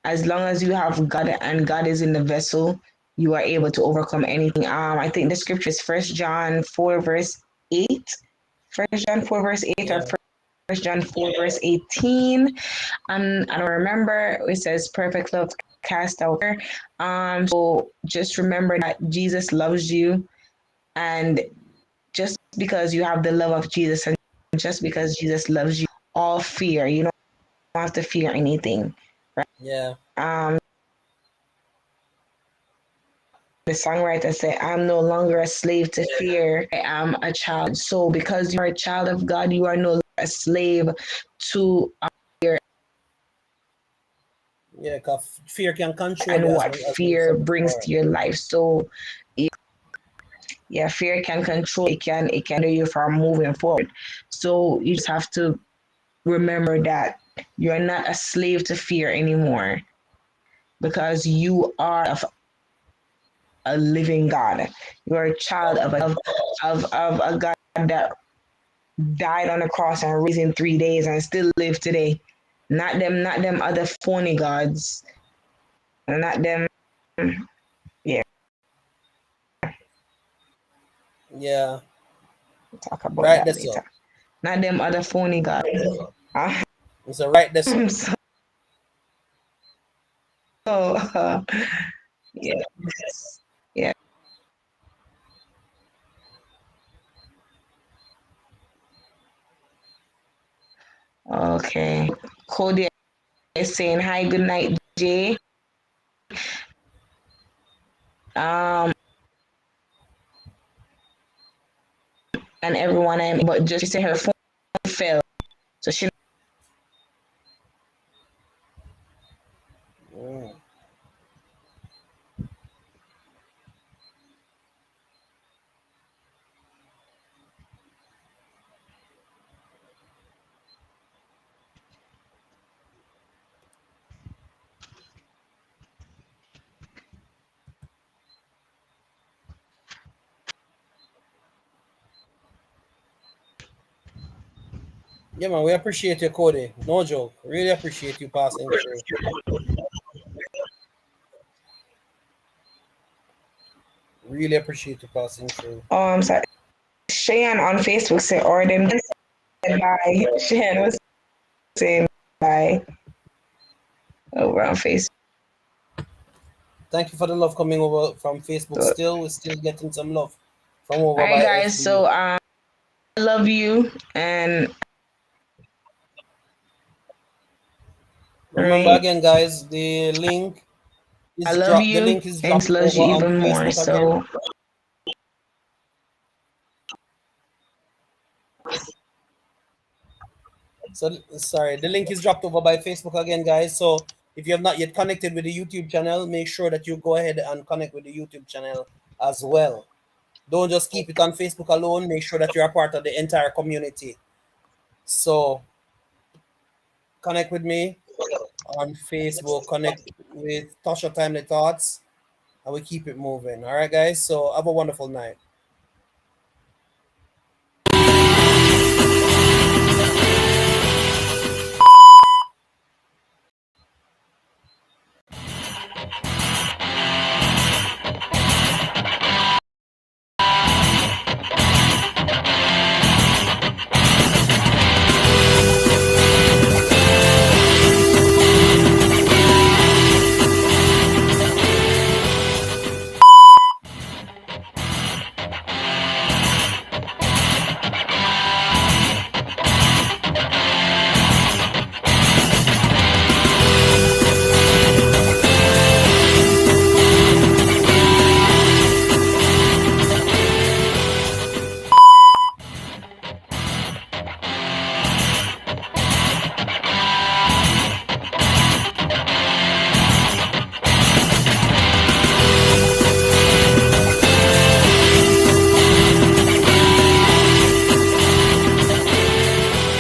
as long as you have God and God is in the vessel, you are able to overcome anything. I think the scripture is First John 4 verse 8. First John 4 verse 8 or yeah, First John 4 verse 18. And I don't remember, it says perfect love cast out fear. So just remember that Jesus loves you, and just because you have the love of Jesus and just because Jesus loves you, all fear, you don't have to fear anything. yeah, Um, the songwriter said, I'm no longer a slave to fear. I am a child. So because you are a child of God, you are no longer a slave to fear yeah. Cause fear can control you, and as what we fear said brings before. to your life. So yeah, fear can control, it can hinder you from moving forward. So you just have to remember that you're not a slave to fear anymore, because you are a living God. You are a child of a God that died on the cross and raised in 3 days and still live today. Not them other phony gods. Not them. Yeah, Yeah, we'll talk about right. that That's up. later. Not them other phony gods. Ah, It's a right. That's up. so uh, yeah, yeah. Okay. Cody is saying hi, good night, Jay. Um, and everyone. But just she said her phone fell, so she. Mm. Yeah, man, we appreciate you, Cody. No joke. Really appreciate you passing through. Really appreciate you passing through. I'm sorry. Cheyenne on Facebook said, or them said bye. Cheyenne was saying bye over on Facebook. Thank you for the love coming over from Facebook. So, Still, we're still getting some love from all over right, by guys. FB. So I love you, and Remember right, again, guys, the link I is love dropped. The you, link is and dropped love over you on even more. Facebook again. So, So sorry, the link is dropped over by Facebook again, guys. So if you have not yet connected with the YouTube channel, make sure that you go ahead and connect with the YouTube channel as well. Don't just keep it on Facebook alone. Make sure that you're a part of the entire community. So connect with me on Facebook. Connect with Tasha Timely Thoughts, and we keep it moving. All right, guys. So have a wonderful night.